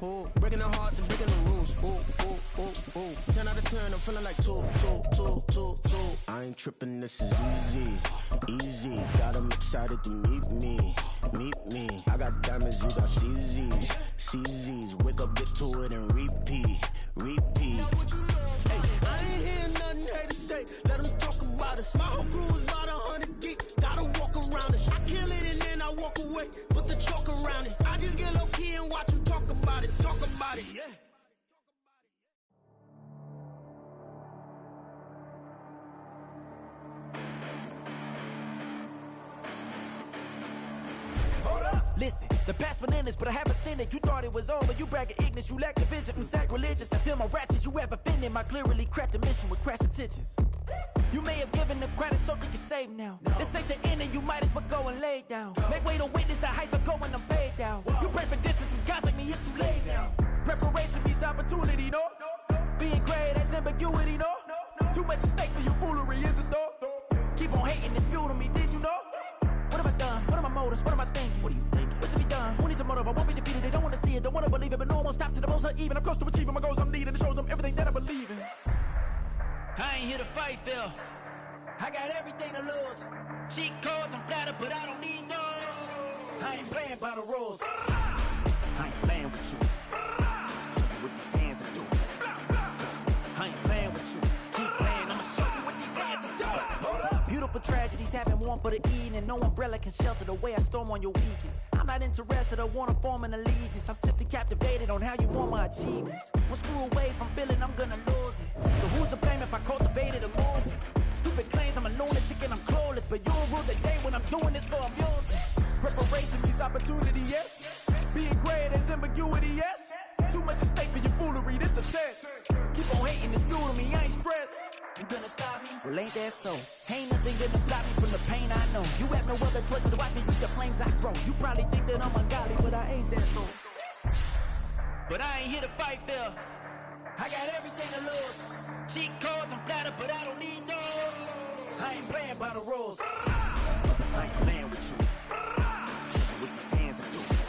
ooh. Breaking the hearts and breaking the rules. Ooh, ooh, ooh, ooh. 10 out of 10, I'm feeling like two. I ain't tripping, this is easy. Got 'em excited to meet me. I got diamonds, you got CZs. Wake up, get to it and repeat. Hey, I ain't hearing nothing hate to say. Let them talk about us. My whole crew is about 100 deep. Gotta walk around it. I kill it and then I walk away. Put the chalk around it. I just get low key and watch them talk about it. Yeah. Listen, the past bananas, but I haven't seen it. You thought it was over, you bragging ignorance, you lack the vision from sacrilegious. I feel my ratchets, you have offended my clearly crafted mission with crass intentions. You may have given them credit so they can save now. This ain't the end and you might as well go and lay down. Make way to witness the heights are going, I'm paid down. You pray for distance from guys like me, it's too late now. Preparation means opportunity, no? Being great has ambiguity, no? Too much at stake for your foolery, is it though? Keep on hating, it's fuel to me, did you know? What have I done? What are my motives? What am I thinking? What are you thinking? What's to be done? Who needs a motive? I won't be defeated. They don't want to see it, don't want to believe it, but no one won't stop to the most even. I'm close to achieving my goals. I'm needing to show them everything that I believe in. I ain't here to fight, Phil. I got everything to lose. Cheat codes, I'm flattered, but I don't need those. I ain't playing by the rules. I ain't playing with you. Show you what these hands are doing. I ain't playing with you. Keep playing, I'ma show you what these hands are doing. Hold up. Beautiful tragedies happen one for the eating, and no umbrella can shelter the way I storm on your weekends. I'm not interested or wanna form an allegiance. I'm simply captivated on how you want my achievements. One screw away from feeling I'm gonna lose it. So who's to blame if I cultivated a movement? Stupid claims I'm a lunatic and I'm clueless, but you'll rule the day when I'm doing this for amusement. Preparation means opportunity, yes. Being great is ambiguity, yes. Too much at stake for your foolery, this a test. Keep on hating, it's fuel to me, I ain't stressed. You gonna stop me? Well, ain't that so? Ain't nothing gonna stop me from the pain I know. You have no other choice but to watch me reach the flames I grow. You probably think that I'm ungodly, but I ain't that so. But I ain't here to fight, Phil. I got everything to lose. Cheat codes, I'm flattered, but I don't need those. I ain't playing by the rules. I ain't playing with you. Show you what these hands are doing.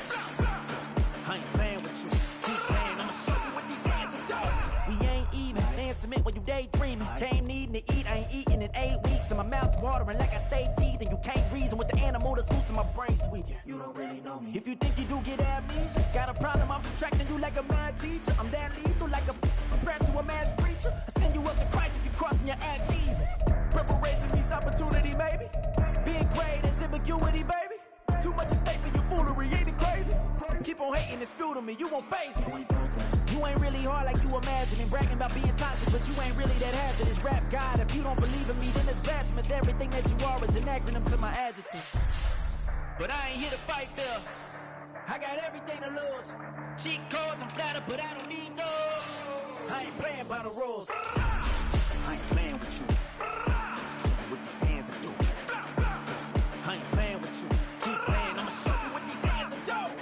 I ain't playing with you. Keep playing, I'ma show you what these hands are doing. We ain't even. They submit when you daydreaming. Came needing to eat, I ain't eating in 8 weeks. And my mouth's watering like I stay teeth. And you can't reason with the animal that's loose and my brain's tweaking. You don't really know me. If you think you do get amnesia, got a problem, I'm subtracting you like a mad teacher. I'm that lethal like a threat to a mass preacher. I send you up to Christ if you crossing your act even. Preparation means opportunity, maybe. Being great is ambiguity, baby. Too much at stake for your foolery, ain't it crazy? Keep on hating, it's fuel to me, you won't faze me. You ain't really hard like you imagining. Bragging about being toxic, but you ain't really that hazardous. Rap God, if you don't believe in me, then it's blasphemous. Everything that you are is an acronym to my adjectives. But I ain't here to fight, Phil. I got everything to lose. Cheat codes, I'm flattered, but I don't need those. I ain't playing by the rules. I ain't playing with you. Show you what these hands are doing. I ain't playing with you. Keep playing, I'ma show you what these hands are doing.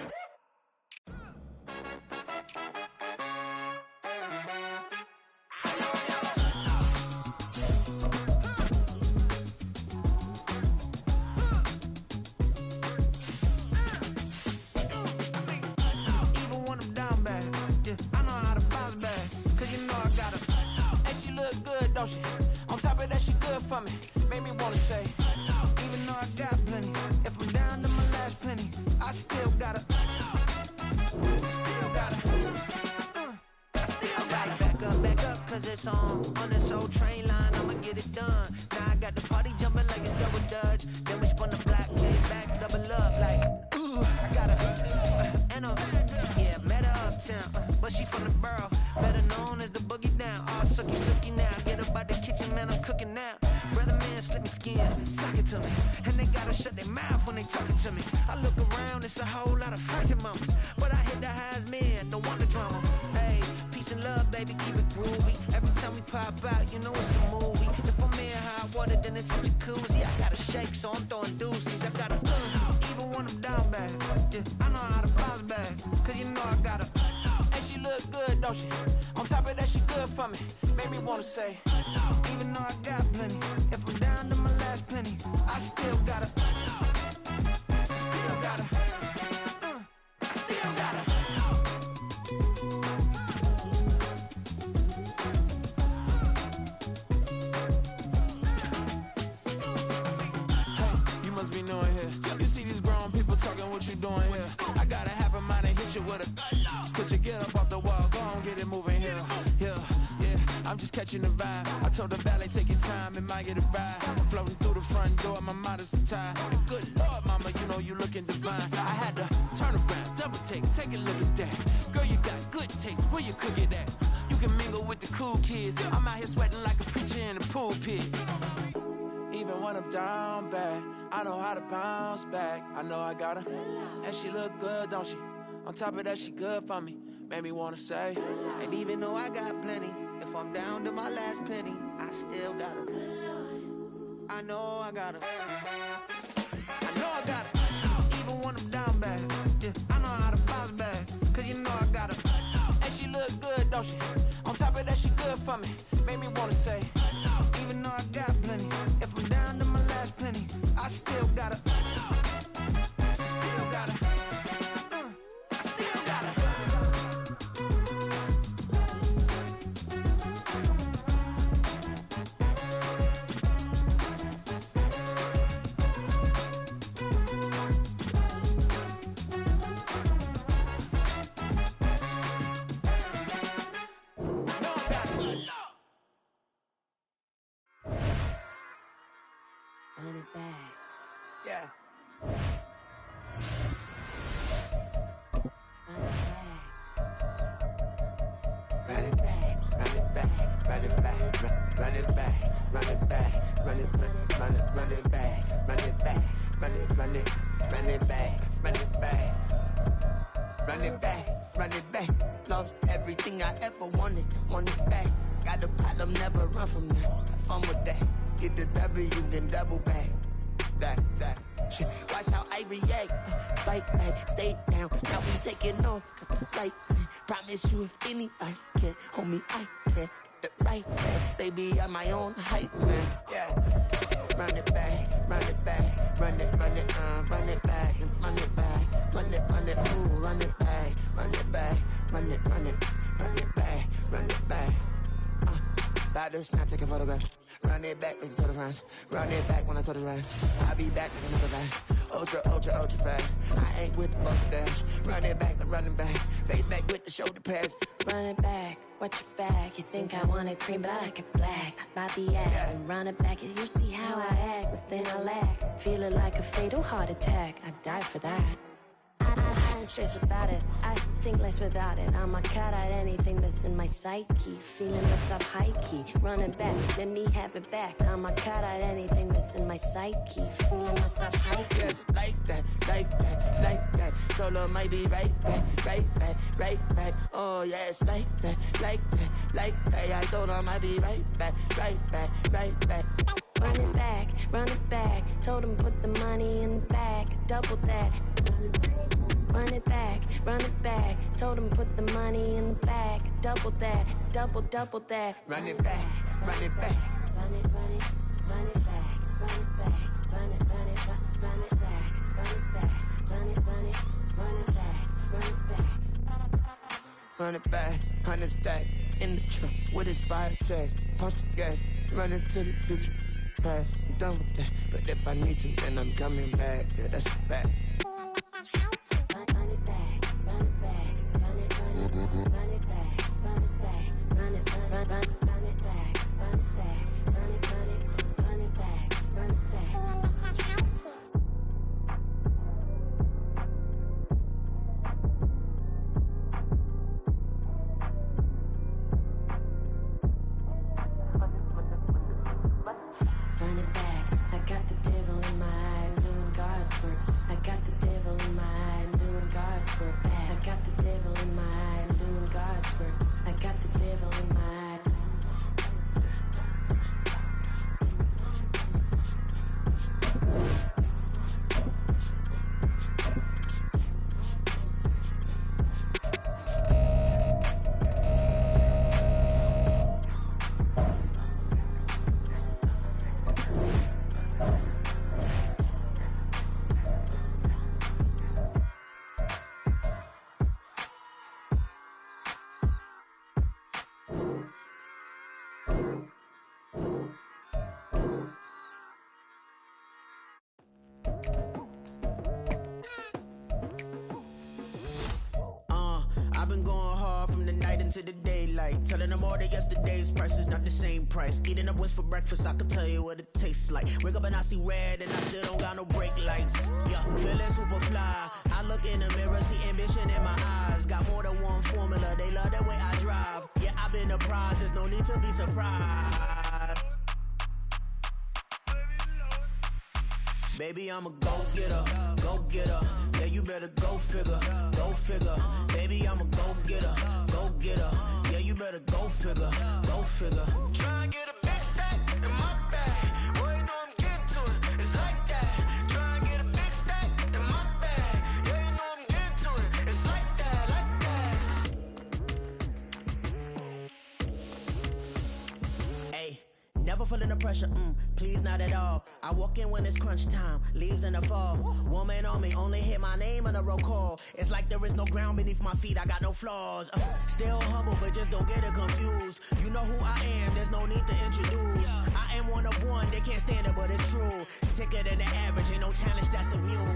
Even when I'm down bad, yeah, I know how to bounce back. Cause you know I got her. And she look good, don't she? On top of that, she good for me. Made me wanna say, even though I got plenty, if I'm down to my last penny, I still gotta, still gotta, I still gotta. Back up, cause it's on this old train line, I'ma get it done. Now I got the party jumping like it's double dutch. Then we spun the block, came back, double up, like, ooh, I got her, and yeah, met her uptown, but she from the borough, better known as the boogie down. All sucky now, get up out the kitchen, man, I'm cooking now. Brother man, slip me skin, suck it to me. And they gotta shut their mouth when they talking to me. I look around, it's a whole lot of friction mamas, but I hit the highs, man, don't want the drama. Hey, peace and love, baby, keep it groovy. Every time we pop out, you know it's a movie. If I'm in hot water, then it's a jacuzzi. I gotta shake, so I'm throwing deuces. I gotta, even when I'm down bad, yeah, I know how to bounce back. Cause you know I got her. And she look good, don't she? On top of that, she good for me. Made me wanna say, even though I got plenty, if I'm down to my last penny, I still gotta, still gotta, I still gotta. Just put your get up off the wall, go on, get it moving here. Yeah, I'm just catching the vibe. I told the valet, take your time, it might get a ride. Floating through the front door, my mind is tied. Good Lord, mama, you know you looking divine. I had to turn around, double take a look at that. Girl, you got good taste, where you cook it at? You can mingle with the cool kids. I'm out here sweating like a preacher in a pulpit. Even when I'm down bad, I know how to bounce back. I know I got her, and she look good, don't she? On top of that, she good for me. Made me wanna say, and even though I got plenty, if I'm down to my last penny, I still got her. I know I got her. I know I got her. Even when I'm down bad, yeah, I know how to bounce back. Cause you know I got her. And she look good, don't she? On top of that, she good for me. Made me wanna say, even though I got plenty, if I'm down to my last penny, I still got her. I still got her. I still got her. Run it back. Yeah. Run it back. Run it back, run it back, run it back, run it back, run it back, run it back, run it back, run it back, run it back, run it back, run it back. Lost everything I ever wanted, want it back. Got a problem, never run from that. Have fun with that. Get the W, then double back. That. Shit. Watch how I react. Fight back, stay down. Now we taking off, got the flight. Promise you if anybody can, homie, I can. Get the right back. Baby, I'm my own hype, man. Yeah. Run it back, run it back. Run it, run it, run it back. And run it back. Run it, ooh, run it back. Run it back. Run it, run it back. Run it back. About this, not take a photograph. Run it back with the total friends. Run it back when I told it right. I'll be back with another bag. Ultra fast. I ain't with the buck dash. Run it back, but running back. Face back with the shoulder pads. Run it back, watch your back. You think I want it cream, but I like it black. About the act, Yeah. and run it back. You see how I act, but then I lack. Feeling like a fatal heart attack. I'd die for that. I ain't stressed about it. I think less without it. I'ma cut out anything that's in my psyche. Feeling myself high key. Running back, let me have it back. I'ma cut out anything that's in my psyche. Feeling myself high key. Yes, like that. Told her might be right back. Oh, yes, like that. I told her might be right back. Run it back. Told him put the money in the bag. Double that. Run it back. Told him put the money in the bag. Double that. Double that. Run it back. Run it back. Run it back. Run it back. Run it back. Run it back. Run it back. Run it back, 100 stack in the trunk with expired tag. Post the gas, running to the future. Past, I'm done with that. But if I need to, then I'm coming back. Yeah, that's a fact. Run it back. Run it back. Run it back. Run it back. Run it back. Run it back. Run it back. Run it back. Run it back. Run it back. Run it back, I got the devil in my eye, I'm doing guard work. I got the devil in my eye, I'm doing guard work. I got the devil in my eye, I'm doing guard work. I got the devil in my eye. I've been going hard from the night into the daylight, telling them all that yesterday's price is not the same price. Eating up wings for breakfast, I can tell you what it tastes like. Wake up and I see red and I still don't got no brake lights. Yeah, feeling super fly. I look in the mirror, see ambition in my eyes. Got more than one formula, they love the way I drive. Yeah, I've been a prize, there's no need to be surprised. Baby, I'm a go-getter, go-getter. Yeah, you better go figure, go figure. Baby, I'm a go-getter, go-getter. Yeah, you better go figure, go figure. Try and get a big stack in my bag. Boy, you know I'm getting to it. It's like that. Try and get a big stack in my bag. Yeah, you know I'm getting to it. It's like that, like that. Hey, never feeling the pressure, please not at all. I walk in when it's crunch time, leaves in the fall. Woman on me, only hit my name on a roll call. It's like there is no ground beneath my feet, I got no flaws. Still humble, but just don't get it confused. You know who I am, there's no need to introduce. I am one of one, they can't stand it, but it's true. Sicker than the average, ain't no challenge that's immune.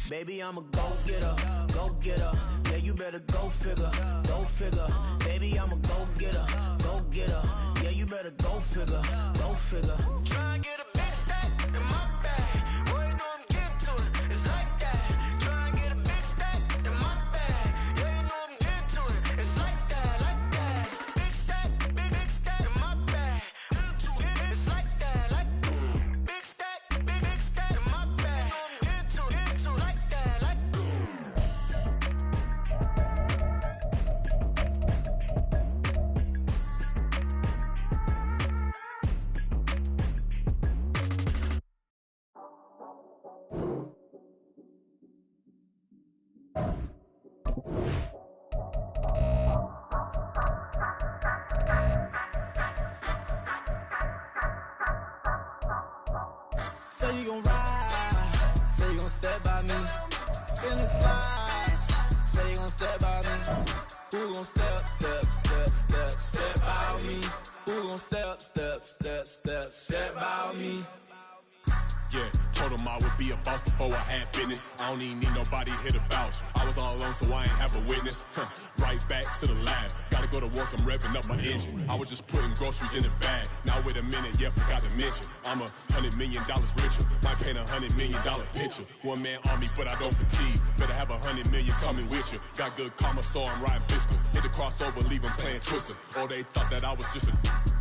Baby, I'm a go-getter, go-getter. Yeah, you better go figure, go figure. Baby, I'm a go-getter, go-getter. Yeah, you better go figure, go figure. try and get a big stack in my bag. Boy, you know I'm getting to it. It's like that. Try and get a big stack in my bag. Yeah, you know I'm getting to it. It's like that, like that. Big stack, big stack in my bag. It's like that, like big stack, big stack in my bag. You know I'm getting to it, like that, like. Say you gon' ride, say you gon' step by me, spin and slide, say you gon' step by me. Who gon' step by me? Who gon' step by me? Yeah, told him I would be a boss before I had business. I don't even need nobody here to vouch. I was all alone, so I ain't have a witness. Right back to the lab. Gotta go to work, I'm revving up my engine. I was just putting groceries in the bag. Now wait a minute, yeah, forgot to mention. I'm $100 million richer. Might paint $100 million picture. One man army, but I don't fatigue. Better have 100 million coming with you. Got good karma, so I'm riding fiscal. Hit the crossover, leave them playing Twister. Or they thought that I was just a.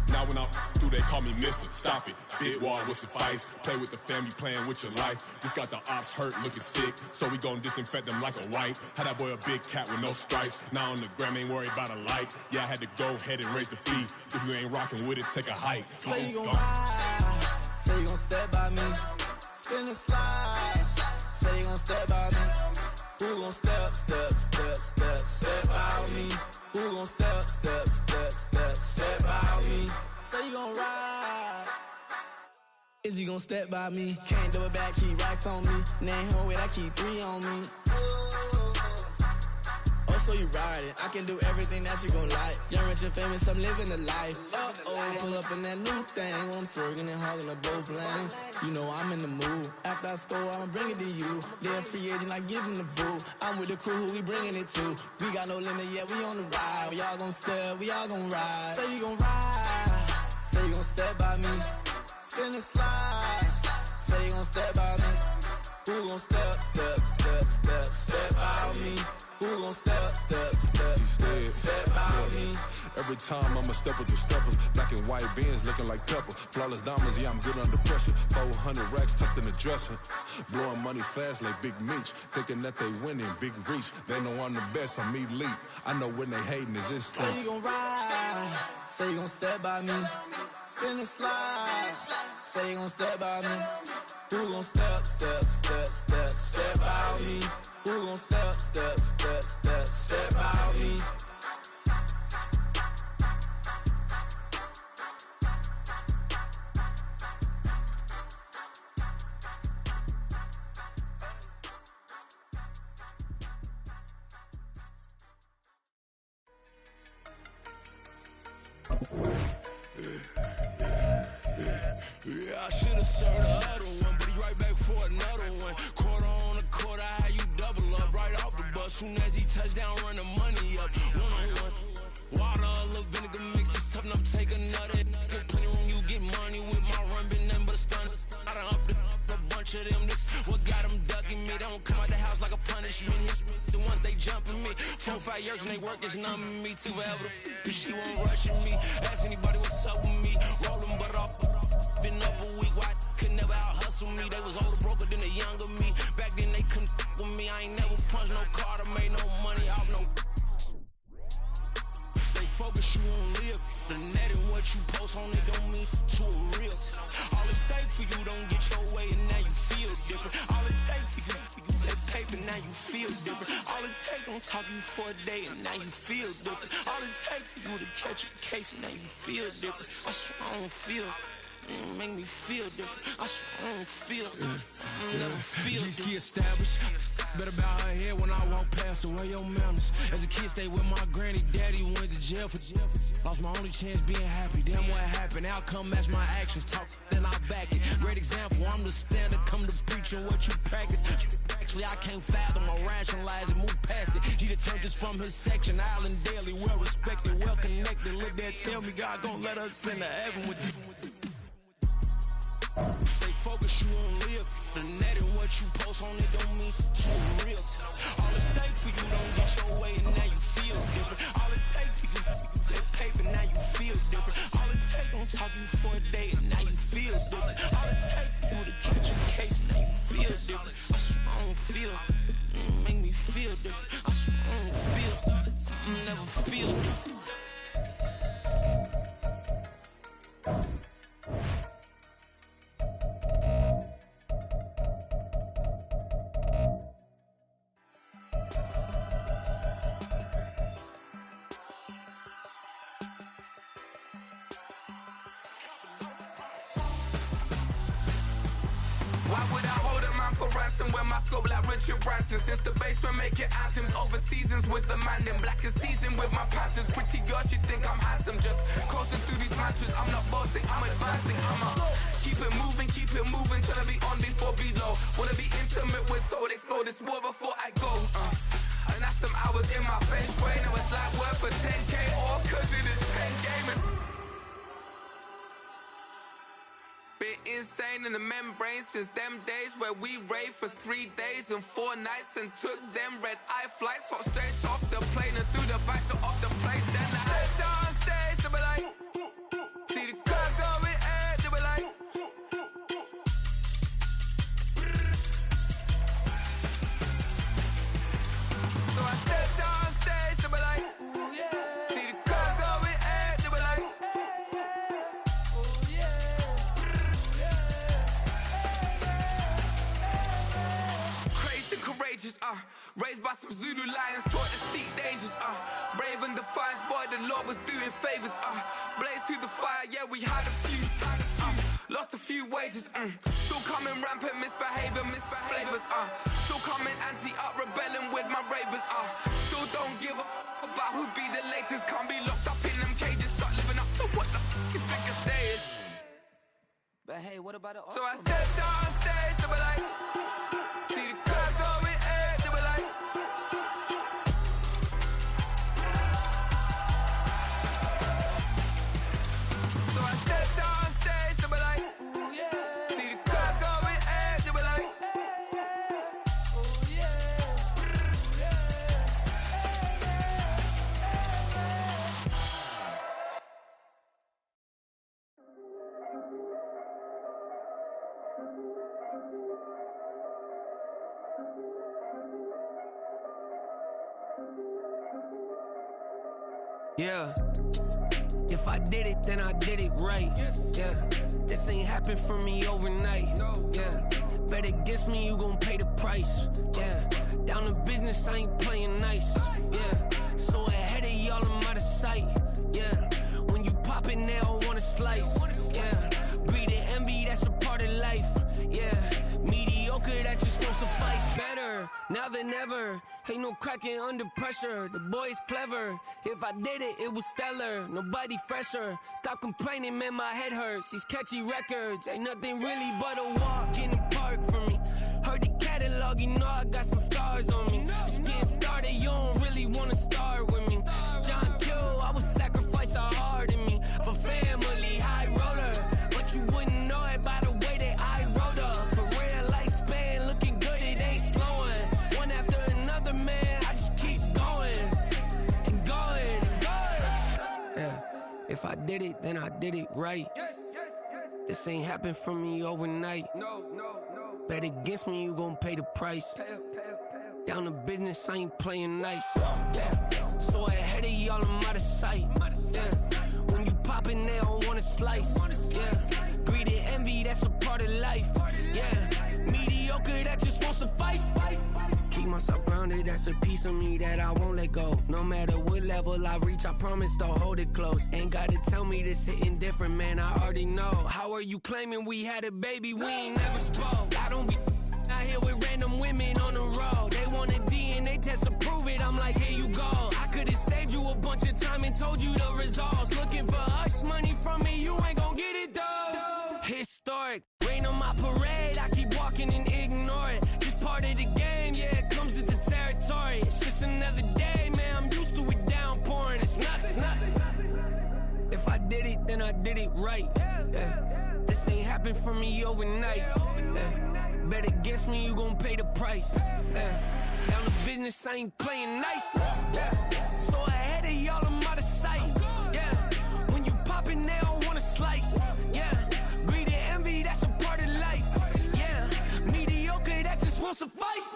Now when I'm through, they call me Mister. Stop it. Big wall will suffice. Play with the family, playing with your life. Just got the ops hurt, looking sick. So we gon' disinfect them like a wipe. Had that boy a big cat with no stripes. Now on the gram, ain't worried about a light. Yeah, I had to go ahead and raise the fee. If you ain't rocking with it, take a hike. Say you gon' ride, say you gon' step by me. Spin and slide, say you gon' step by me. Who gon' step by me? Who gon' step by me? Say you gon' ride. Is he gon' step by me? Can't do it back, keep racks on me. Name home with I keep 3 on me. Oh, so you riding? I can do everything that you gon' like. Young, rich, and famous, I'm living the life. Uh-oh, pull up in that new thing. When I'm swerving and hogging up both lanes. You know I'm in the mood. After I score, I'ma bring it to you. They're free agent, I give him the boo. I'm with the crew, who we bringing it to. We got no limit, yeah, we on the ride. We all gon' step, we all gon' ride. Say you gon' ride, say you gon' step by me. Spin and slide, say you gon' step by me. Who gon' step by me? Who gon' step by me? Every time I'ma step with the steppers. Black and white beans looking like pepper. Flawless diamonds, yeah, I'm good under pressure. 400 racks tucked in the dresser. Blowing money fast like Big Meech. Thinking that they winning, big reach. They know I'm the best, I'm elite. I know when they hating is instinct. Say you gon' ride, say you gon' step by me. Spin and slide, say you gon' step by me. Who gon' step by me? Who gon' step by me? Yeah, I should've served the other one, but he right back for another one. Quarter on the court, I like a punishment. The ones they jumping me. 4-5 years and they work is numbing me too forever. She won't rushing me. Ask anybody what's up with me. Rolling butter off. Been up a week. Why could never out hustle me? They was older, broker than the younger me. Back then they couldn't with me. I ain't never punched no card or made no money off no. They focus you on live. The net and what you post on it don't mean to a real. All it takes for you don't get your way and now you feel different. All it takes for you that paper, now you feel different. All it takes don't talk you for a day and now you feel different. All it takes for you to catch a case and now you feel different. I swear I don't feel. Make me feel different. I swear I don't feel. Never feel different. G-ski established. Better bow her head when I walk past her. Where your manners? As a kid, stayed with my granny. Daddy went to jail for jail. Lost my only chance being happy. Damn what happened. Outcome match my actions. Talk then I back it. Great example. I'm the standard. Come to preaching what you practice. Actually, I can't fathom or rationalize and move past it. He turned this from his section. Island daily, well respected, well connected. Look there, tell me God gon' let us into heaven with this. They focus you on live. The net and what you post on it don't mean too real. All it takes for you don't get your way and now you feel different. All it takes for you that paper, now you feel different. All it takes don't talk you for a day and now you feel different. All it takes for you to catch a case and now you feel different. I swear I don't feel. Make me feel different. I swear I don't feel. Never feel different. Why would I hold a man for ransom when my scope like Richard Branson? Since the basement making anthems over seasons with the man in black is teasing with my patterns. Pretty girls, you think I'm handsome, just coasting through these matches. I'm not bossing, I'm advancing. I'ma keep it moving, till I be on before below. Wanna be intimate with soul, explore this war before I go. And that's some hours in my feng shui. Now it's like work for 10K, all cause it is pen gaming. Been insane in the membrane since them days where we raved for 3 days and 4 nights and took them red-eye flights. Hot straight off the plane and through the back door of the place. Then I stepped on stage, they were like, see the crowd going air, they were like, so I stepped on stage, they were like, ooh yeah, see the crowd going air, they were like, oh yeah. Courageous, raised by some Zulu lions, taught to seek dangers, brave and defiant, boy, the Lord was doing favors, blaze through the fire, yeah, we had a few, lost a few wages, still coming rampant, misbehaving, flavors, still coming anti-up, rebelling with my ravers, still don't give a about who be the latest, can't be locked up in them cages, start living up to what the f*** you think a day is. But hey, what about it? So I stepped on stage, they were like, see the crowd going air, they were like, so I stepped on stage, they were like, ooh yeah, see the crowd going air, they were like, oh yeah, Yeah, if I did it, then I did it right. Yeah, this ain't happened for me overnight. Yeah, bet against me, you gon' pay the price. Yeah, down to business, I ain't playing nice. Yeah, so ahead of y'all, I'm out of sight. Yeah, when you pop it, they don't wanna slice. Yeah, greed and envy, that's a part of life. Yeah, mediocre, that just won't suffice. Better now than ever. Ain't no cracking under pressure. The boy's clever. If I did it, it was stellar. Nobody fresher. Stop complaining, man, my head hurts. These catchy records ain't nothing really but a walk in the park for me. Heard the catalog, you know I got some scars on me. Just getting started, you don't really wanna start with me. It's John Kill, I would sacrifice a heart in me for family, high roller. But you wouldn't know it by the way that I wrote up. A rare lifespan, looking good, it ain't slowing. One that If I did it, then I did it right. This ain't happened for me overnight. Bet against me, you gon' pay the price. Down to business, I ain't playing nice. So ahead of y'all, I'm out of sight. When you poppin', they don't wanna slice. Greed and envy, that's a part of life. Mediocre, that just won't suffice. Keep myself grounded, that's a piece of me that I won't let go. No matter what level I reach, I promise to hold it close. Ain't gotta tell me this hitting different, man, I already know. How are you claiming we had a baby, we ain't never spoke? I don't be out here with random women on the road. They want a DNA test to prove it, I'm like, here you go. I could've saved you a bunch of time and told you the results. Looking for hush money from me, you ain't gon' get it though. Historic, rain on my parade, I keep walking and ignore it. Just part of the game, yeah, it comes with the territory. It's just another day, man, I'm used to it downpouring. It's nothing. If I did it, then I did it right. This ain't happened for me overnight. Bet against me, you gon' pay the price. Down to business, I ain't playing nice. So ahead of y'all, I'm out of sight. When you poppin', they don't wanna slice. Greed and envy, that's a part of life. Mediocre, that just won't suffice.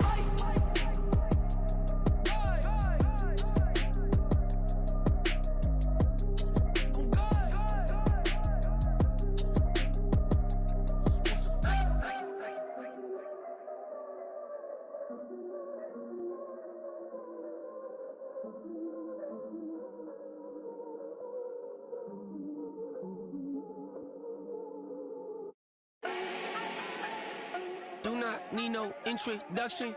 Do not need no introduction.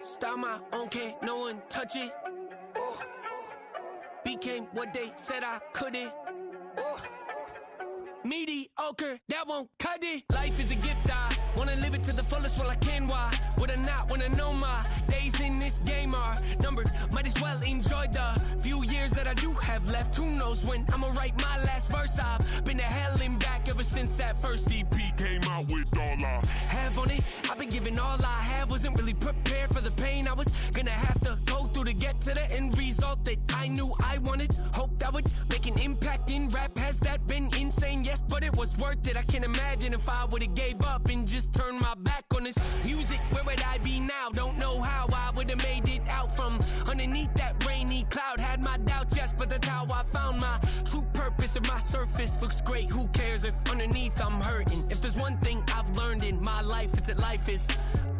Style my own, can't no one touch it. Became what they said I couldn't. Mediocre, that won't cut it. Life is a gift, I wanna live it to the fullest while I can. Why would I not wanna know my days in this game are numbered? Might as well enjoy the few years that I do have left. Who knows when I'ma write my last verse? I've been to hell and back ever since that first EP came out with all I have on it. I've been giving all I have, wasn't really prepared for the pain I was gonna have to go through to get to the end result that I knew I wanted. Hope that would make an impact in rap. Has that been insane? Yes, but it was worth it. I can't imagine if I would've gave up and just turned my back on this music. Where would I be now? Don't know how I would've made it out from underneath that rainy cloud. Had my doubts, yes, but that's how I found my true purpose. If my surface looks great, who cares if underneath I'm hurting? If there's one thing I've learned in my life, it's that life is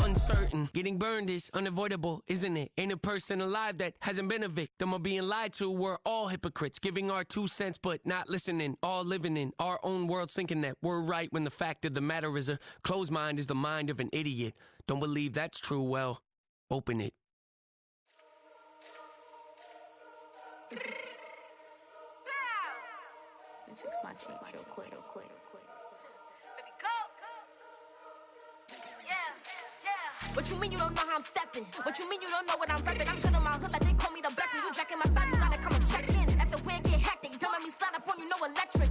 uncertain. Getting burned is unavoidable, isn't it? Ain't a person alive that hasn't been a victim of being lied to. We're all hypocrites, giving our 2 cents but not listening. All living in our own world, thinking that we're right when the fact of the matter is a closed mind is the mind of an idiot. Don't believe that's true? Well, open it. Let me fix my cheeks real quick. What you mean you don't know how I'm stepping? What you mean you don't know what I'm repping? I'm good on my hood like they call me the blessing. You jacking my side, you gotta come and check in. That's the way it get hectic. Don't let me slide up on you, no electric.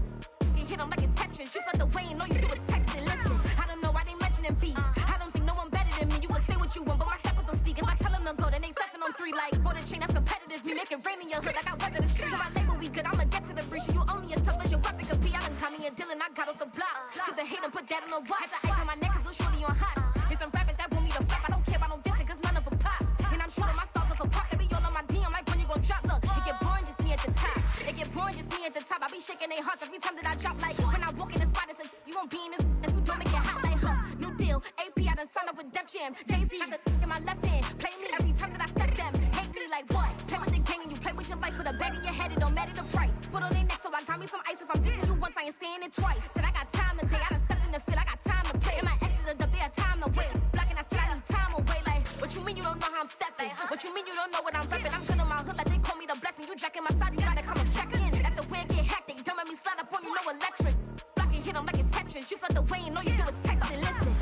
You hit them like it's Tetris. You felt the way and all you do is text it. Listen, I don't know why they mentioning beef. I don't think no one better than me. You can say what you want, but my steppers don't speak. If I tell them to go, then they stepping on 3 like border chain. That's competitive. Me make it rain in your hood like I weather the streets. So my label we good. I'ma get to the breach. You only as tough as your weapon could be. I done caught me a deal and I got off the block. To the hate and put that on the watch. Had the ice on my neck 'cause it's shorty on hot. It's some rappers that want me to flop. I don't care about no dissing 'cause none of them pop. And I'm shooting my stars off a pop. They be all on my DM like when you gon' drop. Look, it get boring just me at the top. It get boring just me at the top. I be shaking their hearts every time that I drop. Like when I walk in the spot, it says you won't be in this. If you don't make it hot like her. New deal, AP. I done signed up with Def Jam. Jay-Z got the in my left hand. Play me every time that I step them. Hate me like what? Play with the gang and you play with your life. Put a bag in your head, it don't matter the price. Foot on their neck, so I got me some ice. If I'm dissing you once, I ain't saying it twice. Said I got time today. I done stepped in the field. I got time to play. And my exes are up there, time to wait. Blocking, I said I need time away. Like, what you mean you don't know how I'm stepping? What you mean you don't know what I'm repping? I'm good on my hood like they call me the blessing. You jacking my side, you gotta come and check in. That's the way it get hectic. Don't let me slide up on you, no electric. Blocking, hit them like it's Tetris. You felt the way and all you do is text it. Listen.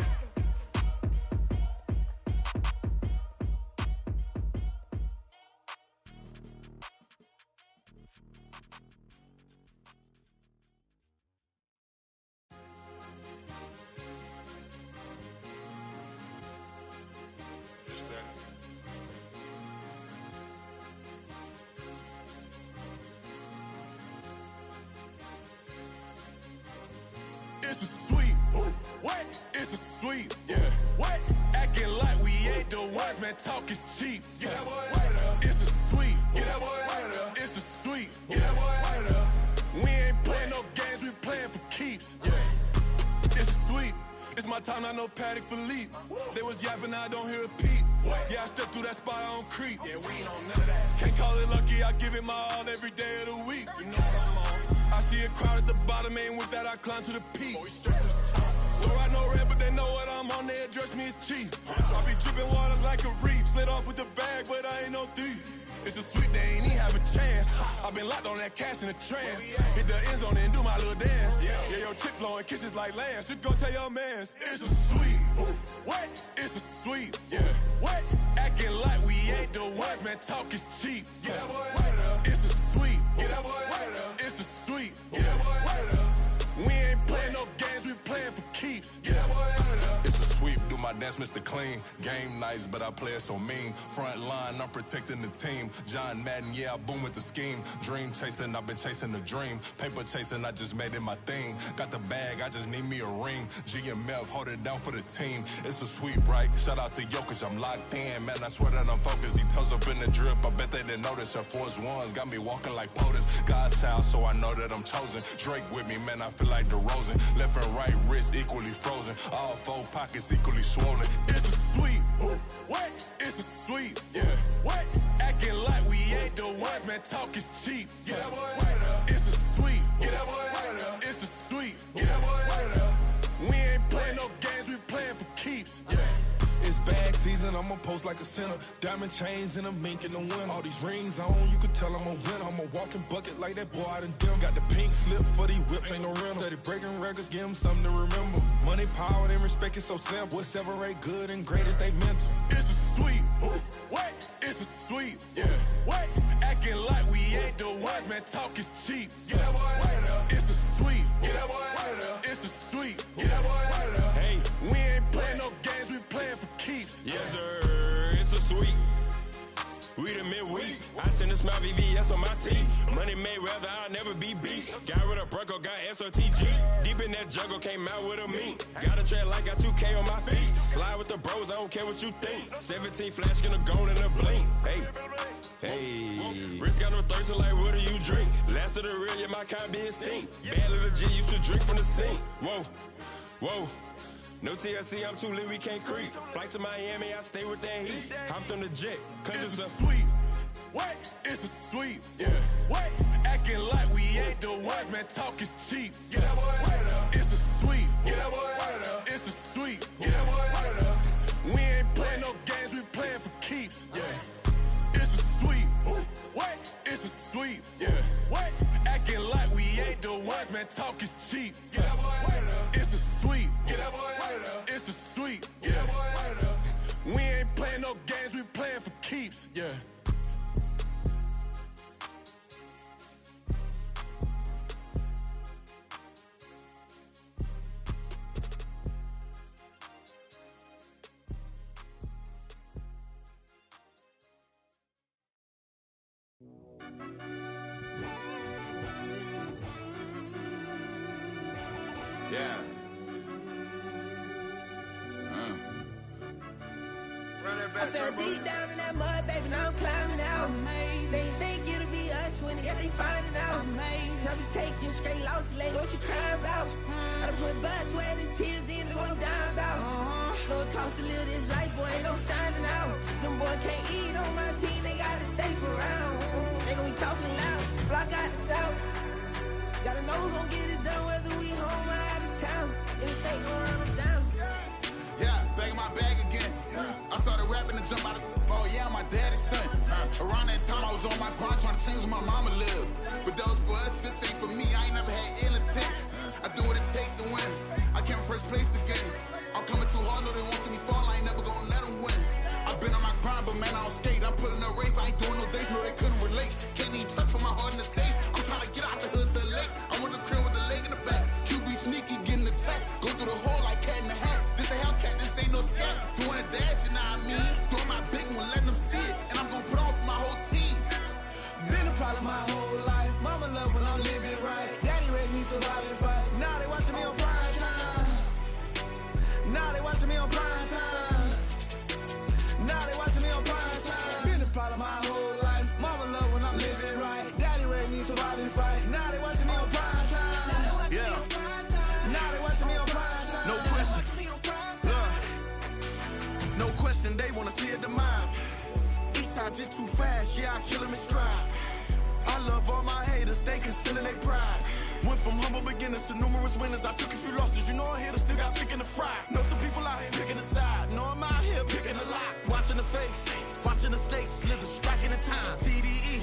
It's a sweep. What? It's a sweep. Yeah. What? Acting like we ain't the ones, man. Talk is cheap. Get that boy out of there. It's a sweep. Get that boy out of there. It's a sweep. Get that boy out of there. We ain't playing no games, we playing for keeps. Yeah. It's a sweep. It's my time, not no Paddock Philippe. They was yapping, I don't hear a peep. Yeah, I step through that spot, I don't creep. Yeah, we ain't on none of that. Can't call it lucky, I give it my all every day of the week. You know what I'm on. I see a crowd at the bottom, and with that I climb to the peak. Don't ride no red, but they know what I'm on, they address me as chief. I be dripping water like a reef, slid off with the bag, but I ain't no thief. It's a sweet, they ain't even have a chance. I been locked on that cash in a trance. Hit the end zone and do my little dance. Yeah, your chick blowing kisses like Lance. You go tell your mans. It's a sweet. What? It's a sweet. Yeah. What? Acting like we ain't the ones, man. Talk is cheap. Get that boy out of there. It's a sweet. Get that boy out of there. It's a sweet. Get that boy out of there. We ain't playing no games, we playing for keeps. Get that boy out of there. It's a sweep, do my dance, Mr. Clean. Game nice, but I play it so mean. Front line, I'm protecting the team. John Madden, yeah, I boom with the scheme. Dream chasing, I've been chasing the dream. Paper chasing, I just made it my thing. Got the bag, I just need me a ring. G and Mel, hold it down for the team. It's a sweep, right? Shout out to Jokic, I'm locked in. Man, I swear that I'm focused. He toes up in the drip, I bet they didn't notice. Her force ones got me walking like POTUS. God's child, so I know that I'm chosen. Drake with me, man, I feel like DeRozan. Left and right wrist equally frozen. All four pockets equally swollen. It's a sweep. What? It's a sweep. Yeah. What? Acting like we ain't the ones, man. Talk is cheap. Get that boy out of there. It's a sweep. Get that boy out of there. It's a sweep. Get that boy out of there. We ain't playing no games, we playing for keeps. Yeah. It's bag season, I'ma post like a sinner. Diamond chains and a mink in the winter. All these rings on, you could tell I'm a winner. I'm a walking bucket like that boy out in Denver. Got the pink slip for these whips, ain't no rental. Steady breaking records, give them something to remember. Money, power, and respect is so simple. What separate good and great is they mental. It's a sweep. What? It's a sweep. Yeah. What? Acting like we ain't the ones, man. Talk is cheap. Get that boy out of there. It's a sweep. Get that boy out of there. It's a sweep. Get that boy out of there. Hey, we ain't playing no games, we playing for keeps. Yes, sir. It's a sweep. We the midweek. I tend to smile VVS on my teeth. Money made rather I'll never be beat. Got rid of Bronco, got SOTG. Deep in that jungle, came out with a meat. Got a trail like got 2K on my feet. Slide with the bros, I don't care what you think. 17 flash gonna go in a blink. Hey, hey. Wrist got no thirst, like what do you drink? Last of the real, yeah, my kind be extinct. Bad little G used to drink from the sink. Whoa, whoa. No TLC, I'm too lit, we can't creep. Flight to Miami, I stay with that heat. Hopped on the jet, cause it's a sweep. What? It's a sweep. Yeah. What? Acting like we ain't the ones, man. Talk is cheap. Get that boy out of there. It's a sweep. Get that boy out of there. It's a sweep. Get that boy out of there. We ain't playing no games, we playing for keeps. Yeah. It's a sweep. What? It's a sweep. Yeah. What? Acting like we ain't the ones, man. Talk is cheap. Get that boy out of there. It's a sweep. Get that boy out of there. It's a sweep. Get that boy out of there. We ain't playing no games, we playing for keeps. Yeah. Yeah. Run that back, I fell deep down in that mud, baby, now I'm climbing out. They think it'll be us when yet they finding out. I be taking straight losses, like what you crying about? I done put blood, sweat, and tears in, that's what I'm dying about. Know it costs to live this life, boy, ain't no signing out. Them boy can't eat on my team, they gotta stay for round. They gon' be talking loud, block out the south. Gotta know who gon' get it done, whether we home or out of town. In the state gon' run them down. Yeah, back in my bag again. I started rapping and jump out of oh yeah, my daddy's son. Around that time I was on my grind trying to change where my mama lived. But that was for us, this ain't for me. I ain't never had ill intent. I do what it take to win. I came first place again. I'm coming too hard, no they won't see me fall. I ain't never gonna let them win. I've been on my grind, but man, I don't skate. I'm putting up race, I ain't doing no days, no they couldn't relate. Can't even touch for my heart in the safe. I'm trying to get out the hood to the lake. I'm with the crib with the leg in the back. QB sneaky, getting attacked. Go through the hole like cat in the hat. This a Hellcat, this ain't no scat. Doing a dash, you know what I mean? Doing my big one, letting them see it. And I'm gonna put on for my whole team. Been a problem my whole life. Mama love when I'm living right. Daddy raised me surviving fight. Now they watching me on prime time. see a demise. Eastside just too fast, yeah, I kill him in stride. I love all my haters, they consider they pride. Went from humble beginners to numerous winners. I took a few losses, you know I hit her, still got chicken to fry. Know some people out here picking a side. Know I'm out here picking a lot. Watching the fakes, watching the stakes, slither, striking the time. TDE,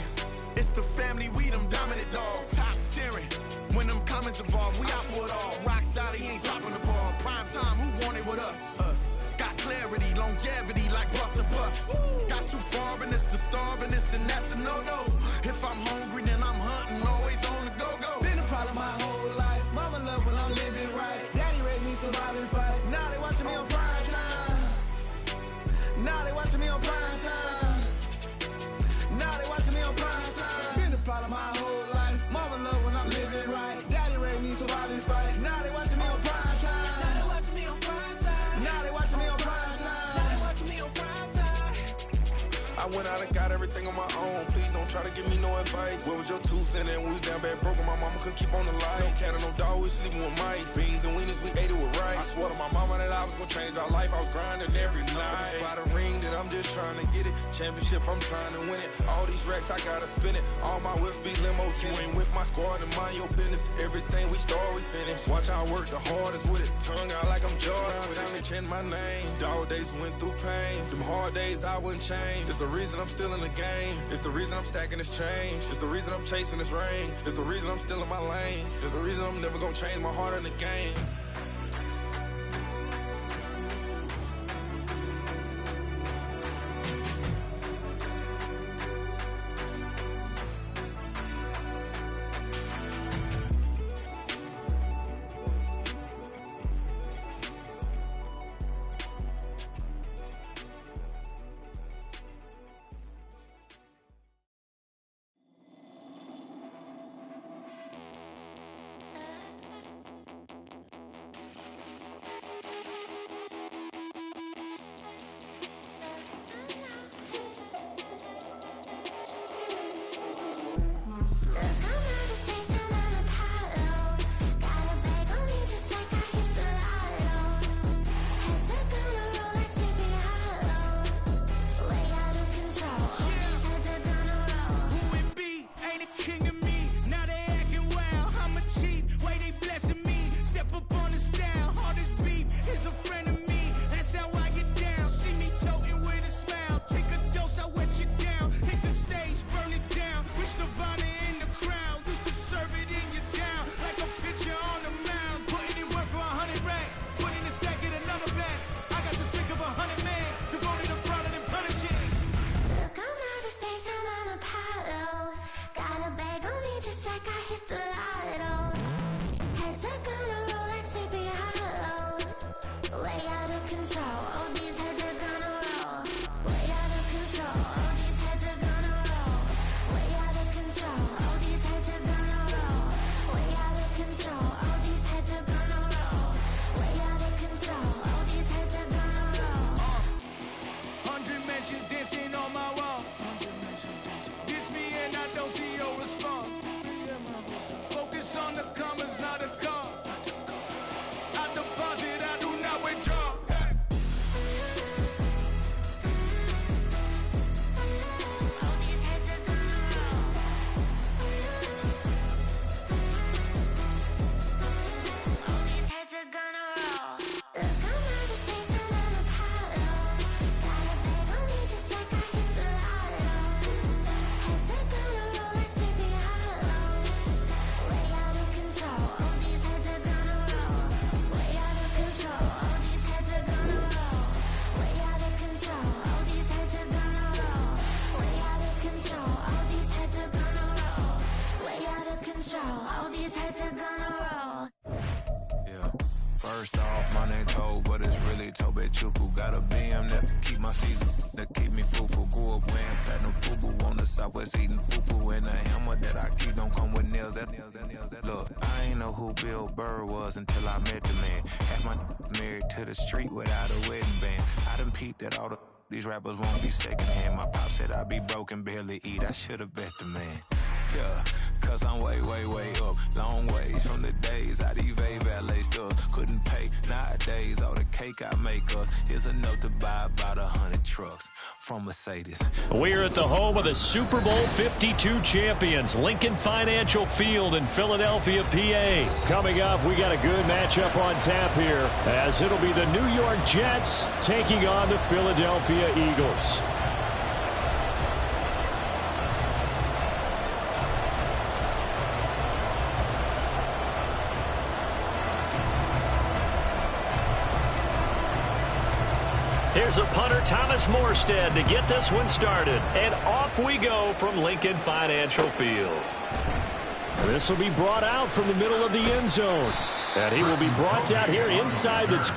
it's the family, we them dominant dogs. Top tiering, when them comments involved, we out for it all. Rock solid, he ain't dropping the ball. Prime time, who want it with us? Us. Got clarity, longevity, like bus and bus. Got too far and it's the starving, this and that's a no-no. If I'm hungry, then I'm hunting, always on the go-go. Been a problem my whole life. Mama love when I'm living right. Daddy raised me survive and fight. Now they watching me on prime time. Now they watching me on prime time. Now they watching me on prime time. Been a problem my whole life. Mama love when I'm living right. Daddy raised me survive and fight. Now they watching me on prime time. Now they watching me on prime time. Now they watching me on prime time. Now they watching me on prime time. I went out and got everything on my own. Please don't try to give me no advice. What was your 2 cents and we was down bad broke and my mama couldn't keep on the light. No cat or no dog, we sleeping with mice. Beans and weenies, we ate it with rice. I swore to my mama that I was gonna change our life. I was grinding every night. By the ring that I'm just trying to get it. Championship, I'm trying to win it. All these racks, I gotta spin it. All my whips be limo. You ain't with my squad and mind your business. Everything we start, we finish. Watch I work the hardest with it. Tongue out like I'm Jordan. Family change my name. Dog days went through pain. Them hard days I wouldn't change. It's the reason I'm still in the game. It's the reason I'm stacking this change. It's the reason I'm chasing this rain. It's the reason I'm still in my lane. It's the reason I'm never gonna change my heart in the game. First off, my name Toad, but it's really Tobe Chuku. Got a BM that keep my season, that keep me fufu. Grew up wearing platinum fubu on the southwest eating fufu. And a hammer that I keep don't come with nails. Look, I ain't know who Bill Burr was until I met the man. Half my married to the street without a wedding band. I done peeped that all these rappers won't be secondhand. My pop said I'd be broken, barely eat. I should've bet the man. Yeah, cause I'm way, way, way up. Long ways from the days I evade valet stores. Couldn't pay nowadays. All the cake I make us is enough to buy about 100 trucks from Mercedes. We're at the home of the Super Bowl 52 champions, Lincoln Financial Field in Philadelphia, PA. Coming up, we got a good matchup on tap here, as it'll be the New York Jets taking on the Philadelphia Eagles. Here's a punter, Thomas Morstead, to get this one started. And off we go from Lincoln Financial Field. This will be brought out from the middle of the end zone. And he will be brought down here inside the...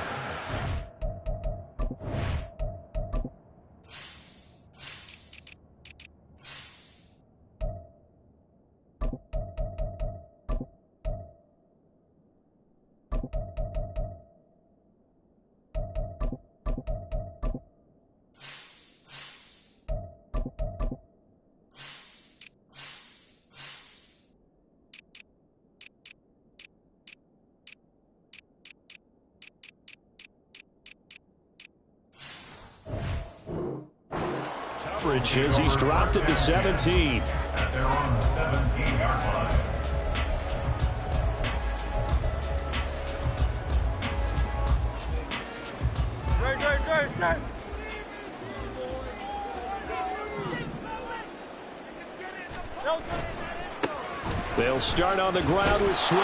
As he's dropped at the 17. They're on the 17-yard line. They'll start on the ground with Swift.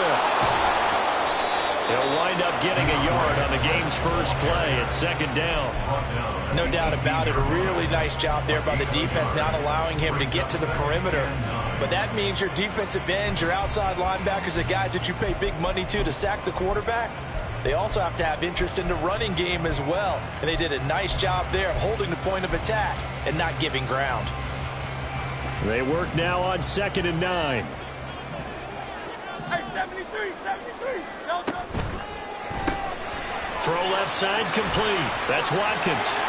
He'll wind up getting a yard on the game's first play at second down. No doubt about it. A really nice job there by the defense, not allowing him to get to the perimeter. But that means your defensive ends, your outside linebackers, the guys that you pay big money to sack the quarterback, they also have to have interest in the running game as well. And they did a nice job there of holding the point of attack and not giving ground. They work now on 2nd and 9. Throw left side complete. That's Watkins.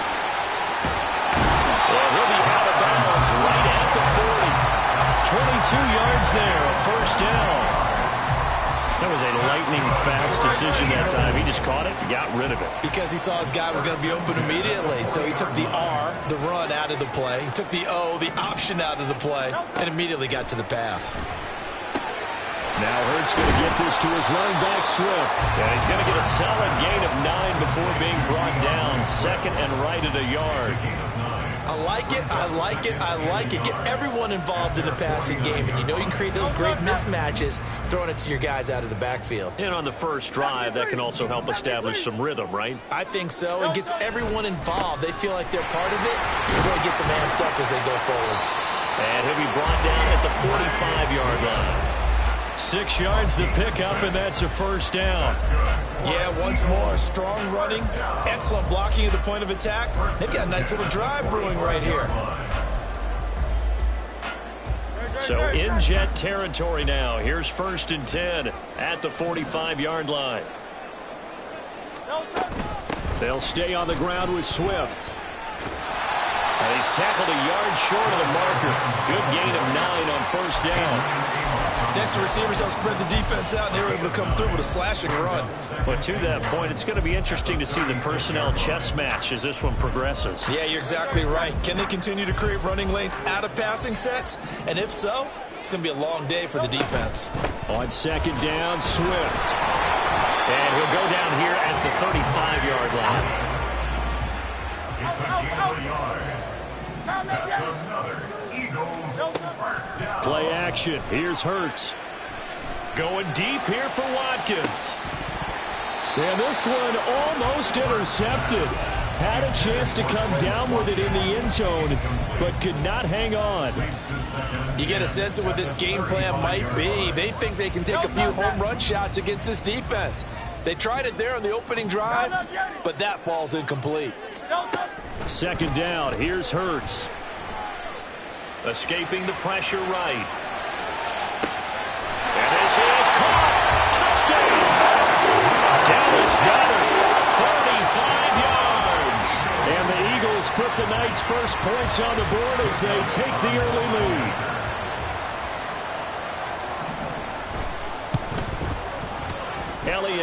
Well, he'll be out of bounds right at the 40. 22 yards there, a first down. That was a lightning-fast decision that time. He just caught it and got rid of it. Because he saw his guy was going to be open immediately. So he took the R, the run, out of the play. He took the O, the option, out of the play, and immediately got to the pass. Now Hurts going to get this to his running back, Swift. And he's going to get a solid gain of 9 before being brought down. 2nd and right at a yard. I like it, I like it, I like it. Get everyone involved in the passing game. And you know you can create those great mismatches throwing it to your guys out of the backfield. And on the first drive, that can also help establish some rhythm, right? I think so. And gets everyone involved. They feel like they're part of it. It really gets them amped up as they go forward. And he'll be brought down at the 45-yard line. 6 yards to pick up, and that's a first down. Yeah, once more, strong running, excellent blocking at the point of attack. They've got a nice little drive brewing right here. So in Jet territory now. Here's 1st and 10 at the 45-yard line. They'll stay on the ground with Swift. And he's tackled a yard short of the marker. Good gain of 9 on first down. Next, the receivers help spread the defense out, and they were able to come through with a slashing run. But to that point, it's going to be interesting to see the personnel chess match as this one progresses. Yeah, you're exactly right. Can they continue to create running lanes out of passing sets? And if so, it's going to be a long day for the defense. On 2nd down, Swift. And he'll go down here at the 35-yard line. It's a gain of a yard. That's another Eagles first down. Play action. Here's Hurts. Going deep here for Watkins. And this one almost intercepted. Had a chance to come down with it in the end zone, but could not hang on. You get a sense of what this game plan might be. They think they can take a few home run shots against this defense. They tried it there on the opening drive, but that falls incomplete. 2nd down. Here's Hurts. Escaping the pressure right. And this is caught. Touchdown. Dallas Goedert, 35 yards. And the Eagles put the night's first points on the board as they take the early lead.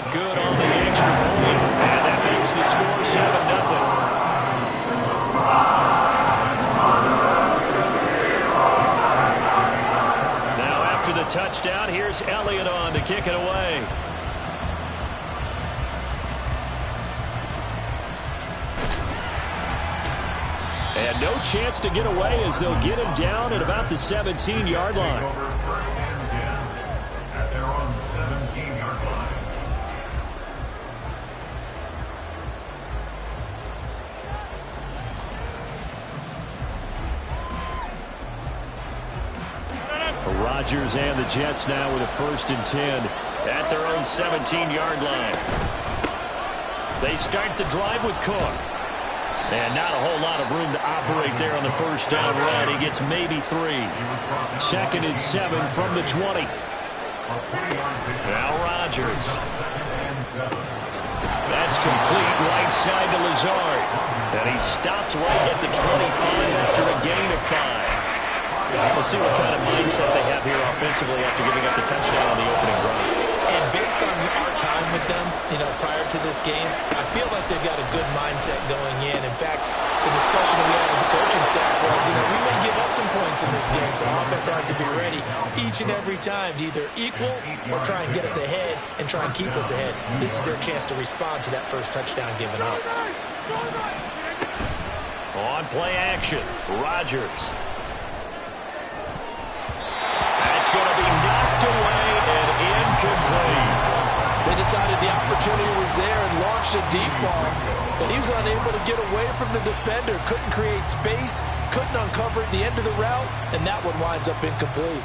it good on the extra point, and that makes the score 7-0. After the touchdown, here's Elliott on to kick it away. And no chance to get away as they'll get him down at about the 17-yard line. At their own 17-yard line. Rodgers and the Jets now with a 1st and 10 at their own 17-yard line. They start the drive with Cook. And not a whole lot of room to operate there on the 1st down run. He gets maybe 3. 2nd and 7 from the 20. Now Rodgers. That's complete right side to Lazard. And he stopped right at the 25 after a gain of 5. We'll see what kind of mindset they have here offensively after giving up the touchdown on the opening drive. And based on our time with them, prior to this game, I feel like they've got a good mindset going in. In fact, the discussion that we had with the coaching staff was, we may give up some points in this game, so offense has to be ready each and every time to either equal or try and get us ahead and try and keep us ahead. This is their chance to respond to that first touchdown given up. On play action, Rodgers. That's going to be knocked away and incomplete. They decided the opportunity was there and launched a deep ball, but he was unable to get away from the defender, couldn't create space, couldn't uncover the end of the route, and that one winds up incomplete.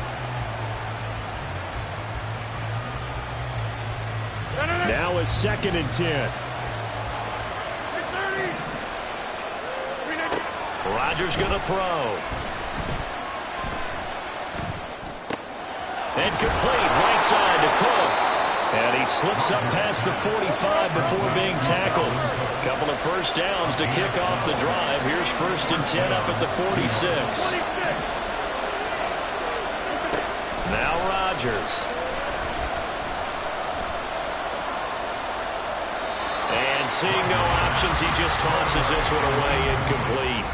Now a 2nd and 10. Rodgers going to throw. Incomplete, right side to Cook. And he slips up past the 45 before being tackled. Couple of 1st downs to kick off the drive. Here's 1st and 10 up at the 46. Now Rodgers. And seeing no options, he just tosses this one away, incomplete.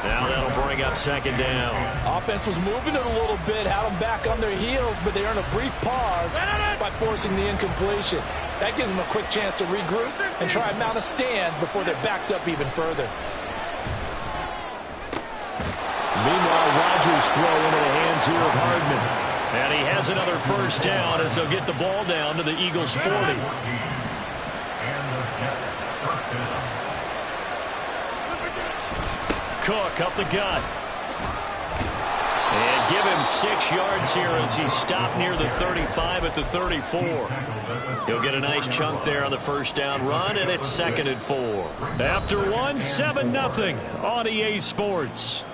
Now that'll bring up 2nd down. Offense was moving it a little bit, had them back on their heels, but they earned a brief pause by forcing the incompletion. That gives them a quick chance to regroup and try and mount a stand before they're backed up even further. Meanwhile, Rodgers throw into the hands here of Hardman. And he has another 1st down as they'll get the ball down to the Eagles' 40. And the Jets' 1st down. Cook up the gut. And give him 6 yards here as he stopped near the 35 at the 34. He'll get a nice chunk there on the 1st down run, and it's 2nd and 4. After 1, 7-0 on EA Sports.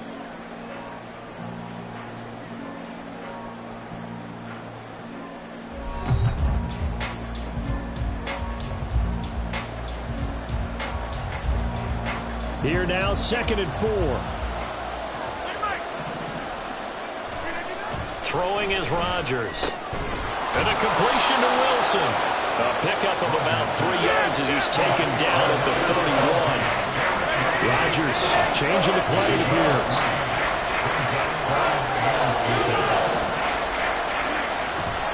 Here now, 2nd and 4. Throwing is Rodgers. And a completion to Wilson. A pickup of about 3 yards as he's taken down at the 31. Rodgers changing the play, it appears.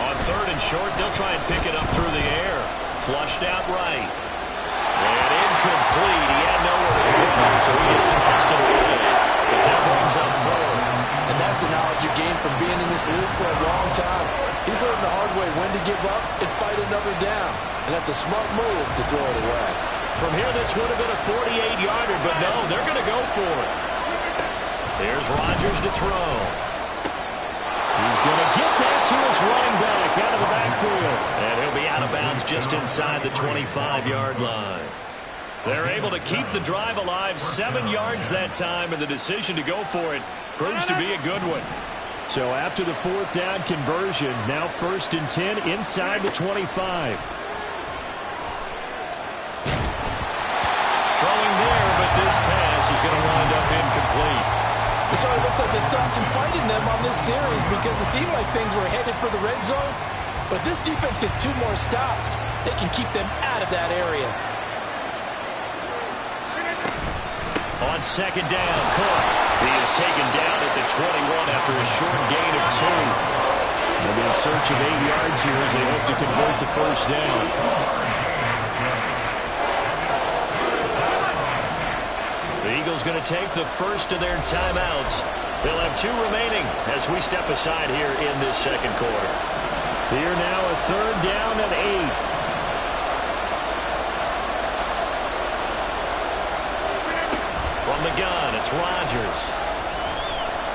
On 3rd and short, they'll try and pick it up through the air. Flushed out right. And incomplete. He had nowhere to throw, so he just tossed it away. But that brings up 4th. And that's the knowledge you gain from being in this league for a long time. He's learned the hard way when to give up and fight another down. And that's a smart move to throw it away. From here, this would have been a 48-yarder, but no, they're going to go for it. There's Rodgers to throw. He's going to get that to his running back out of the backfield. And he'll be out of bounds just inside the 25-yard line. They're able to keep the drive alive, 7 yards that time, and the decision to go for it proves to be a good one. So after the 4th down conversion, now 1st and 10 inside the 25. Throwing there, but this pass is going to wind up incomplete. It sort of looks like they stopped some fight in them on this series because it seemed like things were headed for the red zone. But this defense gets 2 more stops. They can keep them out of that area. On second down, Cook. He is taken down at the 21 after a short gain of 2. They'll be in search of 8 yards here as they hope to convert the first down. The Eagles going to take the first of their timeouts. They'll have 2 remaining as we step aside here in this second quarter. Here now a third down and 8. From the gun, it's Rodgers.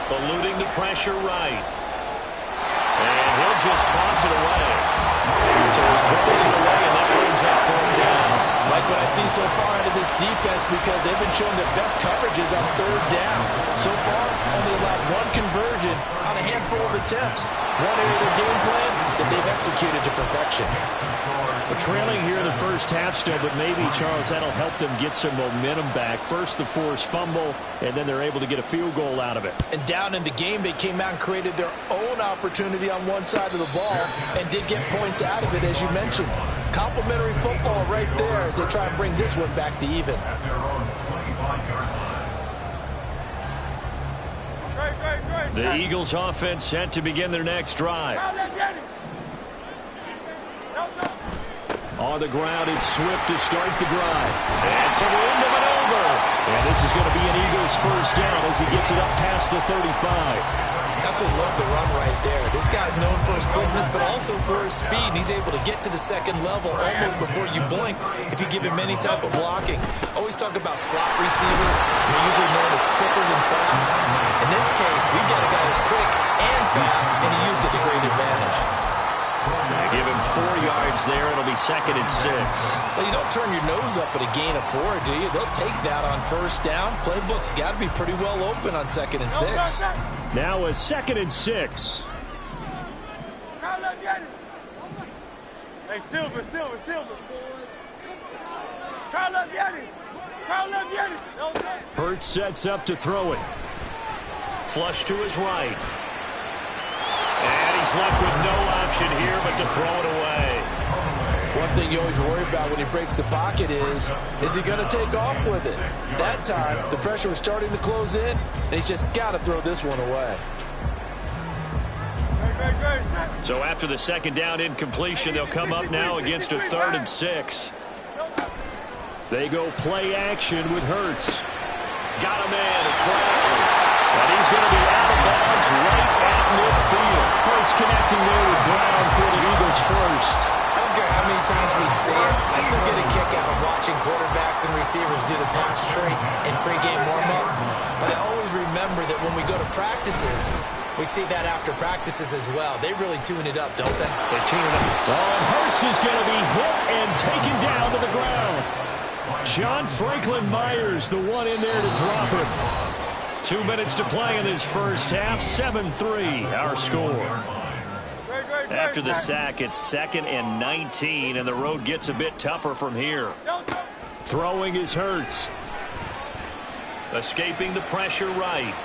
Eluding the pressure right. And he'll just toss it away. So he throws it away, and that brings up 4th down. Like what I see so far out of this defense, because they've been showing their best coverages on 3rd down. So far, only allowed 1 conversion on a handful of attempts. One area of their game plan that they've executed to perfection. We're trailing here in the first half still, but maybe, Charles, that'll help them get some momentum back. First, the forced fumble, and then they're able to get a field goal out of it. And down in the game, they came out and created their own opportunity on one side of the ball and did get points out of it, as you mentioned. Complimentary football right there as they try and bring this one back to even. The Eagles offense set to begin their next drive. On the ground, it's Swift to start the drive. And some room to maneuver. And this is going to be an Eagles first down as he gets it up past the 35. Absolutely love the run right there. This guy's known for his quickness, but also for his speed. He's able to get to the second level almost before you blink if you give him any type of blocking. Always talk about slot receivers. They're usually known as quicker than fast. In this case, we got a guy who's quick and fast, and he used it to great advantage. They give him 4 yards there. It'll be 2nd and 6. Well, you don't turn your nose up at a gain of 4, do you? They'll take that on first down. Playbook's got to be pretty well open on 2nd and 6. Now a 2nd and 6. Hey, Silver. Hurts sets up to throw it. Flush to his right. And he's left with no option here but to throw it away. One thing you always worry about when he breaks the pocket is he going to take off with it? That time, the pressure was starting to close in, and he's just got to throw this one away. So after the second down incompletion, they'll come up now against a 3rd and 6. They go play action with Hurts. Got him in. It's Brown. And he's going to be out of bounds right at midfield. Hurts connecting there with Brown for the Eagles first. I don't care how many times we see it. I still get a kick out of watching quarterbacks and receivers do the pass tree in pregame warm-up. But I always remember that when we go to practices, we see that after practices as well. They really tune it up, don't they? They tune it up. Oh, and Hurts is going to be hit and taken down to the ground. John Franklin Myers, the one in there to drop him. 2 minutes to play in this first half. 7-3, our score. After the sack, it's 2nd and 19, and the road gets a bit tougher from here. Throwing is Hurts. Escaping the pressure right.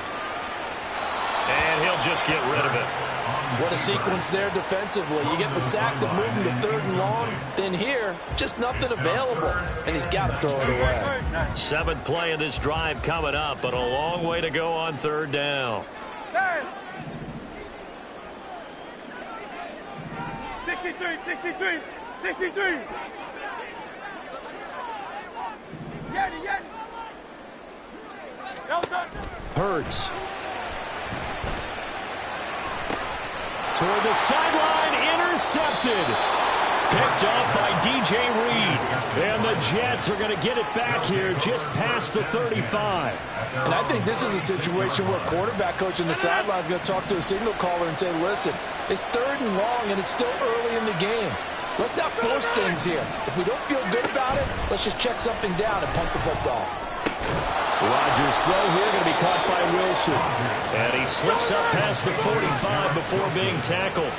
And he'll just get rid of it. What a sequence there defensively. You get the sack that moved him to 3rd and long. Then here, just nothing available. And he's got to throw it away. 7th play of this drive coming up, but a long way to go on 3rd down. 63. Hurts. Toward the sideline, intercepted. Picked off by DJ Reed. And the Jets are going to get it back here just past the 35. And I think this is a situation where quarterback coach on the sideline is going to talk to a signal caller and say, listen, it's 3rd and long and it's still early in the game. Let's not force things here. If we don't feel good about it, let's just check something down and punt the football. Rodgers' throw here going to be caught by Wilson. And he slips up past the 45 before being tackled.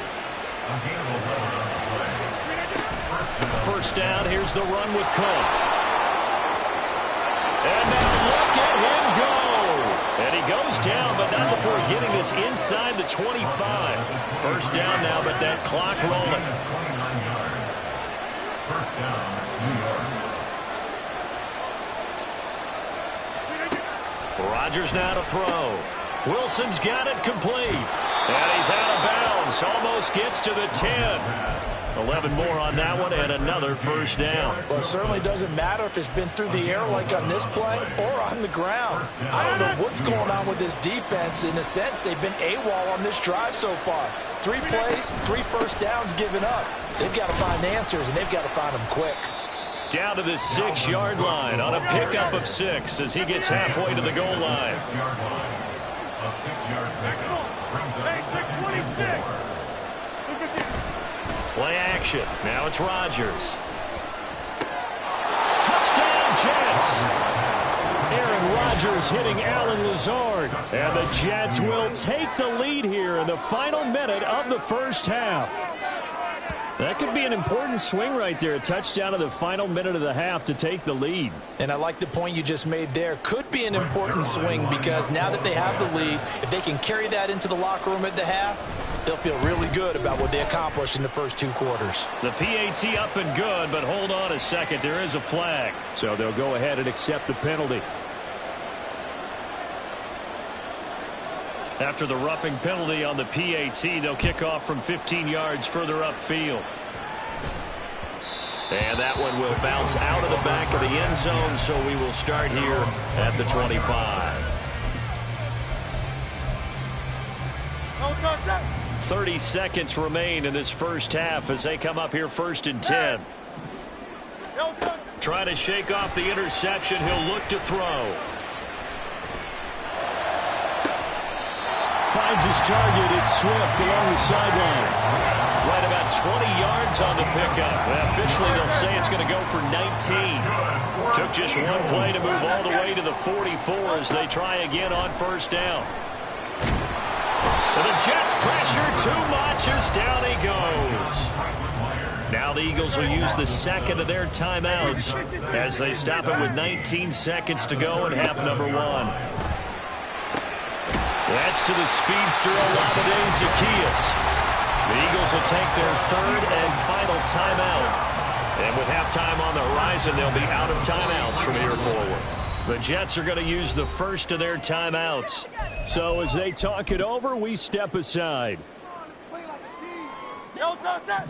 First down, here's the run with Cook. And now look at him go. And he goes down, but not before getting this inside the 25. First down now, but that clock rolling. First down, New York. Rodgers now to throw. Wilson's got it complete. And he's out of bounds. Almost gets to the 10. 11 more on that one and another first down. Well, it certainly doesn't matter if it's been through the air like on this play or on the ground. I don't know what's going on with this defense. In a sense, they've been AWOL on this drive so far. 3 plays, 3 first downs given up. They've got to find answers, and they've got to find them quick. Down to the 6-yard line on a pickup of 6 as he gets halfway to the goal line. 6-yard line. A 6-yard pickup brings up 2nd and 4. Play action. Now it's Rodgers. Touchdown, Jets. Aaron Rodgers hitting Allen Lazard. And the Jets will take the lead here in the final minute of the first half. That could be an important swing right there. A touchdown in the final minute of the half to take the lead. And I like the point you just made there. Could be an important swing because now that they have the lead, if they can carry that into the locker room at the half, they'll feel really good about what they accomplished in the first 2 quarters. The PAT up and good, but hold on a second. There is a flag. So they'll go ahead and accept the penalty. After the roughing penalty on the PAT, they'll kick off from 15 yards further upfield. And that one will bounce out of the back of the end zone, so we will start here at the 25. 30 seconds remain in this first half as they come up here 1st and 10. Trying to shake off the interception. He'll look to throw. Finds his target. It's Swift along the sideline. Right about 20 yards on the pickup. Officially, they'll say it's going to go for 19. Took just one play to move all the way to the 44 as they try again on first down. And the Jets pressure too much as down he goes. Now the Eagles will use the second of their timeouts as they stop it with 19 seconds to go in half number 1. That's to the speedster Olamide Zaccheaus. The Eagles will take their 3rd and final timeout. And with halftime on the horizon, they'll be out of timeouts from here forward. The Jets are going to use the first of their timeouts. So as they talk it over, we step aside. Yo, touch that.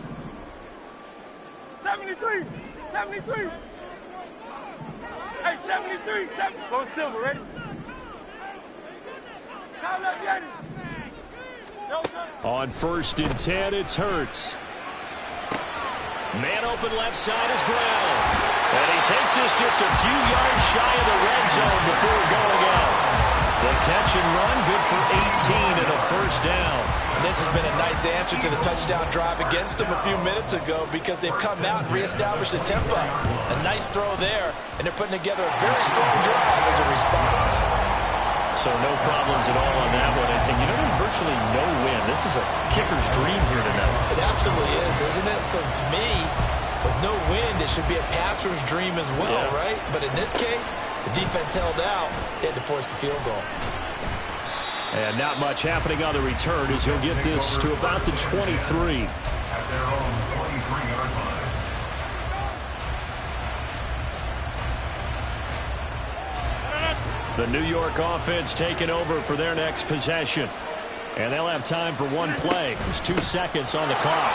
73. 73. Hey, 73. Go Silver, ready? On 1st and 10, it's Hurts. Man open left side is Brown. And he takes this just a few yards shy of the red zone before going out. The catch and run, good for 18 and a first down. And this has been a nice answer to the touchdown drive against them a few minutes ago because they've come out and reestablished the tempo. A nice throw there, and they're putting together a very strong drive as a response. So no problems at all on that one. And you know, there's virtually no win. This is a kicker's dream here tonight. It absolutely is, isn't it? So to me, with no wind, it should be a passer's dream as well, right? But in this case, the defense held out. They had to force the field goal. And not much happening on the return as he'll get this to about the 23. At their own 23-yard line. The New York offense taking over for their next possession. And they'll have time for one play. There's 2 seconds on the clock.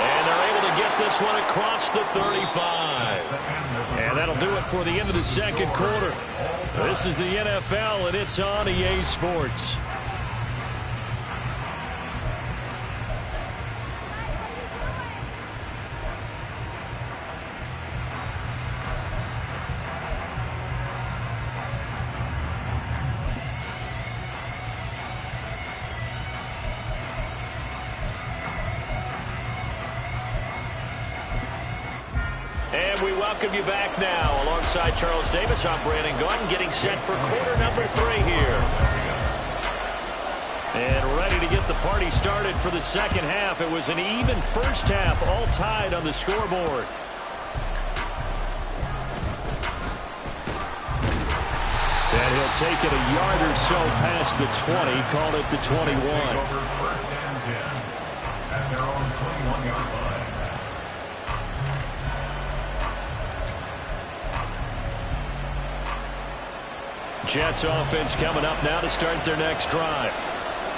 And they're able to get this one across the 35. And that'll do it for the end of the second quarter. This is the NFL, and it's on EA Sports. And we welcome you back now. Alongside Charles Davis, I'm Brandon Gaudin, getting set for quarter number 3 here. And ready to get the party started for the second half. It was an even first half, all tied on the scoreboard. And he'll take it a yard or so past the 20, called it the 21. First and 10 at their own 21-yard line. Jets offense coming up now to start their next drive.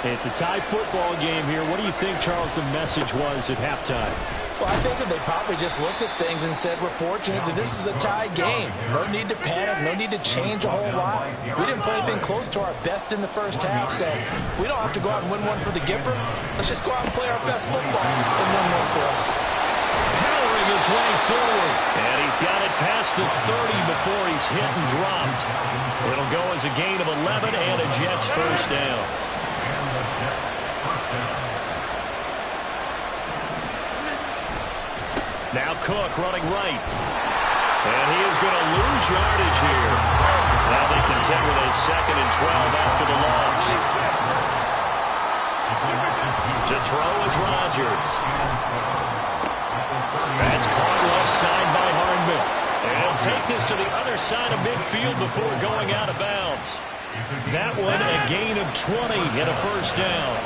It's a tie football game here. What do you think, Charles, the message was at halftime? Well, I think that they probably just looked at things and said, we're fortunate that this is a tie game. No need to panic. No need to change a whole lot. We didn't play anything close to our best in the first half, so we don't have to go out and win one for the Gipper. Let's just go out and play our best football and win one for us. Powering his way forward, and he's got it past the 30 before he's hit and dropped. It'll go as a gain of 11 and a Jets first down. Now Cook running right. And he is going to lose yardage here. Now they contend with a 2nd and 12 after the loss. To throw is Rodgers. That's caught left side by Hardman. And he'll take this to the other side of midfield before going out of bounds. That one a gain of 20 and a first down.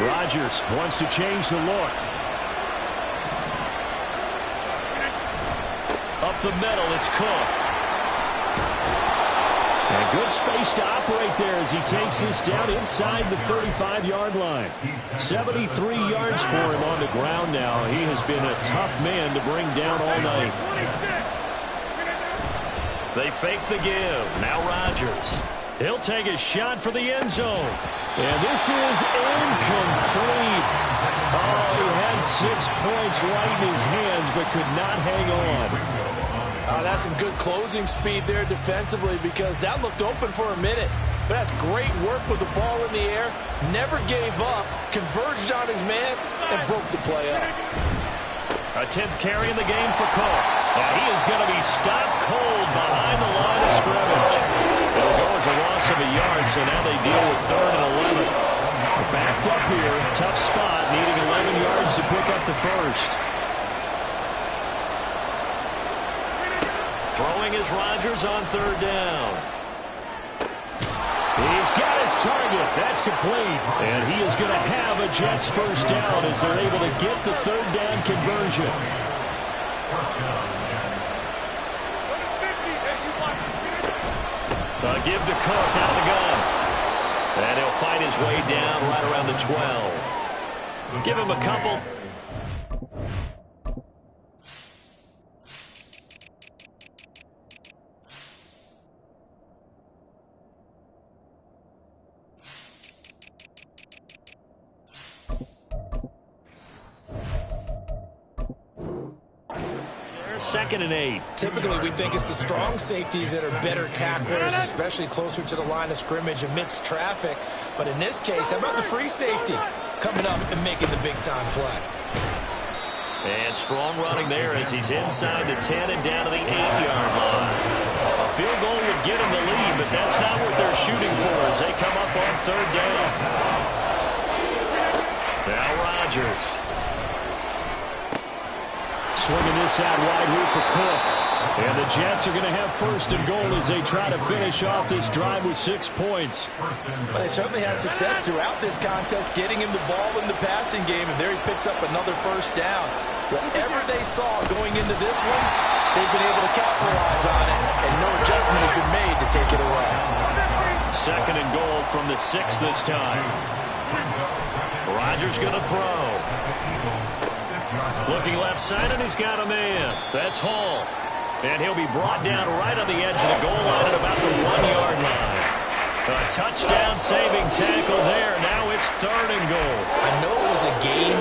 Rodgers wants to change the look. Up the middle, it's Cook. And good space to operate there as he takes this down inside the 35-yard line. 73 yards for him on the ground now. He has been a tough man to bring down all night. They fake the give. Now Rodgers. He'll take a shot for the end zone. And this is incomplete. Oh, he had 6 points right in his hands but could not hang on. That's some good closing speed there defensively because that looked open for a minute. But that's great work with the ball in the air. Never gave up, converged on his man, and broke the play up. A 10th carry in the game for Cook. And he is going to be stopped cold behind the line of scrimmage. It'll go as a loss of a yard, so now they deal with 3rd and 11. Backed up here, tough spot, needing 11 yards to pick up the first. Throwing is Rodgers on 3rd down. He's got his target. That's complete. And he is going to have a Jets first down as they're able to get the 3rd down conversion. A give to Cook out of the gun. And he'll fight his way down right around the 12. Give him a couple. Second and 8. Typically, we think it's the strong safeties that are better tacklers, especially closer to the line of scrimmage amidst traffic. But in this case, how about the free safety coming up and making the big-time play? And strong running there as he's inside the 10 and down to the 8-yard line. A field goal would get him the lead, but that's not what they're shooting for as they come up on 3rd down. Now Rodgers. Swinging this out wide here for Cook. And the Jets are going to have 1st and goal as they try to finish off this drive with 6 points. Well, they certainly had success throughout this contest, getting him the ball in the passing game, and there he picks up another first down. Whatever they saw going into this one, they've been able to capitalize on it, and no adjustment has been made to take it away. 2nd and goal from the 6 this time. Rodgers going to throw. Looking left side, and he's got a man. That's Hall. And he'll be brought down right on the edge of the goal line at about the 1-yard line. A touchdown-saving tackle there. Now it's 3rd and goal. I know it was a game,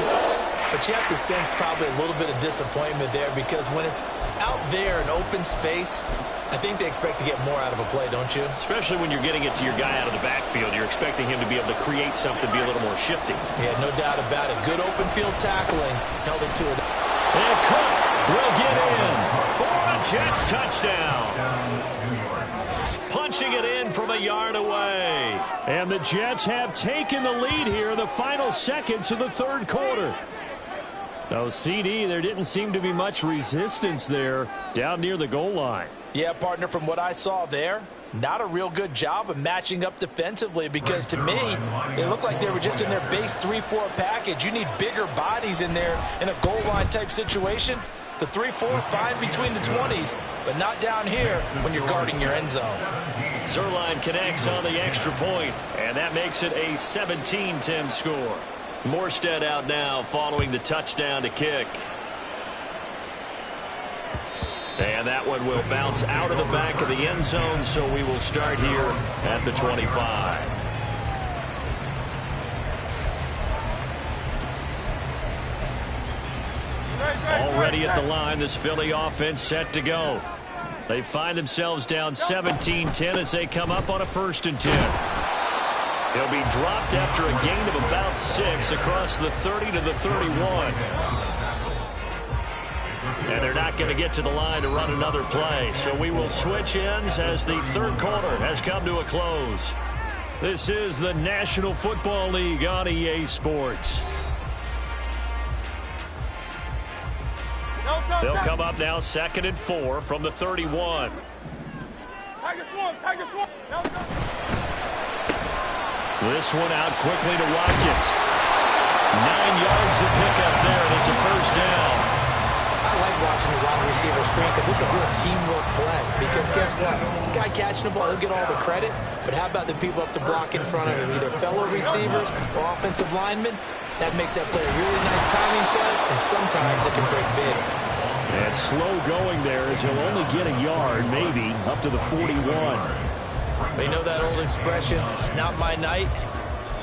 but you have to sense probably a little bit of disappointment there because when it's out there in open space, I think they expect to get more out of a play, don't you? Especially when you're getting it to your guy out of the backfield. You're expecting him to be able to create something, be a little more shifty. Yeah, no doubt about it. Good open field tackling. Held it to it. And Cook will get in for a Jets touchdown. Punching it in from a yard away. And the Jets have taken the lead here in the final seconds of the 3rd quarter. So CD, there didn't seem to be much resistance there down near the goal line. Yeah, partner, from what I saw there, not a real good job of matching up defensively, because to me, it looked like they were just in their base 3-4 package. You need bigger bodies in there in a goal line type situation. The 3-4, fine between the 20s, but not down here when you're guarding your end zone. Zerline connects on the extra point, and that makes it a 17-10 score. Morstead out now following the touchdown to kick. And that one will bounce out of the back of the end zone, so we will start here at the 25. Already at the line, this Philly offense set to go. They find themselves down 17-10 as they come up on a 1st and 10. He'll be dropped after a gain of about 6 across the 30 to the 31. And they're not going to get to the line to run another play. So we will switch ends as the 3rd quarter has come to a close. This is the National Football League on EA Sports. They'll come up now 2nd and 4 from the 31. This one out quickly to Watkins. 9 yards to pick up there, and it's a 1st down. I like watching the wide receiver screen because it's a real teamwork play. Because guess what? The guy catching the ball, he'll get all the credit. But how about the people up to block in front of him, either fellow receivers or offensive linemen? That makes that play a really nice timing play, and sometimes it can break big. And slow going there as he'll only get a yard, maybe, up to the 41. They know that old expression, it's not my night.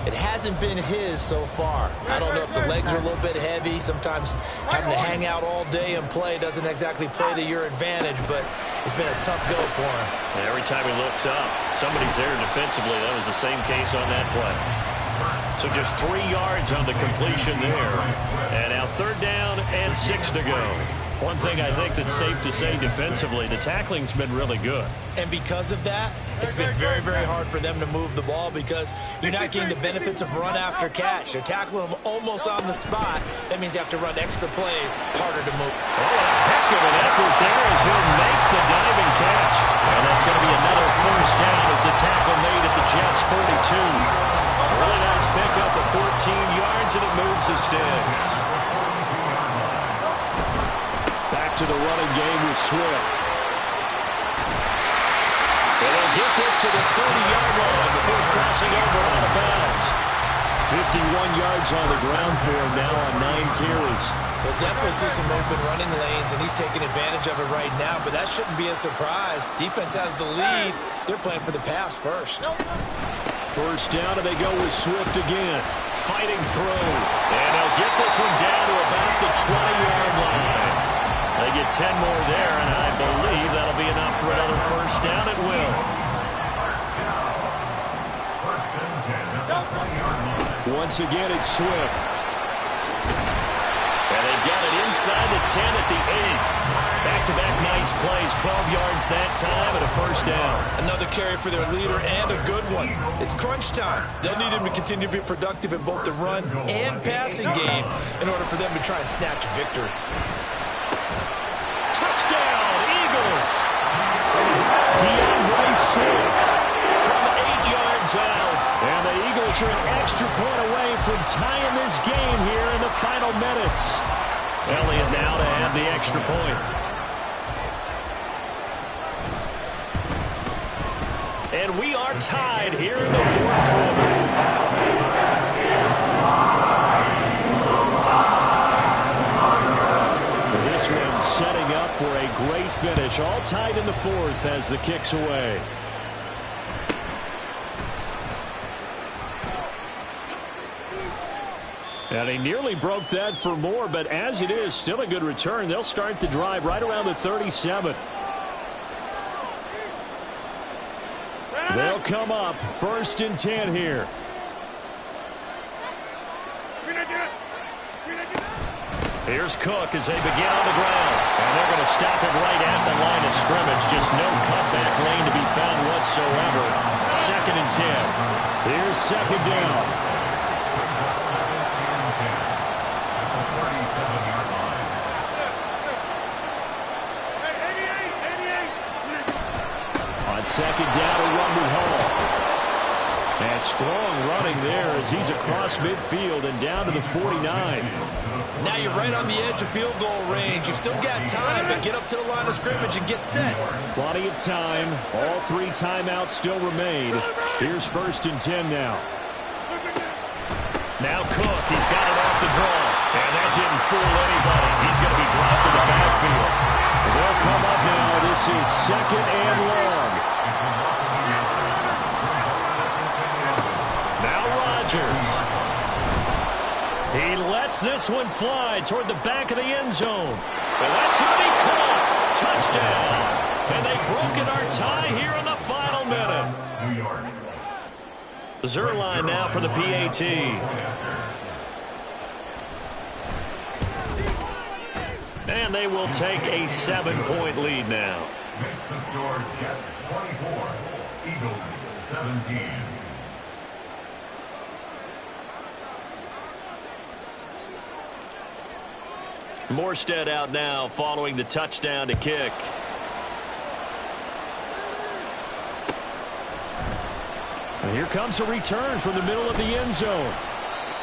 It hasn't been his so far. I don't know if the legs are a little bit heavy. Sometimes having to hang out all day and play doesn't exactly play to your advantage, but it's been a tough go for him. And every time he looks up, somebody's there defensively. That was the same case on that play. So just 3 yards on the completion there. And now 3rd down and 6 to go. One thing I think that's safe to say defensively, the tackling's been really good. And because of that, it's been very, very hard for them to move the ball because you're not getting the benefits of run after catch. They're tackling them almost on the spot. That means you have to run extra plays, harder to move. Oh, a heck of an effort there as he'll make the diving catch. And that's going to be another 1st down as the tackle made at the Jets' 42. Really nice pickup of 14 yards, and it moves the sticks. Back to the running game with Swift. And they'll get this to the 30-yard line before crossing over out of bounds. 51 yards on the ground for him now on 9 carries. We'll definitely see some open running lanes, and he's taking advantage of it right now, but that shouldn't be a surprise. Defense has the lead. They're playing for the pass first. 1st down, and they go with Swift again. Fighting through. And they'll get this one down to about the 20-yard line. They get 10 more there, and I believe that'll be enough for another 1st down. It will. Once again, it's Swift. And they've got it inside the 10 at the 8. Back-to-back nice plays, 12 yards that time and a 1st down. Another carry for their leader and a good one. It's crunch time. They'll need him to continue to be productive in both the run and passing game in order for them to try and snatch a victory. Touchdown, Eagles! DeAndre Swift from 8 yards out. And the Eagles are an extra point away from tying this game here in the final minutes. Elliott now to have the extra point. And we are tied here in the 4th quarter. This one setting up for a great finish. All tied in the 4th as the kick's away. And he nearly broke that for more, but as it is, still a good return. They'll start the drive right around the 37. They'll come up 1st and 10 here. Here's Cook as they begin on the ground. And they're going to stop it right at the line of scrimmage. Just no cutback lane to be found whatsoever. 2nd and 10. Here's 2nd down. second down and run with Hall. And strong running there as he's across midfield and down to the 49. Now you're right on the edge of field goal range. You've still got time, but get up to the line of scrimmage and get set. Plenty of time. All 3 timeouts still remain. Here's 1st and 10 now. Now Cook, he's got it off the draw. And that didn't fool anybody. He's going to be dropped in the backfield. They'll come up now. This is 2nd and long. Now Rodgers. He lets this one fly toward the back of the end zone. And that's going to be caught. Touchdown. And they've broken our tie here in the final minute. Zerline now for the PAT. And they will take a 7-point lead now. Makes the score Jets 24, Eagles 17. Morstead out now following the touchdown to kick. And here comes a return from the middle of the end zone.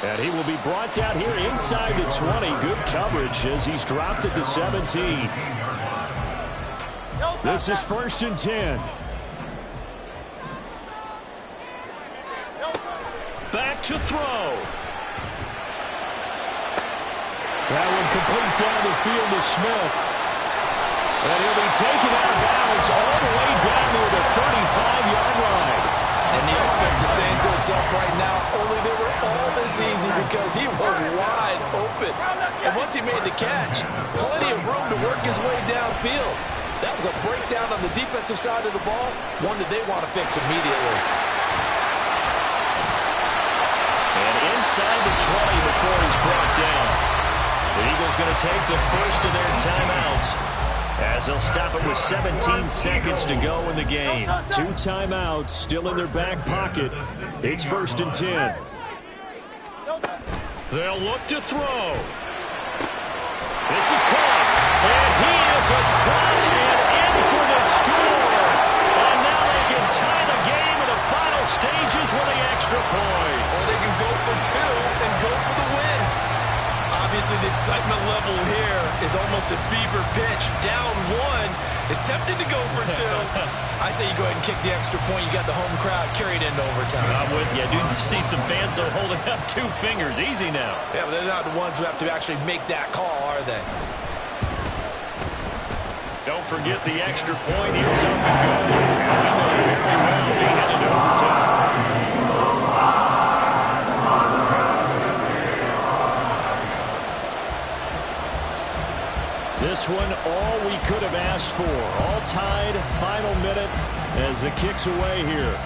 And he will be brought down here inside the 20. Good coverage as he's dropped at the 17. This is 1st and 10. Back to throw. That one complete down the field to Smith. And he'll be taken out of bounds all the way down to the 35-yard line. And the offense is saying to itself right now, only they were all this easy because he was wide open. And once he made the catch, plenty of room to work his way downfield. That was a breakdown on the defensive side of the ball, one that they want to fix immediately. And inside the 20 before he's brought down. The Eagles going to take the first of their timeouts as they'll stop it with 17 seconds to go in the game. 2 timeouts still in their back pocket. It's 1st and 10. They'll look to throw. This is caught. And he is across and in for the score. And now they can tie the game in the final stages with the extra point. Or they can go for 2 and go for the win. Obviously, the excitement level here is almost a fever pitch. Down 1 is tempted to go for 2. I say you go ahead and kick the extra point. You got the home crowd carried into overtime. I'm with you. I do see some fans holding up 2 fingers. Easy now. Yeah, but they're not the ones who have to actually make that call, are they? Don't forget the extra point. It's up and good. And we know very well they headed to overtime. This one, all we could have asked for. All tied, final minute as the kick's away here.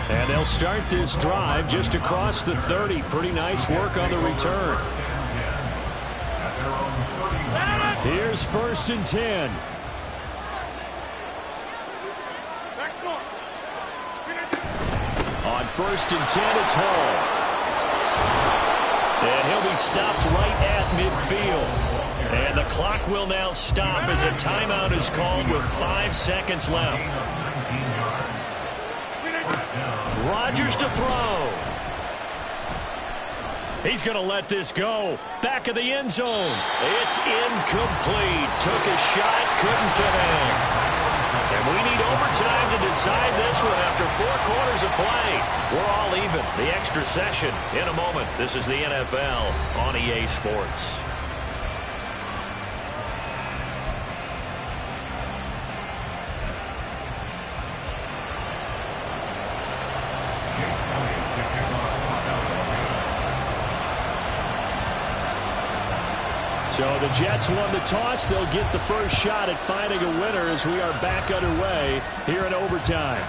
And they'll start this drive just across the 30. Pretty nice work on the return. Here's 1st and 10. On 1st and 10, it's Hall. And he'll be stopped right at midfield. And the clock will now stop as a timeout is called with 5 seconds left. Rodgers to throw. He's going to let this go. Back of the end zone. It's incomplete. Took a shot, couldn't fit in. And we need overtime to decide this one after 4 quarters of play. We're all even. The extra session in a moment. This is the NFL on EA Sports. So the Jets won the toss. They'll get the first shot at finding a winner as we are back underway here in overtime.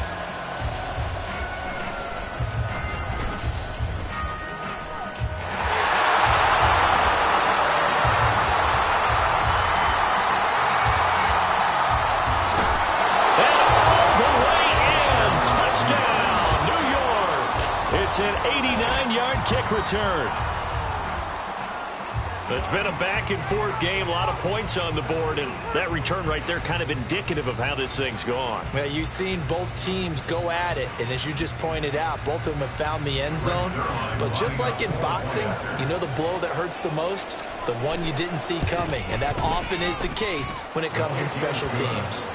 And all the way in. Touchdown, New York. It's an 89-yard kick return. It's been a back-and-forth game, a lot of points on the board, and that return right there kind of indicative of how this thing's gone. Well, you've seen both teams go at it, and as you just pointed out, both of them have found the end zone. But just like in boxing, you know the blow that hurts the most? The one you didn't see coming, and that often is the case when it comes in special teams.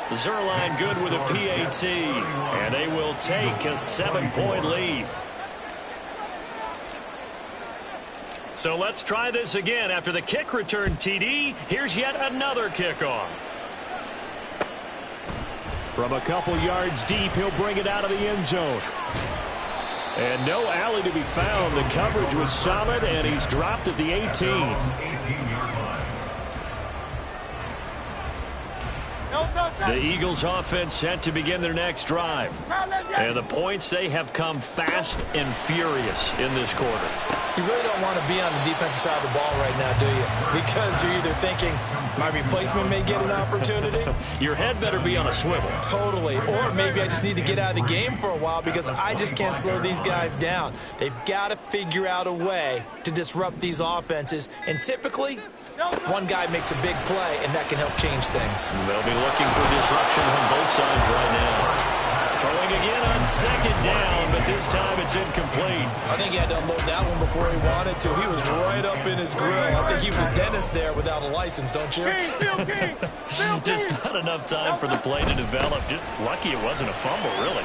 Zerline good with a PAT, and they will take a 7-point lead. So let's try this again. After the kick return TD, here's yet another kickoff. From a couple yards deep, he'll bring it out of the end zone. And no alley to be found. The coverage was solid, and he's dropped at the 18. The Eagles offense set to begin their next drive. And the points, they have come fast and furious in this quarter. You really don't want to be on the defensive side of the ball right now, do you? Because you're either thinking, my replacement may get an opportunity. Your head better be on a swivel. Totally. Or maybe I just need to get out of the game for a while because I just can't slow these guys down. They've got to figure out a way to disrupt these offenses. And typically, one guy makes a big play, and that can help change things. They'll be looking for disruption on both sides right now. Throwing again on second down, but this time it's incomplete. I think he had to unload that one before he wanted to. He was right up in his grill. I think he was a dentist there without a license, don't you? Just not enough time for the play to develop. Just lucky it wasn't a fumble, really.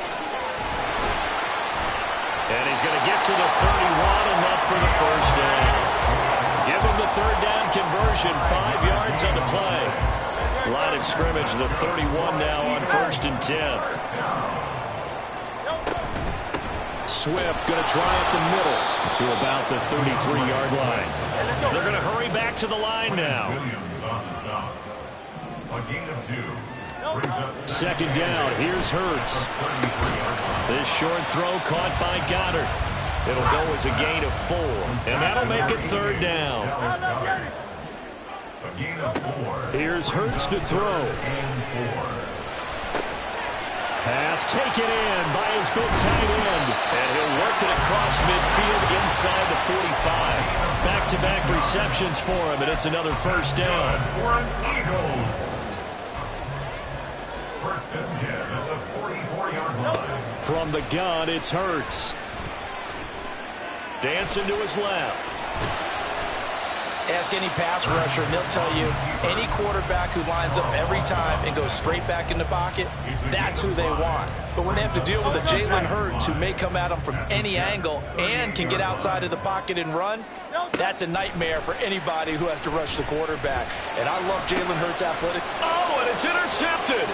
And he's going to get to the 31, enough for the first down. Give him the third down conversion, 5 yards on the play. Line of scrimmage, the 31 now on 1st and 10. Swift going to try up the middle to about the 33-yard line. They're going to hurry back to the line now. Second down, here's Hurts. This short throw caught by Goddard. It'll go as a gain of 4, and that'll make it third down. Here's Hurts to throw. Pass taken in by his big tight end. And he'll work it across midfield inside the 45. Back-to-back receptions for him, and it's another first down. First and 10 at the 44-yard line. From the gun, it's Hurts. Dancing to his left. Ask any pass rusher, and they'll tell you any quarterback who lines up every time and goes straight back in the pocket, that's who they want. But when they have to deal with a Jalen Hurts who may come at them from any angle and can get outside of the pocket and run, that's a nightmare for anybody who has to rush the quarterback. And I love Jalen Hurts' athletic. Oh, and it's intercepted.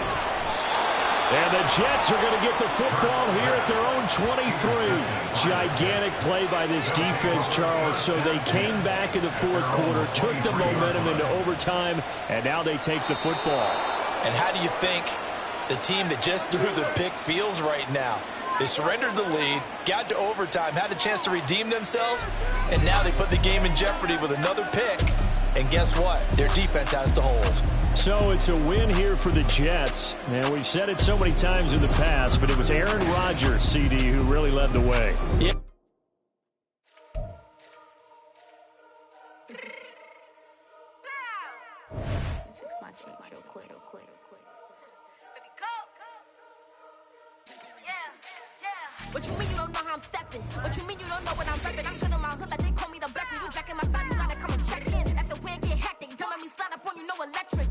And the Jets are going to get the football here at their own 23. Gigantic play by this defense, Charles. So they came back in the fourth quarter, took the momentum into overtime, and now they take the football. And how do you think the team that just threw the pick feels right now? They surrendered the lead, got to overtime, had a chance to redeem themselves, and now they put the game in jeopardy with another pick. And guess what? Their defense has to hold. So it's a win here for the Jets. And we've said it so many times in the past, but it was Aaron Rodgers, CD, who really led the way. Yeah. Fix my cheek real quick. What you mean you don't know how I'm stepping? What you mean you don't know what I'm repping? I'm good in my hood like they call me the blessing. You jacking my side, you gotta come and check in. That's the way it get hectic. Don't let me slide up on you, no electric.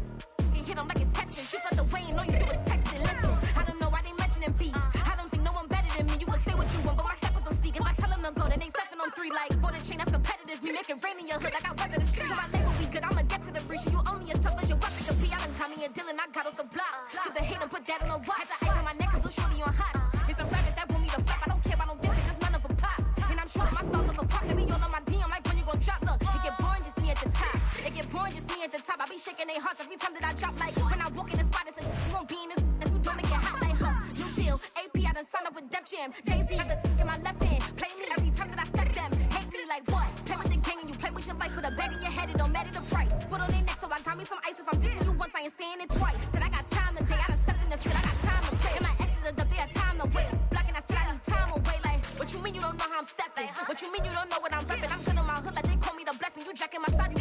You hit them like it's Texas. You felt the way you know you do it texting. Listen, I don't know why they mentioning beef. I don't think no one better than me. You will say what you want, but my steppers don't speak. If I tell them to go, then they stepping on 3 like border chain. That's competitive. Me make it rain in your hood like I weather the streets. So my label be good. I'ma get to the breach. You only as tough as your weapon could be. I done caught me a Dylan. I got off the block. To the hate and put that on the watch. Had the ice on my neck, cause little shorty on hot. It's a rabbit that want me to flap. I don't care about no dick, cause none of them pop. And I'm sure my stars of a pop. They be all on my DM like when you gon' drop. Look, it get boring, just me at the top. It get boring, just me at the top. I be shaking their hearts every time that I drop. Like when I walk in the spot, it's a you won't be in this. If you don't make it hot like her. New deal, AP, I done signed up with Def Jam. Jay-Z has the in my left hand. Play me every time that I step them. Hate me like what? Play with the gang and you play with your life. Put a bet in your head, it don't matter the price. Put on their neck, so I got me some ice. If I'm dissing you once, I ain't saying it twice. Said I got time today, I done stepped in the shit. I got time to play. And my exes are the big time to wait. Blocking, I said I need time away. Like, what you mean you don't know how I'm stepping? What you mean you don't know what I'm repping? I'm good in my hood like they call me the blessing. You jacking my side.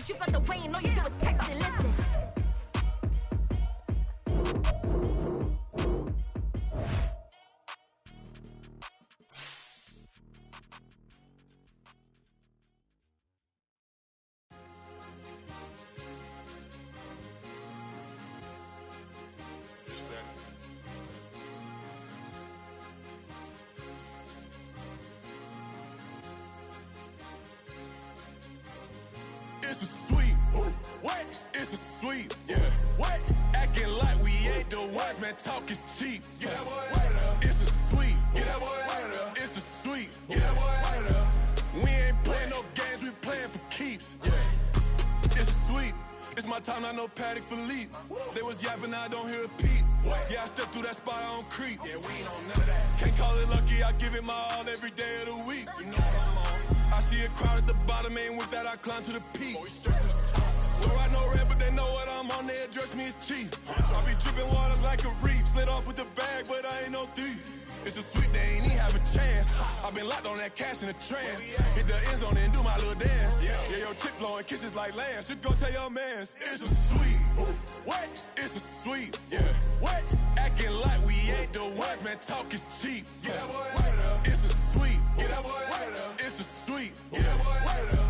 but you felt the rain, all you do is text and listen. It's a sweep. What? It's a sweep. Yeah. What? Acting like we ain't the ones, man. Talk is cheap. Get that boy out of there. It's a sweep. Get that boy out of there. It's a sweep. Get that boy out of there. We ain't playing no games, we playing for keeps. Yeah. It's a sweep. It's my time, not no Paddock Philippe. They was yapping, I don't hear a peep. Yeah, I step through that spot, I don't creep. Yeah, we ain't on none of that. Can't call it lucky, I give it my all every day of the week. You know what I'm on. I see a crowd at the bottom, and with that I climb to the peak. Throw out no red, but they know what I'm on, they address me as chief. I be dripping water like a reef, slid off with the bag, but I ain't no thief. It's a sweet, they ain't even have a chance. I been locked on that cash in a trance. Hit the end zone and do my little dance. Yeah, your chick blowing kisses like Lance. You go tell your mans. It's a sweet. What? It's a sweet. Yeah. What? Acting like we ain't the ones, man. Talk is cheap. Get that boy out of there. It's a sweet. Get that boy out of there. It's a sweet. Get that boy out of there.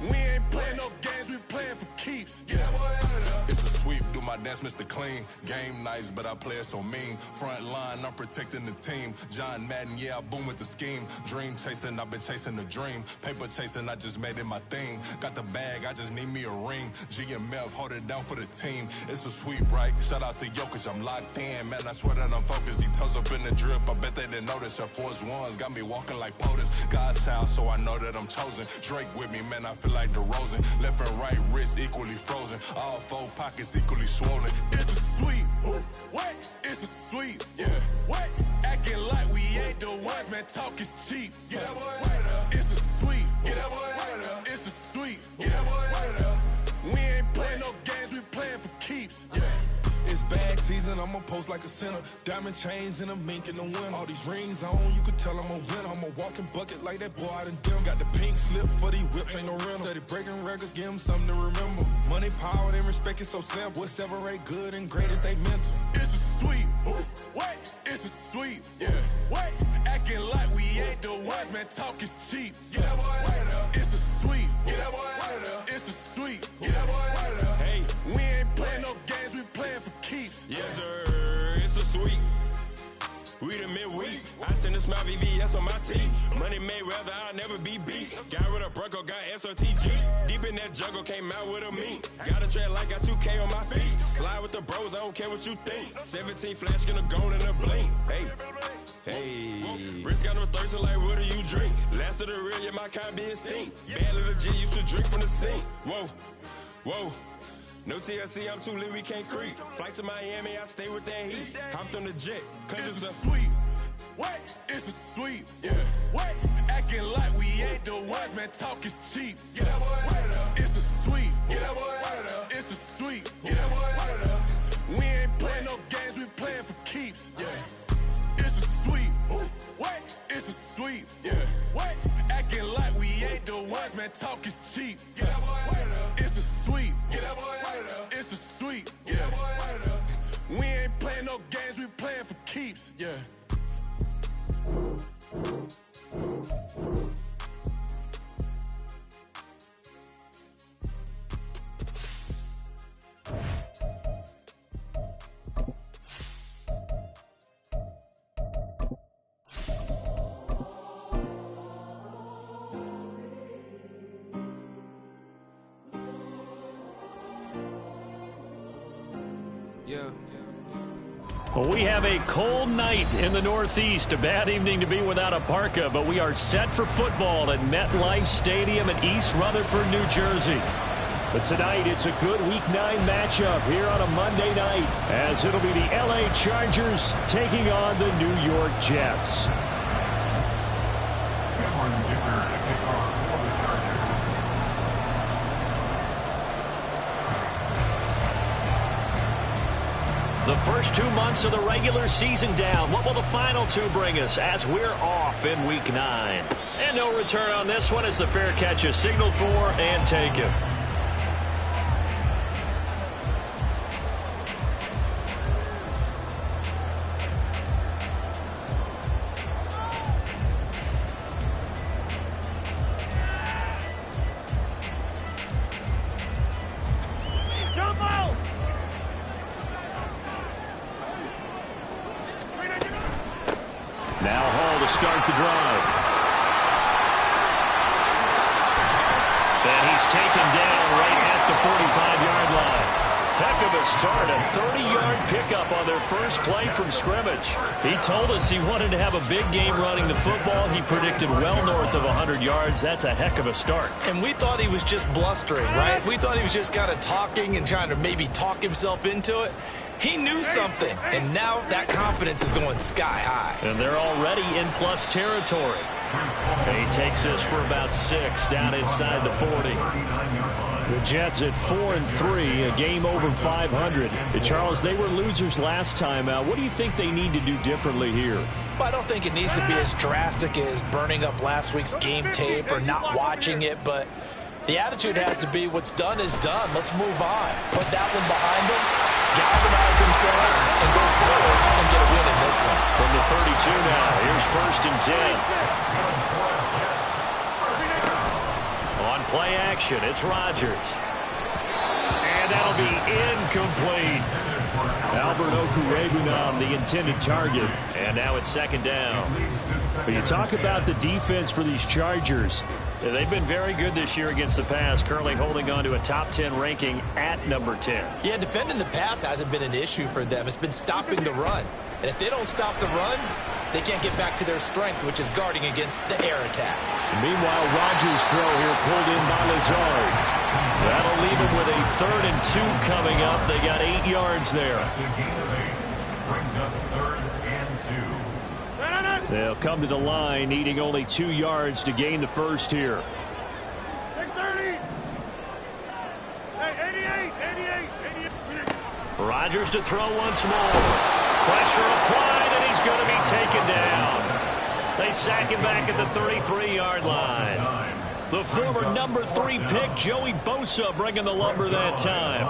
We ain't playing no games, we playing for keeps. Get that boy out of there. It's a sweep, do my dance, Mr. Clean. Game nice, but I play it so mean. Front line, I'm protecting the team. John Madden, yeah, I boom with the scheme. Dream chasing, I've been chasing the dream. Paper chasing, I just made it my thing. Got the bag, I just need me a ring. GMF, hold it down for the team. It's a sweep, right? Shout out to Jokic, I'm locked in. Man, I swear that I'm focused. These toes up in the drip, I bet they didn't notice. Air Force Ones got me walking like POTUS. God's child, so I know that I'm chosen. Drake with me, man, I feel like DeRozan. Left and right wrist equally frozen. All four pockets equally swollen. It's a sweep. What? It's a sweep. Yeah. What? Acting like we ain't the ones, man. Talk is cheap. Get that boy out of there. It's a sweep. Get that boy out of there. It's a sweep. Get that boy out of there. We ain't playing no games, we playing for keeps. Yeah. It's bag season, I'ma post like a sinner. Diamond chains and a mink in the wind. All these rings on, you could tell I'm a winner. I'm a walking bucket like that boy out in Denver. Got the pink slip for these whips, ain't no rental. Steady breaking records, give them something to remember. Money, power, and respect is so simple. What separate good and great is they mental. It's a sweep. What? It's a sweep. Yeah. What? Acting like we ain't the ones, man. Talk is cheap. Get that boy out of there. It's a sweep. Get that boy out of there. It's a sweep. Get that boy out of there. Hey, we ain't playing no games, we playing for keeps. Yes, sir. It's a sweep. We the midweek. I tend to smile VVS on my teeth. Money made rather I'll never be beat. Got rid of Bronco, got SOTG. Deep in that jungle, came out with a meat. Got a tread like got 2K on my feet. Slide with the bros, I don't care what you think. 17 flash, gonna go in a blink. Hey. Wrist got no thirsty like what do you drink? Last of the real, yeah, my kind be a stink. Bad little G used to drink from the sink. Whoa. No TLC, I'm too lit, we can't creep. Flight to Miami, I stay with that heat. Hopped on the jet, cause it's a sweep. What? It's a sweep. Yeah. What? Acting like we ain't the ones, man. Talk is cheap. Get that boy out of there. It's a sweep. Get that boy out of there. It's a sweep. Get that boy out of there. We ain't playing no games, we playing for keeps. Yeah. It's a sweep. What? It's a sweep. Yeah. What? Acting like we ain't the ones, man. Talk is cheap. Get that boy out of there. It's a sweep. Get that boy out of there. It's a sweep. Get that boy out of there. We ain't playing no games, we playing for keeps. Yeah. Well, we have a cold night in the Northeast. A bad evening to be without a parka, but we are set for football at MetLife Stadium in East Rutherford, New Jersey. But tonight, it's a good Week 9 matchup here on a Monday night, as it'll be the LA Chargers taking on the New York Jets. The first 2 months of the regular season down. What will the final two bring us as we're off in Week 9? And no return on this one as the fair catch is signaled for and taken. taken down right at the 45-yard line. Heck of a start, a 30-yard pickup on their first play from scrimmage. He told us he wanted to have a big game running the football. He predicted well north of 100 yards. That's a heck of a start. And we thought he was just blustering, right? We thought he was just kind of talking and trying to maybe talk himself into it. He knew something, and now that confidence is going sky high. And they're already in plus territory. He takes this for about 6 down inside the 40. The Jets at 4-3, a game over 500. Charles, they were losers last time out. What do you think they need to do differently here? Well, I don't think it needs to be as drastic as burning up last week's game tape or not watching it, but the attitude has to be what's done is done. Let's move on. Put that one behind them, galvanize themselves, and go forward and get a win in this one. From the 32 now, here's 1st and 10. On play action, it's Rodgers. And that'll be incomplete. Albert Okwuegbunam, the intended target. And now it's 2nd down. But you talk about the defense for these Chargers. They've been very good this year against the pass, currently holding on to a top 10 ranking at number 10. Yeah, defending the pass hasn't been an issue for them. It's been stopping the run. And if they don't stop the run, they can't get back to their strength, which is guarding against the air attack. Meanwhile, Rodgers' throw here pulled in by Lazard. That'll leave him with a 3rd and 2 coming up. They got 8 yards there. Brings up 3rd and 2. They'll come to the line, needing only 2 yards to gain the first here. Take 30. Hey, 88. Rodgers to throw once more. Pressure applied, and he's going to be taken down. They sack him back at the 33-yard line. The former number 3 pick, Joey Bosa, bringing the lumber that time.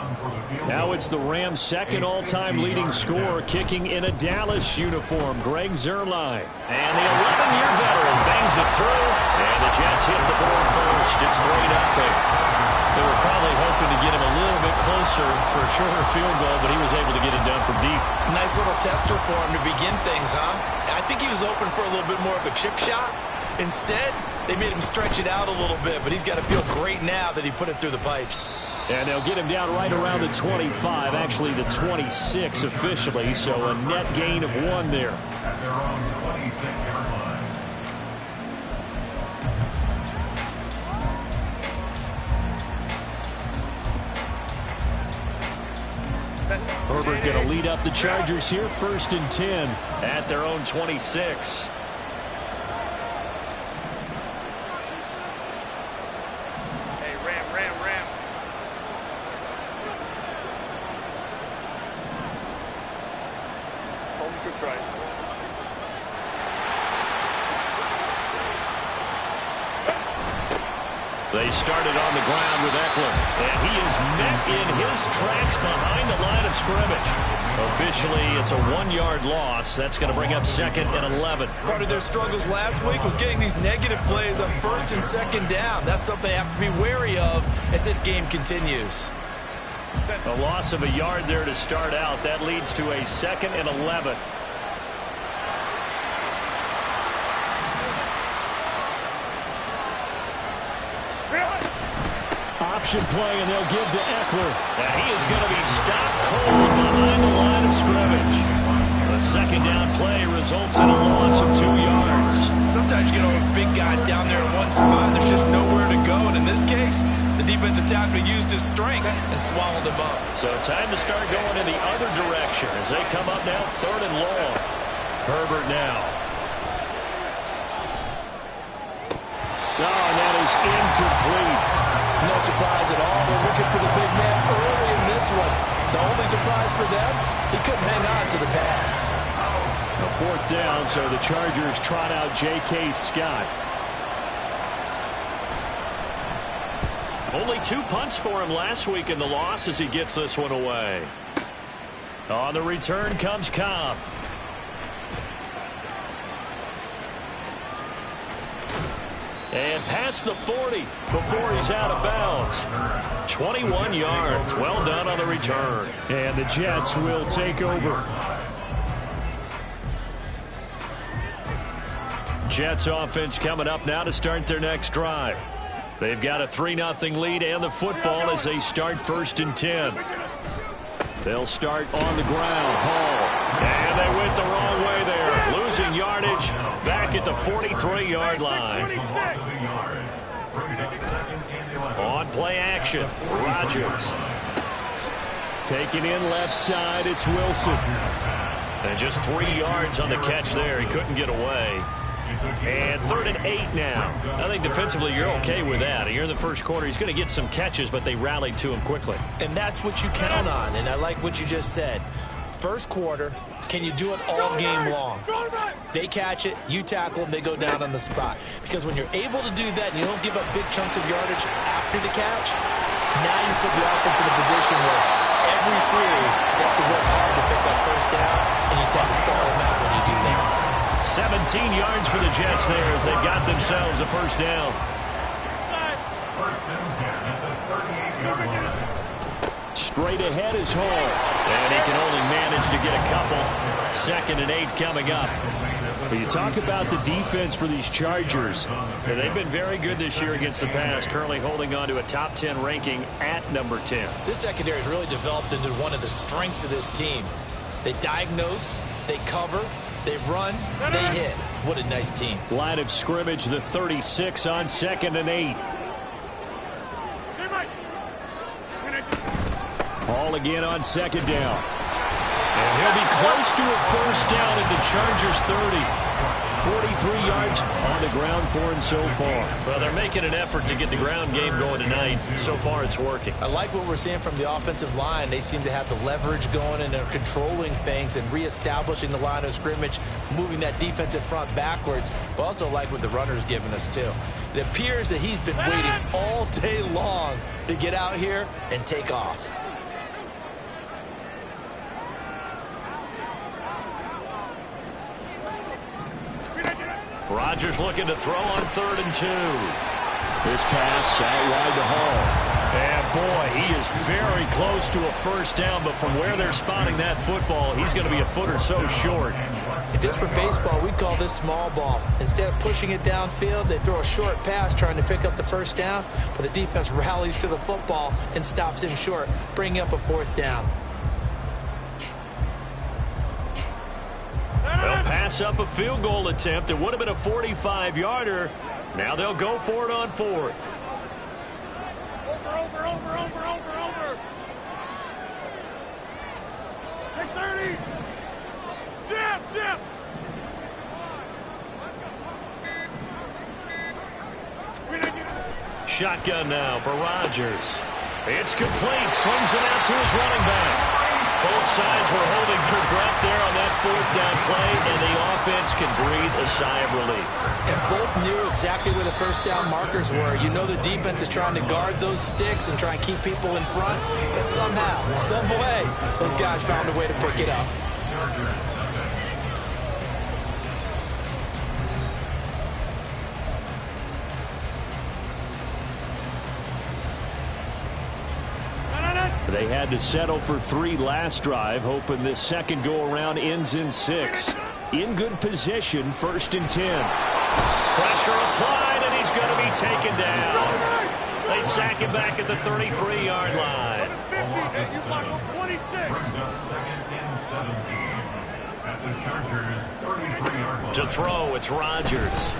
Now it's the Rams' 2nd all-time leading scorer, kicking in a Dallas uniform, Greg Zuerlein. And the 11-year veteran bangs it through, and the Jets hit the board first. It's 3-0. They were probably hoping to get him a little bit closer for a shorter field goal, but he was able to get it done from deep. Nice little tester for him to begin things, huh? I think he was open for a little bit more of a chip shot. Instead, they made him stretch it out a little bit, but he's got to feel great now that he put it through the pipes. And they'll get him down right around the 25, actually the 26 officially, so a net gain of 1 there. At their own 26-yard line. Herbert going to lead up the Chargers here, 1st and 10 at their own 26. Hey, Ram. Home to try. They started on the ground with Eckler, and he is met in his tracks behind the line of scrimmage. Officially, it's a 1-yard loss. That's going to bring up 2nd and 11. Part of their struggles last week was getting these negative plays on 1st and 2nd down. That's something they have to be wary of as this game continues. A loss of a yard there to start out. That leads to a 2nd and 11. Option play, and they'll give to Eckler. And he is going to be stopped cold behind the line of scrimmage. The 2nd down play results in a loss of 2 yards. Sometimes you get all those big guys down there in one spot, and there's just nowhere to go. And in this case, the defensive tackle used his strength and swallowed him up. So time to start going in the other direction as they come up now 3rd and long. Herbert now. Oh, and that is incomplete. No surprise at all. They're looking for the big man early in this one. The only surprise for them, he couldn't hang on to the pass. A 4th down, so the Chargers trot out J.K. Scott. Only 2 punts for him last week in the loss as he gets this one away. On the return comes Cobb. And past the 40 before he's out of bounds. 21 yards. Well done on the return. And the Jets will take over. Jets offense coming up now to start their next drive. They've got a 3-0 lead and the football as they start 1st and 10. They'll start on the ground. Hall. And they went the wrong way there. Losing yardage back at the 43-yard line. On play action, Rodgers. Taking in left side, it's Wilson. And just 3 yards on the catch there. He couldn't get away. And 3rd and 8 now. I think defensively you're okay with that. Here in the first quarter, he's going to get some catches, but they rallied to him quickly. And that's what you count on, and I like what you just said. First quarter, can you do it all game long? They catch it, you tackle them, they go down on the spot. Because when you're able to do that and you don't give up big chunks of yardage after the catch, now you put the offense in a position where every series you have to work hard to pick up first downs, and you tend to stall them out when you do that. 17 yards for the Jets there as they've got themselves a first down. 1st and 10 at the 38-yard line. Straight ahead is Hall. And he can only manage to get a couple. 2nd and 8 coming up. But you talk about the defense for these Chargers. They've been very good this year against the pass, currently holding on to a top 10 ranking at number 10. This secondary has really developed into one of the strengths of this team. They diagnose, they cover, they run, they hit. What a nice team. Line of scrimmage, the 36 on 2nd and 8. Hall again on 2nd down. And he'll be close to a first down at the Chargers 30. 43 yards on the ground for him so far. Well, they're making an effort to get the ground game going tonight. So far, it's working. I like what we're seeing from the offensive line. They seem to have the leverage going and they're controlling things and reestablishing the line of scrimmage, moving that defensive front backwards. But also like what the runner's giving us, too. It appears that he's been waiting all day long to get out here and take off. Rodgers looking to throw on 3rd and 2. This pass out wide to Hall. And boy, he is very close to a first down, but from where they're spotting that football, he's going to be a foot or so short. If this were baseball, we'd call this small ball. Instead of pushing it downfield, they throw a short pass trying to pick up the first down, but the defense rallies to the football and stops him short, bringing up a 4th down. They'll pass up a field goal attempt. It would have been a 45-yarder. Now they'll go for it on 4th. Over. Take 30. Zip. Shotgun now for Rodgers. It's complete. Swings it out to his running back. Both sides were holding their breath there on that 4th down play, and the offense can breathe a sigh of relief. And both knew exactly where the first down markers were. You know the defense is trying to guard those sticks and try and keep people in front, but somehow, some way, those guys found a way to pick it up. They had to settle for 3 last drive, hoping this second go-around ends in 6. In good position, 1st and 10. Pressure applied, and he's going to be taken down. They sack him back at the 33-yard line. To throw, it's Rodgers.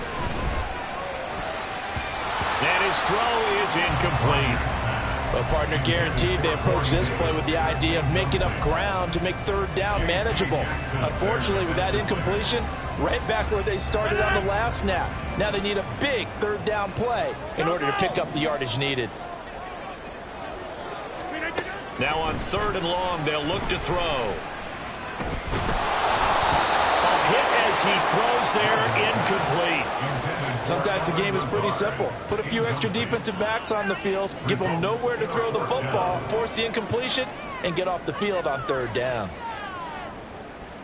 And his throw is incomplete. Well, partner, guaranteed they approach this play with the idea of making up ground to make 3rd down manageable. Unfortunately, with that incompletion, right back where they started on the last snap. Now they need a big 3rd down play in order to pick up the yardage needed. Now on 3rd and long, they'll look to throw. A hit as he throws there, incomplete. Sometimes the game is pretty simple. Put a few extra defensive backs on the field, give them nowhere to throw the football, force the incompletion, and get off the field on 3rd down.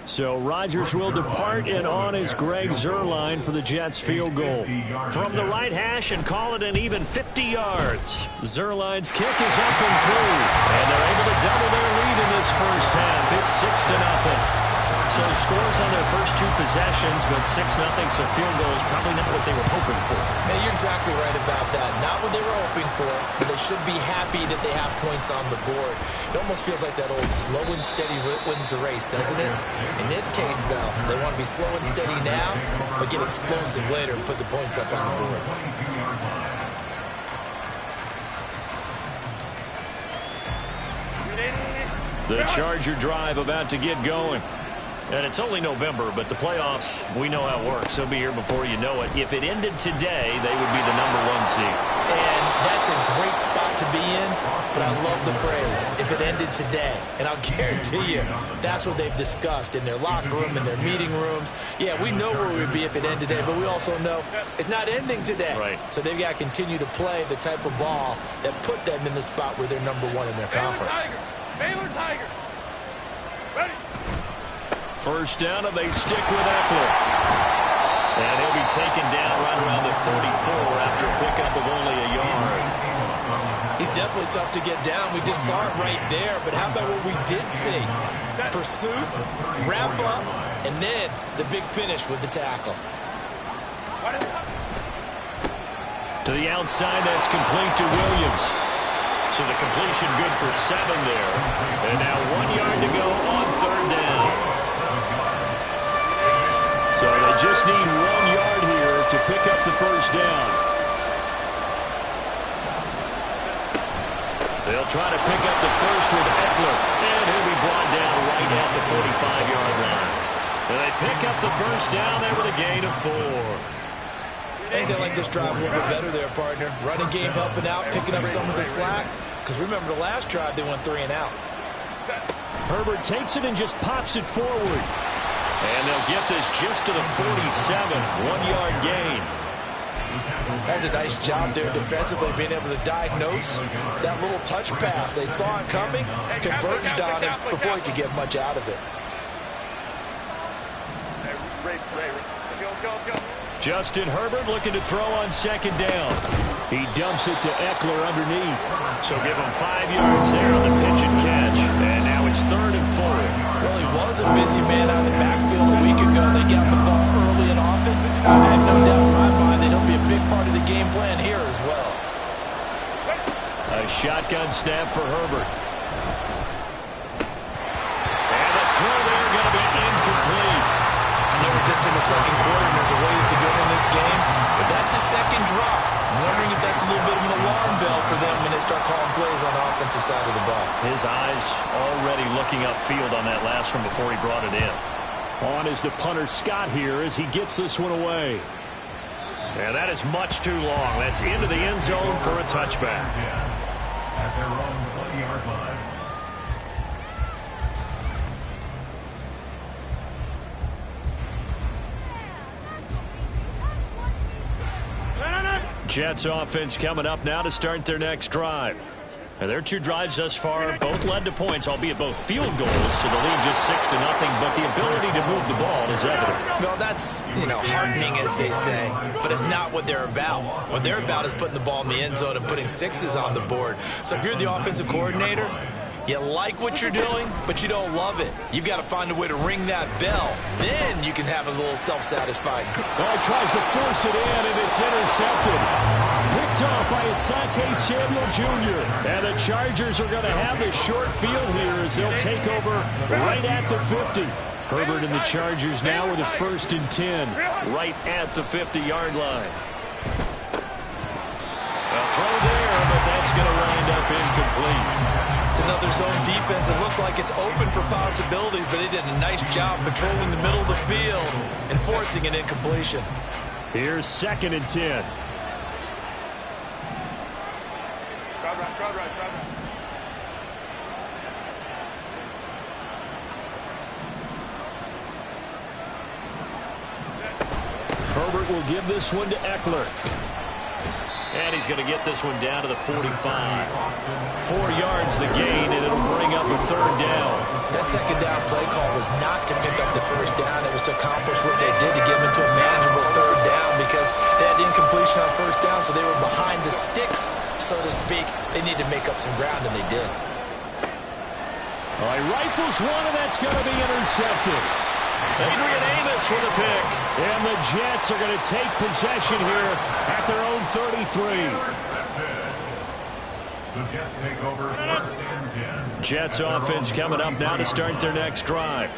So Rodgers will depart, and on is Greg Zuerlein for the Jets field goal. From the right hash and call it an even 50 yards. Zuerlein's kick is up and through, and they're able to double their lead in this first half. It's 6-0. So scores on their first 2 possessions, but 6-0, so field goal is probably not what they were hoping for. Hey, you're exactly right about that. Not what they were hoping for, but they should be happy that they have points on the board. It almost feels like that old slow and steady wins the race, doesn't it? In this case, though, they want to be slow and steady now, but get explosive later and put the points up on the board. The Charger drive about to get going. And it's only November, but the playoffs, we know how it works. They'll be here before you know it. If it ended today, they would be the #1 seed. And that's a great spot to be in, but I love the phrase, if it ended today. And I'll guarantee you, that's what they've discussed in their locker room, in their meeting rooms. Yeah, we know where we would be if it ended today, but we also know it's not ending today. Right. So they've got to continue to play the type of ball that put them in the spot where they're #1 in their conference. Baylor Tiger. Ready. First down, and they stick with Eckler. And he'll be taken down right around the 34 after a pickup of only a yard. He's definitely tough to get down. We just saw it right there. But how about what we did see? Pursuit, wrap up, and then the big finish with the tackle. To the outside, that's complete to Williams. So the completion good for 7 there. And now 1 yard to go on 3rd down. So they just need 1 yard here to pick up the first down. They'll try to pick up the first with Eckler. And he'll be brought down right at the 45-yard line. And they pick up the first down there with a gain of 4. I think they like this drive a little bit better there, partner. Running game helping out, picking up some of the slack. Because remember, the last drive, they went 3 and out. Herbert takes it and just pops it forward. And they'll get this just to the 47, 1 yard gain. That's a nice job there defensively, being able to diagnose that little touch pass. They saw it coming, converged on it before he could get much out of it. Justin Herbert looking to throw on 2nd down. He dumps it to Eckler underneath. So give him 5 yards there on the pitch and catch. And now it's 3rd and 4. Well, he was a busy man out of the backfield a week ago. They got the ball early and often. I have no doubt in my mind that he'll be a big part of the game plan here as well. A shotgun snap for Herbert. And the throw there going to be incomplete. They were just in the 2nd quarter, and there's a ways to go in this game. But that's a 2nd drop. I'm wondering if that's a little bit of an alarm bell for them when they start calling plays on the offensive side of the ball. His eyes already looking upfield on that last one before he brought it in. On is the punter Scott here as he gets this one away. And that is much too long. That's into the end zone for a touchback. At their own 20-yard line. Jets offense coming up now to start their next drive. And their 2 drives thus far both led to points, albeit both field goals, so the lead just 6-0, but the ability to move the ball is evident. Well, that's, heartening, as they say, but it's not what they're about. What they're about is putting the ball in the end zone and putting 6s on the board. So if you're the offensive coordinator, you like what you're doing, but you don't love it. You've got to find a way to ring that bell. Then you can have a little self-satisfied. Oh, tries to force it in, and it's intercepted. Picked off by Asante Samuel Jr. And the Chargers are going to have the short field here as they'll take over right at the 50. Herbert and the Chargers now with a 1st and 10 right at the 50-yard line. A throw there, but that's going to wind up incomplete. It's another zone defense. It looks like it's open for possibilities, but they did a nice job patrolling the middle of the field and forcing an incompletion. Here's 2nd and 10. Herbert will give this one to Eckler. And he's going to get this one down to the 45. 4 yards the gain, and it'll bring up a 3rd down. That 2nd down play call was not to pick up the 1st down. It was to accomplish what they did to get them into a manageable 3rd down because they had incompletion on 1st down, so they were behind the sticks, so to speak. They needed to make up some ground, and they did. All right, rifles one, and that's going to be intercepted. Adrian Amos with a pick. And the Jets are going to take possession here at their own 33. The Jets take over first and 10. Jets offense coming up now to start their next drive.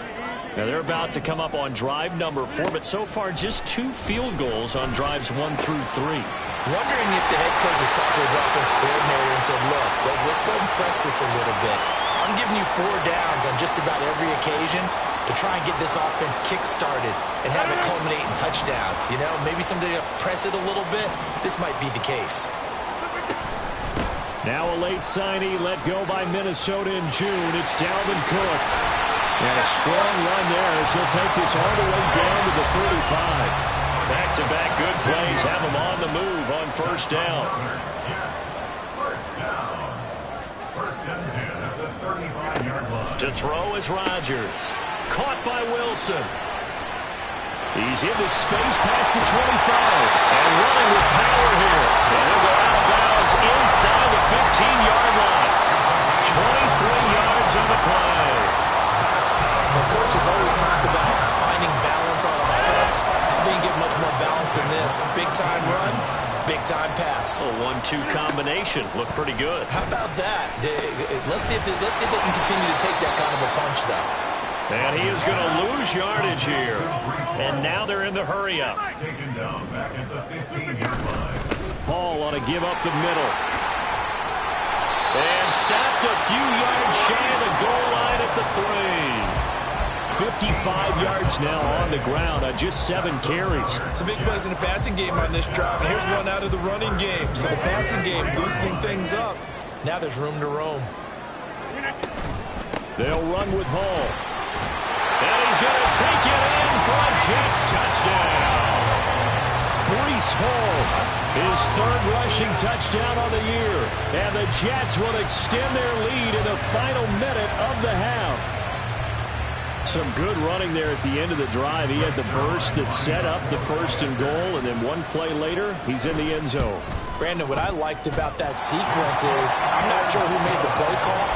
Now they're about to come up on drive number 4, but so far just 2 field goals on drives 1 through 3. Wondering if the head coach has talked to his offense coordinator and said, look, let's go ahead and press this a little bit. I'm giving you 4 downs on just about every occasion to try and get this offense kick-started and have it culminate in touchdowns. You know, maybe someday to press it a little bit. This might be the case. Now a late signee let go by Minnesota in June. It's Dalvin Cook. And a strong run there as he'll take this all the way down to the 35. Back-to-back good plays have him on the move on first down. First down. First and 10 at the 35-yard line. To throw is Rodgers. Caught by Wilson. He's into space past the 25. And running with power here. And he'll go out of bounds inside the 15-yard line. 23 yards on the play. Well, coaches always talk about finding balance on offense. I think you get much more balance than this. Big-time run, big-time pass. A 1-2 combination. Looked pretty good. How about that? Let's see if they can continue to take that kind of a punch, though. And he is going to lose yardage here. And now they're in the hurry-up. Taken down back at the 15-yard line. Hall ought to give up the middle. And stopped a few yards shy of the goal line at the 3. 55 yards now on the ground on just 7 carries. Some big plays in the passing game on this drive, and here's one out of the running game. So the passing game loosening things up. Now there's room to roam. They'll run with Hall. And he's going to take it in for a Jets touchdown. Breece Hall, his 3rd rushing touchdown on the year. And the Jets will extend their lead in the final minute of the half. Some good running there at the end of the drive. He had the burst that set up the 1st and goal, and then one play later, he's in the end zone. Brandon, what I liked about that sequence is, I'm not sure who made the play call,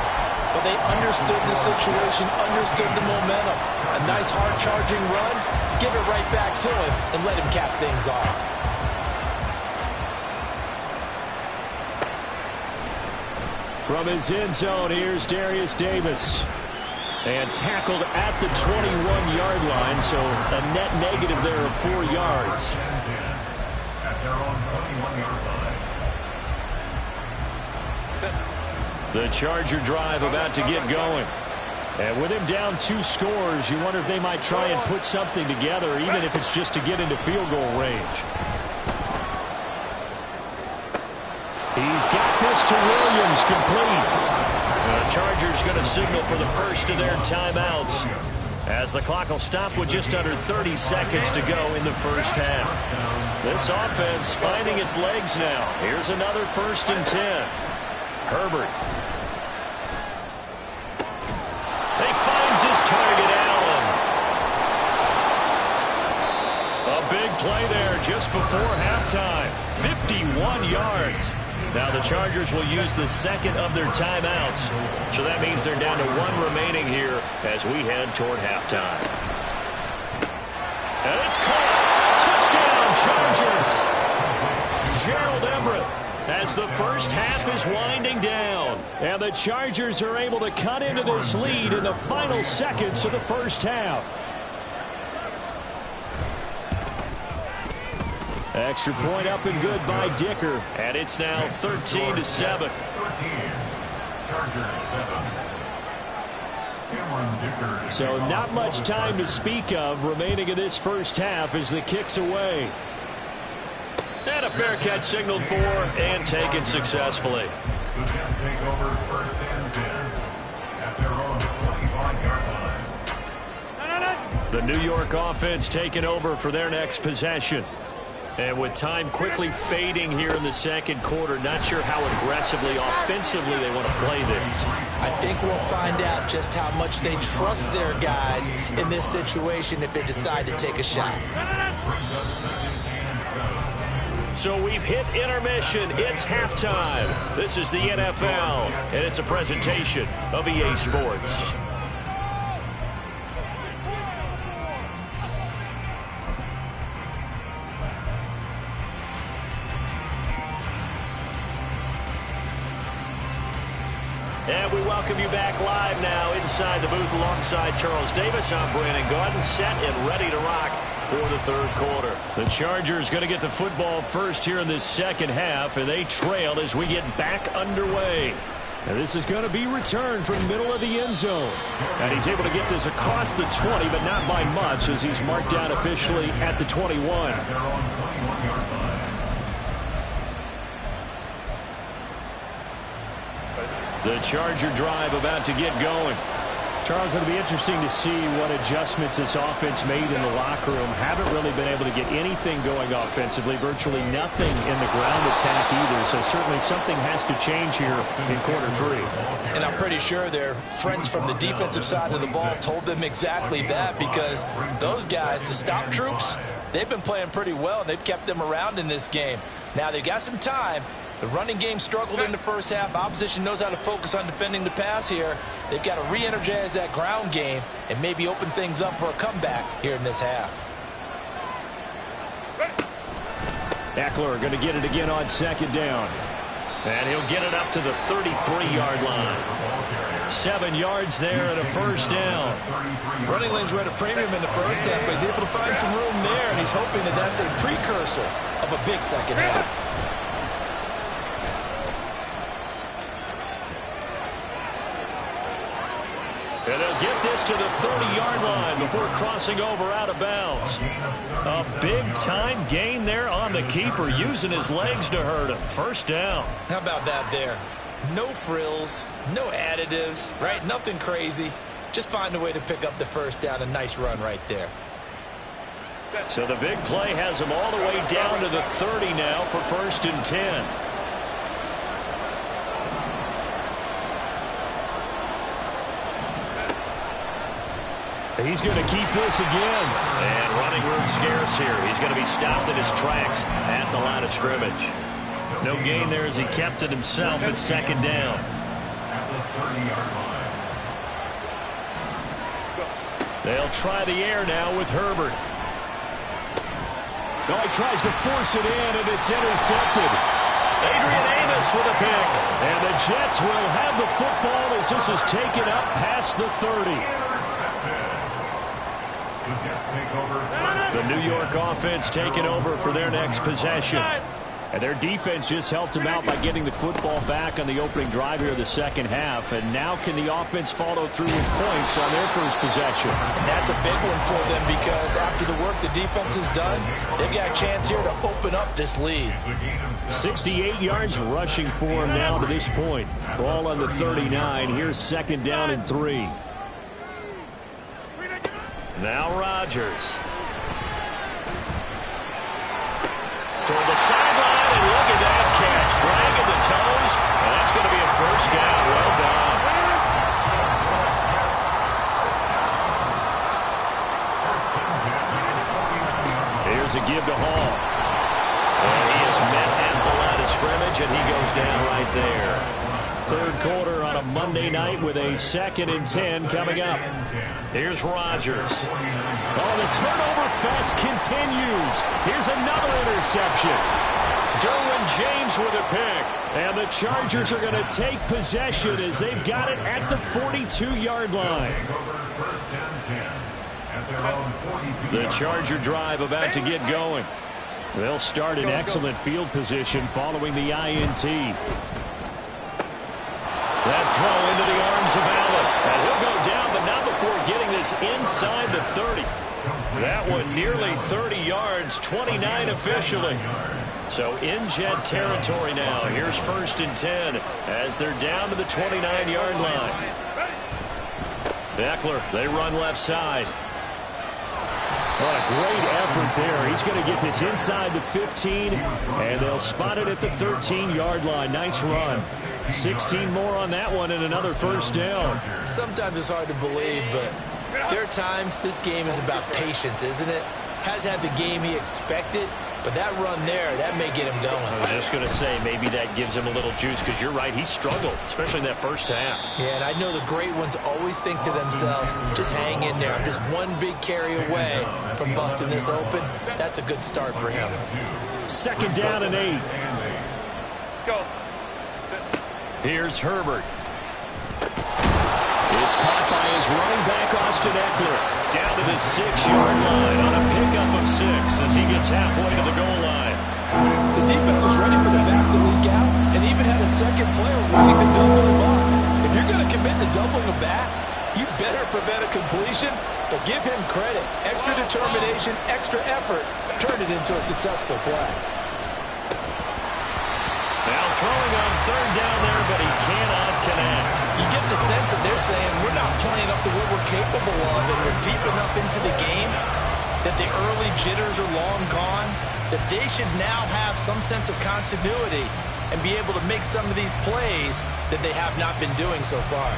but they understood the situation, understood the momentum. A nice hard-charging run, give it right back to him, and let him cap things off. From his end zone, here's Darius Davis. And tackled at the 21-yard line, so a net negative there of 4 yards. At their own 21-yard line. The Charger drive about to get going. And with him down 2 scores, you wonder if they might try and put something together, even if it's just to get into field goal range. He's got this to Williams, complete. The Chargers going to signal for the first of their timeouts as the clock will stop with just under 30 seconds to go in the first half. This offense finding its legs now. Here's another 1st and 10. Herbert. He finds his target, Allen. A big play there just before halftime. 51 yards. Now the Chargers will use the 2nd of their timeouts. So that means they're down to 1 remaining here as we head toward halftime. And it's caught. Touchdown, Chargers. Gerald Everett as the first half is winding down. And the Chargers are able to cut into this lead in the final seconds of the first half. Extra point up and good by Dicker. And it's now 13-7. 13. Chargers 7. So not much time to speak of remaining in this first half as the kick's away. And a fair catch signaled for and taken successfully. The Jets take over 1st and 10 at their own 25-yard line. The New York offense taking over for their next possession. And with time quickly fading here in the 2nd quarter, not sure how aggressively, offensively they want to play this. I think we'll find out just how much they trust their guys in this situation if they decide to take a shot. So we've hit intermission. It's halftime. This is the NFL, and it's a presentation of EA Sports. And we welcome you back live now inside the booth alongside Charles Davis. I'm Brandon Gordon, set and ready to rock for the third quarter. The Chargers going to get the football first here in this second half, and they trail as we get back underway. And this is going to be returned from the middle of the end zone. And he's able to get this across the 20, but not by much as he's marked down officially at the 21. The Charger drive about to get going. Charles, it'll be interesting to see what adjustments this offense made in the locker room. Haven't really been able to get anything going offensively, virtually nothing in the ground attack either. So certainly something has to change here in quarter three. And I'm pretty sure their friends from the defensive side of the ball told them exactly that, because those guys, the stop troops, they've been playing pretty well, and they've kept them around in this game. Now they've got some time. The running game struggled in the first half. Opposition knows how to focus on defending the pass here. They've got to re-energize that ground game and maybe open things up for a comeback here in this half. Eckler going to get it again on second down. And he'll get it up to the 33-yard line. 7 yards there and a first down. Running lanes were at a premium in the first half, but he's able to find some room there, and he's hoping that that's a precursor of a big second half. And they'll get this to the 30-yard line before crossing over out of bounds. A big-time gain there on the keeper, using his legs to hurt him. First down. How about that there? No frills, no additives, right? Nothing crazy. Just find a way to pick up the first down. A nice run right there. So the big play has him all the way down to the 30 now for 1st and 10. He's going to keep this again. And running room scarce here. He's going to be stopped in his tracks at the line of scrimmage. No gain there as he kept it himself at second down. They'll try the air now with Herbert. Oh, he tries to force it in, and it's intercepted. Adrian Amos with a pick. And the Jets will have the football as this is taken up past the 30. The New York offense taking over for their next possession. And their defense just helped them out by getting the football back on the opening drive here of the second half. And now can the offense follow through with points on their first possession? And that's a big one for them, because after the work the defense has done, they've got a chance here to open up this lead. 68 yards rushing for him now to this point. Ball on the 39. Here's second down and 3. Now Rodgers. Toward the sideline, and look at that catch. Dragging the toes, and that's going to be a first down. Well done. Here's a give to Hall. And he is met at the line of scrimmage, and he goes down right there. Third quarter on a Monday night with a 2nd and 10 coming up. Here's Rodgers. Oh, the turnover fest continues. Here's another interception. Derwin James with a pick. And the Chargers are going to take possession as they've got it at the 42-yard line. The Charger drive about to get going. They'll start in excellent field position following the INT. That throw into the arms of Allen. And he'll go down, but not before getting this inside the 30. That one nearly 30 yards, 29 officially. So in Jet territory now. Here's 1st and 10 as they're down to the 29-yard line. Eckler, they run left side. What a great effort there. He's going to get this inside the 15, and they'll spot it at the 13-yard line. Nice run. 16 more on that one and another first down. Sometimes it's hard to believe, but there are times this game is about patience, isn't it? Has had the game he expected, but that run there, that may get him going. I was just going to say, maybe that gives him a little juice, because you're right, he struggled, especially in that first half. Yeah, and I know the great ones always think to themselves, just hang in there. I'm just one big carry away from busting this open. That's a good start for him. 2nd down and 8. Go. Here's Herbert. It's caught by his running back, Austin Eckler, down to the 6-yard line on a pickup of 6 as he gets halfway to the goal line. The defense was ready for the back to leak out and even had a second player waiting to double him up. If you're going to commit to doubling a back, you better prevent a completion, but give him credit. Extra determination, extra effort, turn it into a successful play. Now throwing on third down there, but he cannot connect. You get the sense that they're saying we're not playing up to what we're capable of, and we're deep enough into the game that the early jitters are long gone, that they should now have some sense of continuity and be able to make some of these plays that they have not been doing so far.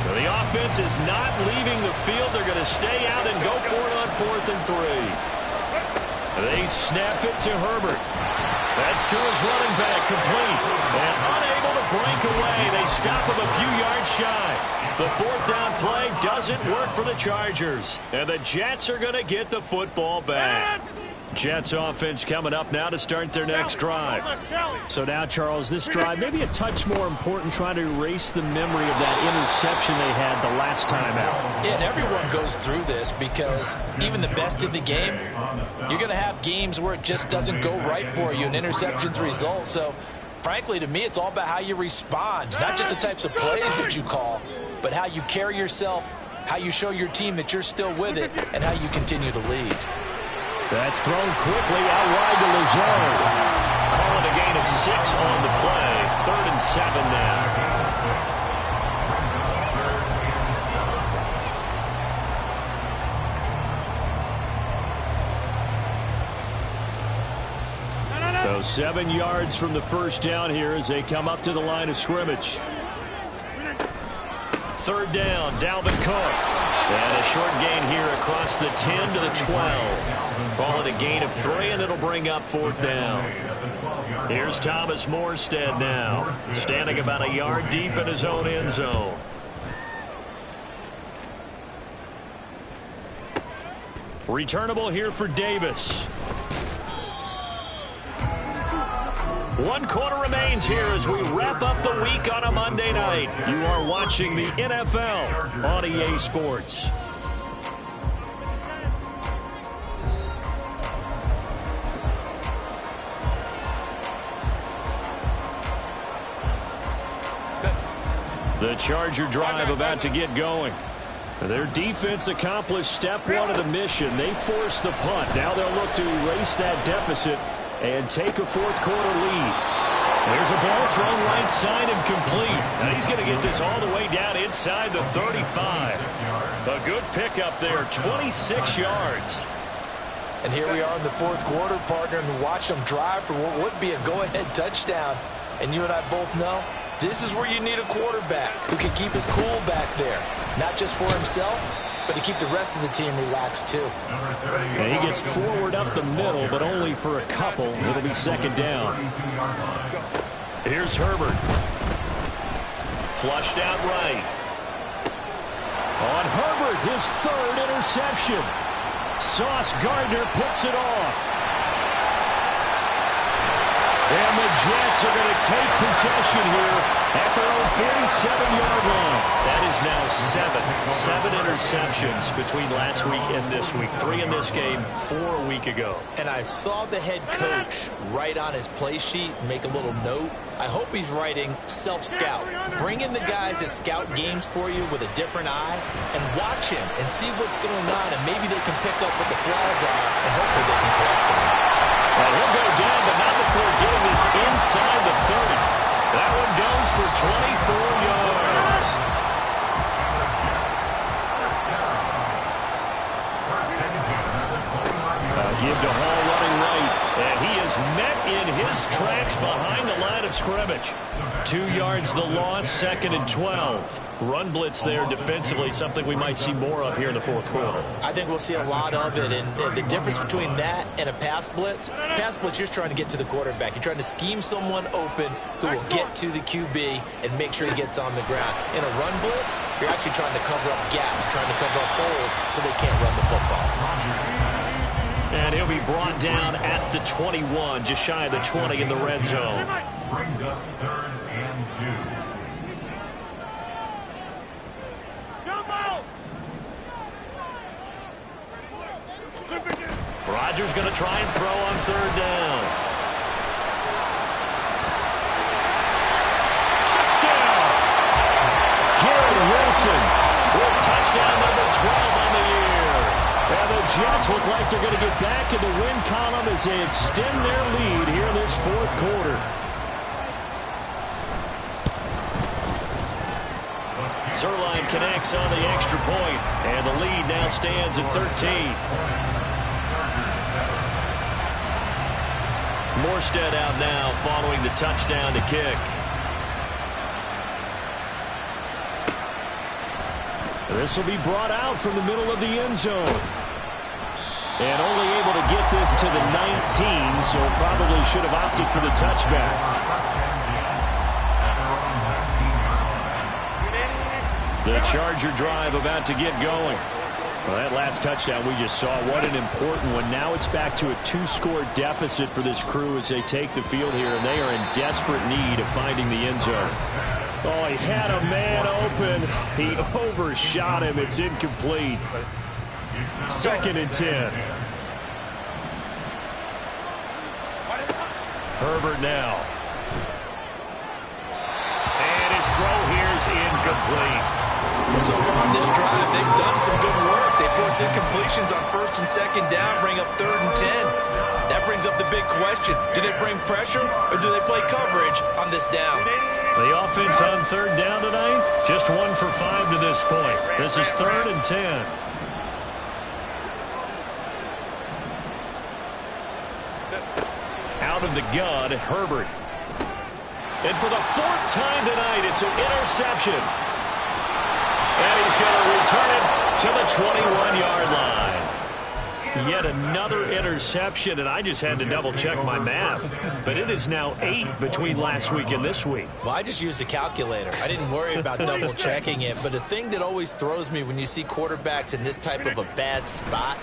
Well, the offense is not leaving the field. They're going to stay out and go for it on 4th and 3. They snap it to Herbert. That's to his running back, complete. And unable to break away. They stop him a few yards shy. The 4th down play doesn't work for the Chargers. And the Jets are going to get the football back. Jets offense coming up now to start their next drive. So now, Charles, this drive maybe a touch more important, trying to erase the memory of that interception they had the last time out. Yeah, and everyone goes through this because even the best in the game, you're going to have games where it just doesn't go right for you and interceptions result. So, frankly, to me, it's all about how you respond, not just the types of plays that you call, but how you carry yourself, how you show your team that you're still with it, and how you continue to lead. That's thrown quickly out wide to Lazard. Calling a gain of 6 on the play. 3rd and 7 now. So 7 yards from the first down here as they come up to the line of scrimmage. 3rd down, Dalvin Cook. And a short gain here across the 10 to the 12. Call it a gain of 3, and it'll bring up 4th down. Here's Thomas Morstead now, standing about a yard deep in his own end zone. Returnable here for Davis. 1 quarter remains here as we wrap up the week on a Monday night. You are watching the NFL on EA Sports. The Charger drive about to get going. Their defense accomplished step 1 of the mission. They forced the punt. Now they'll look to erase that deficit and take a 4th quarter lead. There's a ball thrown right side and complete. Now he's going to get this all the way down inside the 35. A good pickup there, 26 yards. And here we are in the 4th quarter, partner, and watch them drive for what would be a go-ahead touchdown. And you and I both know this is where you need a quarterback who can keep his cool back there, not just for himself, but to keep the rest of the team relaxed too. And he gets forward up the middle, but only for a couple. It'll be 2nd down. Here's Herbert. Flushed out right. On Herbert, his 3rd interception. Sauce Gardner picks it off. And the Jets are going to take possession here at their own 47-yard line. That is now 7 interceptions between last week and this week. 3 in this game, 4 a week ago. And I saw the head coach write on his play sheet, make a little note. I hope he's writing self-scout. Bring in the guys that scout games for you with a different eye and watch him and see what's going on, and maybe they can pick up what the flaws are, and hopefully they can correct them. Well, he'll go down, but not before getting this inside the 30. That one goes for 24 yards. Give to Hall running right, and he is met in his tracks behind the line of scrimmage. 2 yards the loss, 2nd and 12. Run blitz there defensively, something we might see more of here in the 4th quarter. I think we'll see a lot of it, and the difference between that and a pass blitz, you're just trying to get to the quarterback. You're trying to scheme someone open who will get to the QB and make sure he gets on the ground. In a run blitz, you're actually trying to cover up gaps, trying to cover up holes so they can't run the football. And he'll be brought down at the 21, just shy of the 20 in the red zone. Brings up 3rd and Rodgers going to try and throw on third down. Touchdown! Garrett Wilson with touchdown number 12 on the year. And the Jets look like they're going to get back in the win column as they extend their lead here in this fourth quarter. Zuerlein connects on the extra point, and the lead now stands at 13. Morstead out now following the touchdown to kick. This will be brought out from the middle of the end zone. And only able to get this to the 19, so probably should have opted for the touchback. The Charger drive about to get going. Well, that last touchdown we just saw, what an important one. Now it's back to a 2-score deficit for this crew as they take the field here, and they are in desperate need of finding the end zone. Oh, he had a man open. He overshot him. It's incomplete. 2nd and 10. Herbert now. And his throw here is incomplete. So far on this drive, they've done some good work. They force incompletions on 1st and 2nd down, bring up 3rd and 10. That brings up the big question. Do they bring pressure or do they play coverage on this down? The offense on 3rd down tonight, just 1 for 5 to this point. This is 3rd and 10. Out of the gun, Herbert. And for the 4th time tonight, it's an interception. And he's going to return it to the 21-yard line. Yet another interception, and I just had to double-check my math. But it is now 8 between last week and this week. Well, I just used a calculator. I didn't worry about double-checking it. But the thing that always throws me when you see quarterbacks in this type of a bad spot,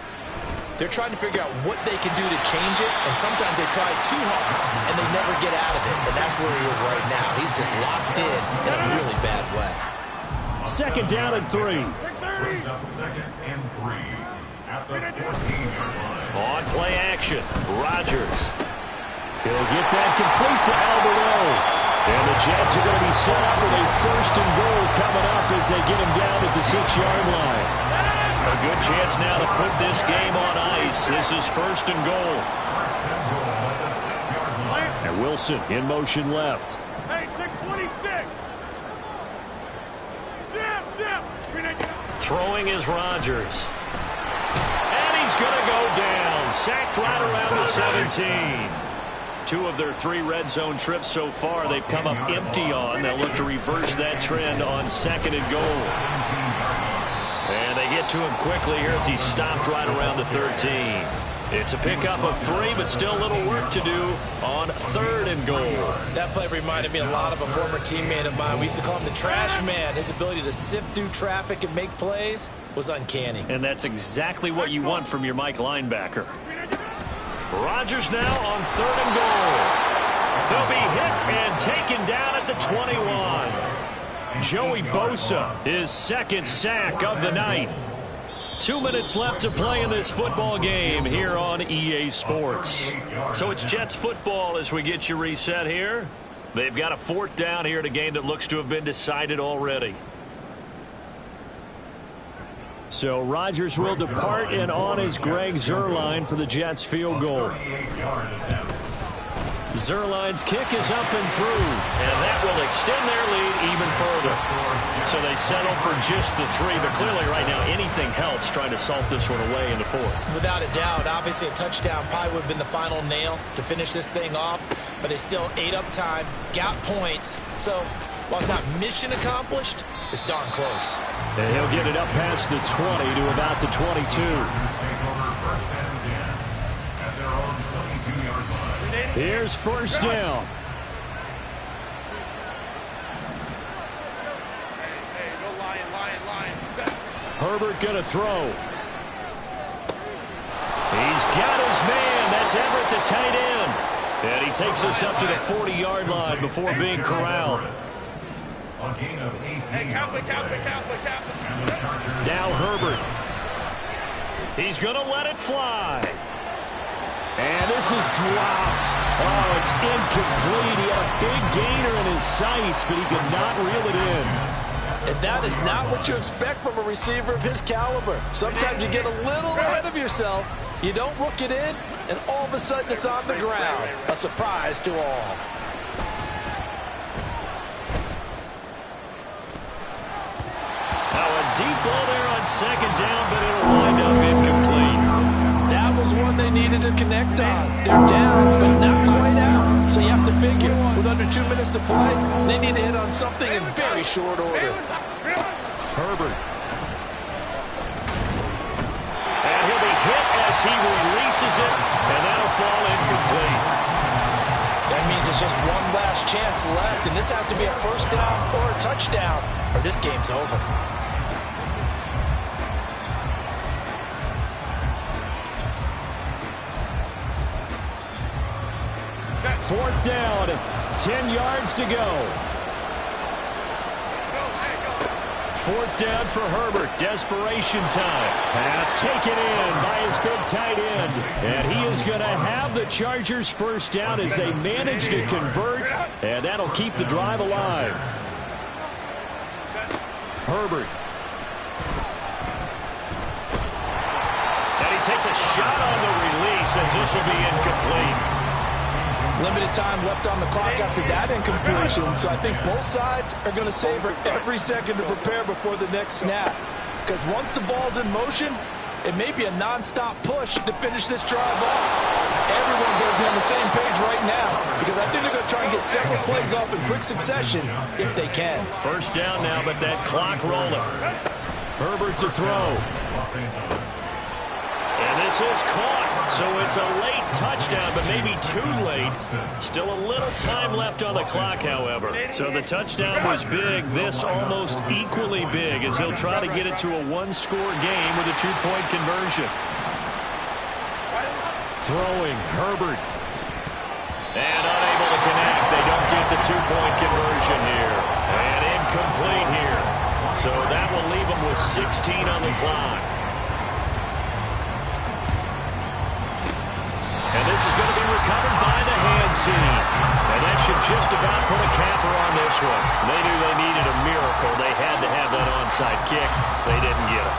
they're trying to figure out what they can do to change it, and sometimes they try too hard, and they never get out of it. And that's where he is right now. He's just locked in a really bad way. 2nd down and 3. Brings up 2nd and 3 at the 14-yard line. On play action, Rodgers. He'll get that complete to Alberto. And the Jets are going to be set up with a 1st and goal coming up as they get him down at the 6-yard line. A good chance now to put this game on ice. This is 1st and goal. And Wilson in motion left. Hey, 626. Throwing is Rodgers. And he's going to go down. Sacked right around the 17. 2 of their 3 red zone trips so far they've come up empty on. They'll look to reverse that trend on 2nd and goal. And they get to him quickly here as he's stopped right around the 13. It's a pickup of 3, but still a little work to do on 3rd and goal. That play reminded me a lot of a former teammate of mine. We used to call him the trash man. His ability to sift through traffic and make plays was uncanny. And that's exactly what you want from your Mike linebacker. Rodgers now on 3rd and goal. He'll be hit and taken down at the 21. Joey Bosa, his 2nd sack of the night. 2 minutes left to play in this football game here on EA Sports. So it's Jets football as we get you reset here. They've got a 4th down here in a game that looks to have been decided already. So Rodgers will depart, and on is Greg Zuerlein for the Jets field goal. Zuerlein's kick is up and through, and that will extend their lead even further. So they settle for just the 3, but clearly right now anything helps trying to salt this one away in the 4th. Without a doubt, obviously a touchdown probably would have been the final nail to finish this thing off, but it's still ate up time, got points. So while it's not mission accomplished, it's darn close. And he'll get it up past the 20 to about the 22. Here's 1st down. Herbert going to throw. He's got his man. That's Everett, the tight end. And he takes us up to the 40-yard line before being corralled. A gain of 18. Count. Now Herbert. He's going to let it fly. And this is dropped. Oh, it's incomplete. He had a big gainer in his sights, but he could not reel it in. And that is not what you expect from a receiver of his caliber. Sometimes you get a little ahead of yourself. You don't look it in, and all of a sudden it's on the ground. A surprise to all. Now a deep ball there on second down, but it'll wind up incomplete. That was one they needed to connect on. They're down, but not quite out. So you have to figure, with under 2 minutes to play, they need to hit on something in very short order. Herbert. And he'll be hit as he releases it, and that'll fall incomplete. That means it's just one last chance left, and this has to be a first down or a touchdown, or this game's over. Fourth down, 10 yards to go. Fourth down for Herbert. Desperation time. Pass taken in by his big tight end. And he is going to have the Chargers first down as they manage to convert. And that'll keep the drive alive. Herbert. And he takes a shot on the release as this will be incomplete. Limited time left on the clock after that incompletion, so I think both sides are going to savor every second to prepare before the next snap. Because once the ball's in motion, it may be a non-stop push to finish this drive off. Everyone better be on the same page right now, because I think they're going to try and get several plays off in quick succession if they can. First down now, but that clock rolling. Herbert to throw. And this is caught, so it's a late touchdown, but maybe too late. Still a little time left on the clock, however. So the touchdown was big. This almost equally big as they'll try to get it to a one-score game with a two-point conversion. Throwing, Herbert. And unable to connect. They don't get the two-point conversion here. And incomplete here. So that will leave them with 16 on the clock. And this is going to be recovered by the hands team. And that should just about put a capper on this one. They knew they needed a miracle. They had to have that onside kick. They didn't get it.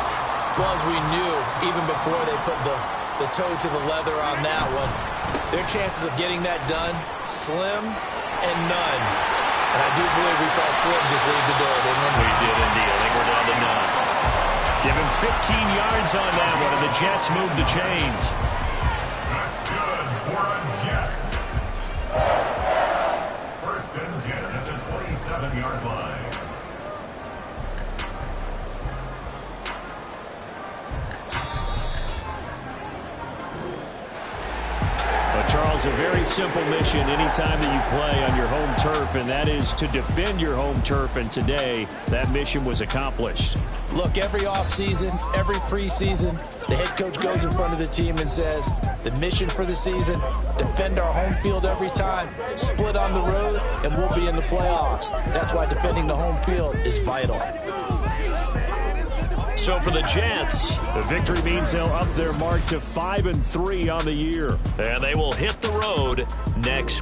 Well, as we knew, even before they put the toe to the leather on that one, their chances of getting that done, slim and none. And I do believe we saw Slim just leave the door, didn't we? We did indeed. I think we're down to none. Give him 15 yards on that one, and the Jets move the chains. First and 10 at the 27-yard line. But Charles, a very simple mission anytime that you play on your home turf, and that is to defend your home turf. And today, that mission was accomplished. Look, every offseason, every preseason, the head coach goes in front of the team and says, the mission for the season, defend our home field every time, split on the road, and we'll be in the playoffs. That's why defending the home field is vital. So for the Jets, the victory means they'll up their mark to 5-3 on the year. And they will hit the road next.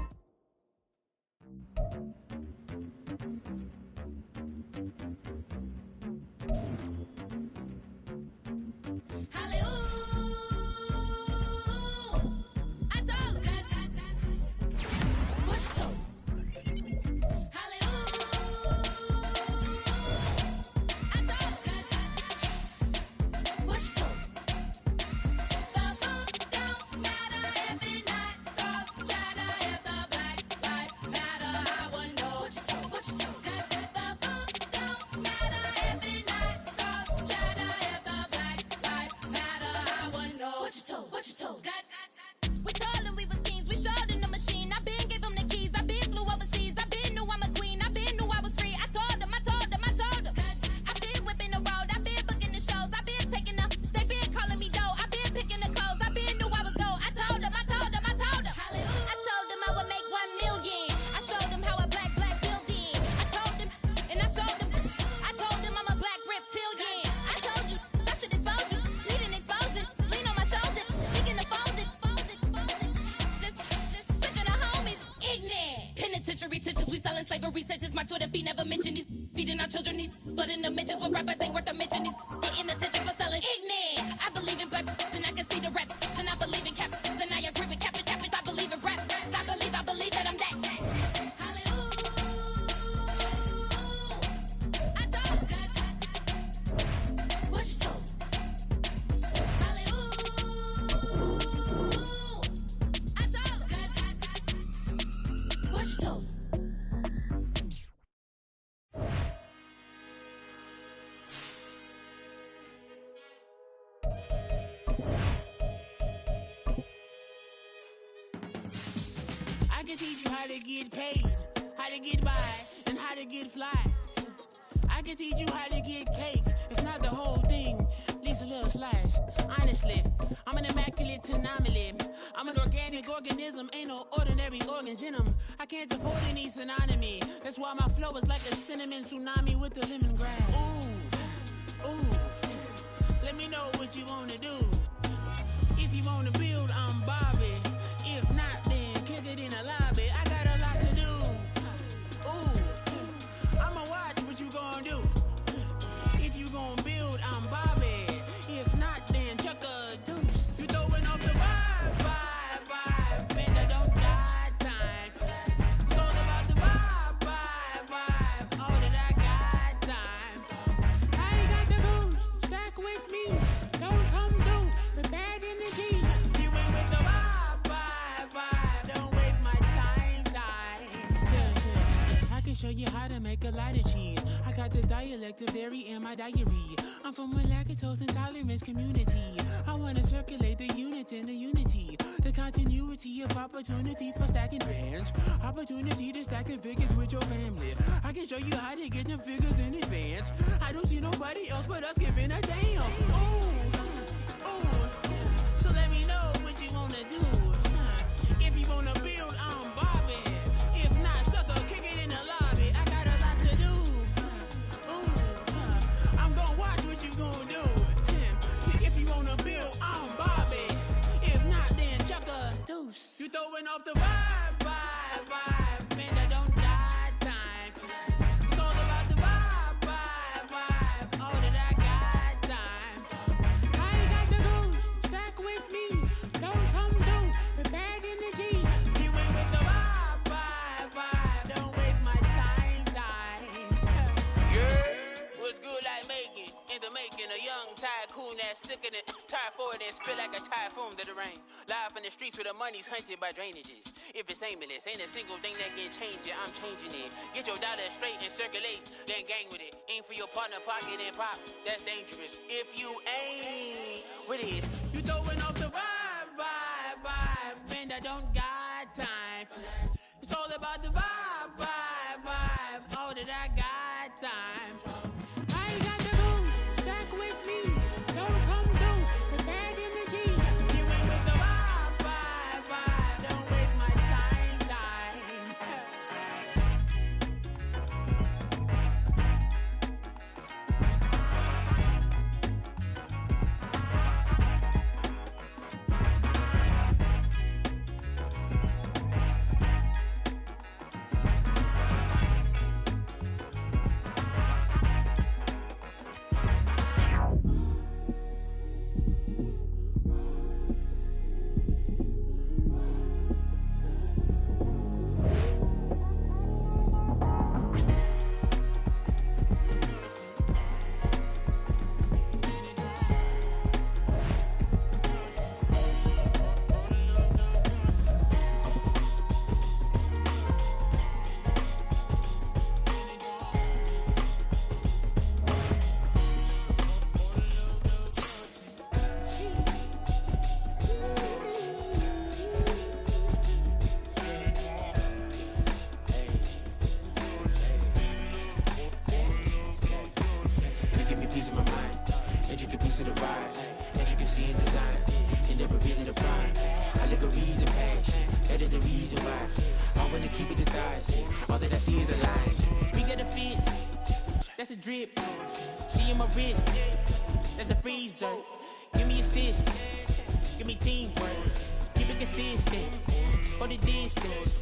never researches my Twitter feed, never mention these feeding our children these, but in the mentions with rappers ain't worth a mention. These getting attention for selling ignorant. I believe in black and I can see the rap, and I believe in cap, and I agree with cap. I believe in rap. I believe that I'm that. I can teach you how to get paid, how to get by, and how to get fly. I can teach you how to get cake, if not the whole thing, at least a little slice. Honestly, I'm an immaculate anomaly. I'm an organic organism, ain't no ordinary organs in them. I can't afford any synonymy. That's why my flow is like a cinnamon tsunami with the lemongrass. Ooh, ooh, let me know what you wanna do. If you wanna build, I'm Bobby. If not, then kick it in the lobby. I got a lot to do. Ooh, I'ma watch what you gon' do. If you gon' build, I'm Bobby. If not, then chuck a deuce. You throwing off the vibe, man, I don't die time. It's all about the vibe, all that I got time. I ain't got the goose, stack with me. Don't come through with bad energy. You ain't with the vibe, don't waste my time. Yeah. I can show you how to make a lot of cheese. I got the dialect of dairy in my diary. I'm from a lactose intolerance community. I wanna circulate the unity and the unity, the continuity of opportunity for stacking bands, opportunity to stack the figures with your family. I can show you how to get them figures in advance. I don't see nobody else but us giving a damn. Ooh, so let me know what you wanna do. If you wanna build, I'm Bobby. If not, sucker, kick it in the lobby. I got a lot to do. Ooh, I'm gonna watch what you gonna do. If you wanna build, I'm Bobby. If not, then chuck a deuce. You throwing off the vibe, man, I don't die time. It's all about the vibe, all that I got time. I ain't got the goose, stack with me. Don't come through with bad energy. You ain't with the vibe, don't waste my time. Yeah, what's good like making, in the making, a young tycoon that's sick of it. Tie forward and spit like a typhoon to the rain. Live in the streets where the money's hunted by drainages. If it's aimless, ain't a single thing that can change it. I'm changing it. Get your dollar straight and circulate, then gang with it. Aim for your partner, pocket and pop. That's dangerous. If you ain't with it, you throwing off the vibe, man, I don't got time for that. It's all about the vibe, all that I got time for. I ain't got the goose, stack with me. Don't come through with bad energy. You ain't with the vibe, don't waste my time. That's a drip. She in my wrist. That's a freezer. Give me assist. Give me teamwork. Keep it consistent. Go the distance.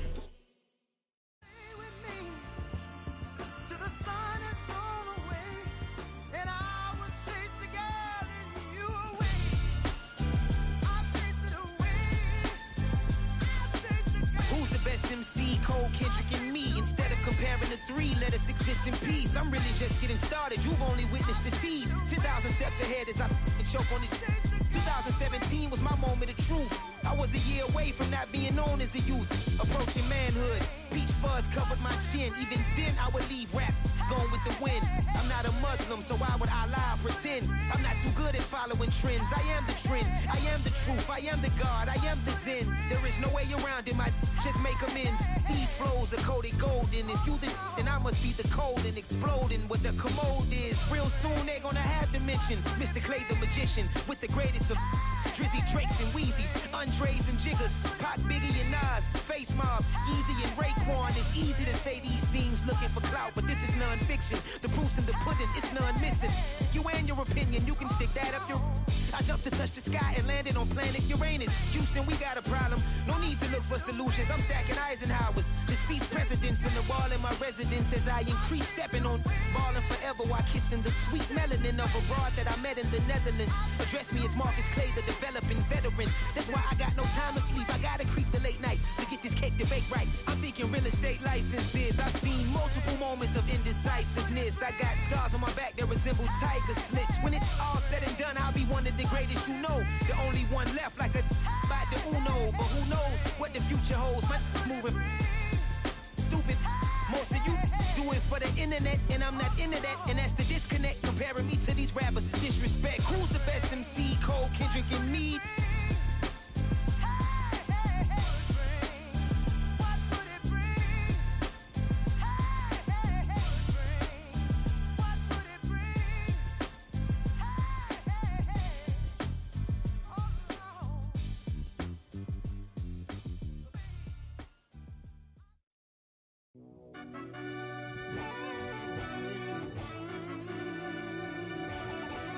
3, let us exist in peace. I'm really just getting started, you've only witnessed the tease. 10,000 steps ahead as I choke on these. 2017 was my moment of truth. I was a year away from not being known as a youth. Approaching manhood, peach fuzz covered my chin. Even then I would leave rap going with the wind. I'm not a Muslim, so why would I lie or pretend? I'm not too good at following trends. I am the trend, I am the truth, I am the God, I am the Zen. There is no way around it, just make amends. These flows are coated golden. If you then I must be the cold and exploding what the commode is. Real soon they're gonna have to mention Mr. Clay the magician with the greatest of Drizzy, Drakes, and Wheezies, Andres and Jiggers, Pac, Biggie, and Nas, Face Mob, Easy and Raekwon. It's easy to say these things looking for clout, but this is non-fiction. The proof's in the pudding, it's none missing. You and your opinion, you can stick that up your... I jumped to touch the sky and landed on planet Uranus. Houston, we got a problem. No need to look for solutions. I'm stacking Eisenhowers. Deceased presidents in the wall in my residence as I increase stepping on ballin' forever while kissing the sweet melanin of a broad that I met in the Netherlands. Address me as Marcus Clay, the developing veteran. That's why I got no time to sleep. I gotta creep the late night to get this cake to bake right. I'm thinking real estate licenses. I've seen multiple moments of indecisiveness. I got scars on my back that resemble tiger slits. When it's all said and done, I'll be one of the greatest you know. The only one left like a by the Uno. But who knows what the future holds. My moving stupid. Most of you do it for the internet, and I'm not into that. And that's the disconnect. Comparing me to these rappers is disrespect. Who's the best MC? Cole, Kendrick, and me?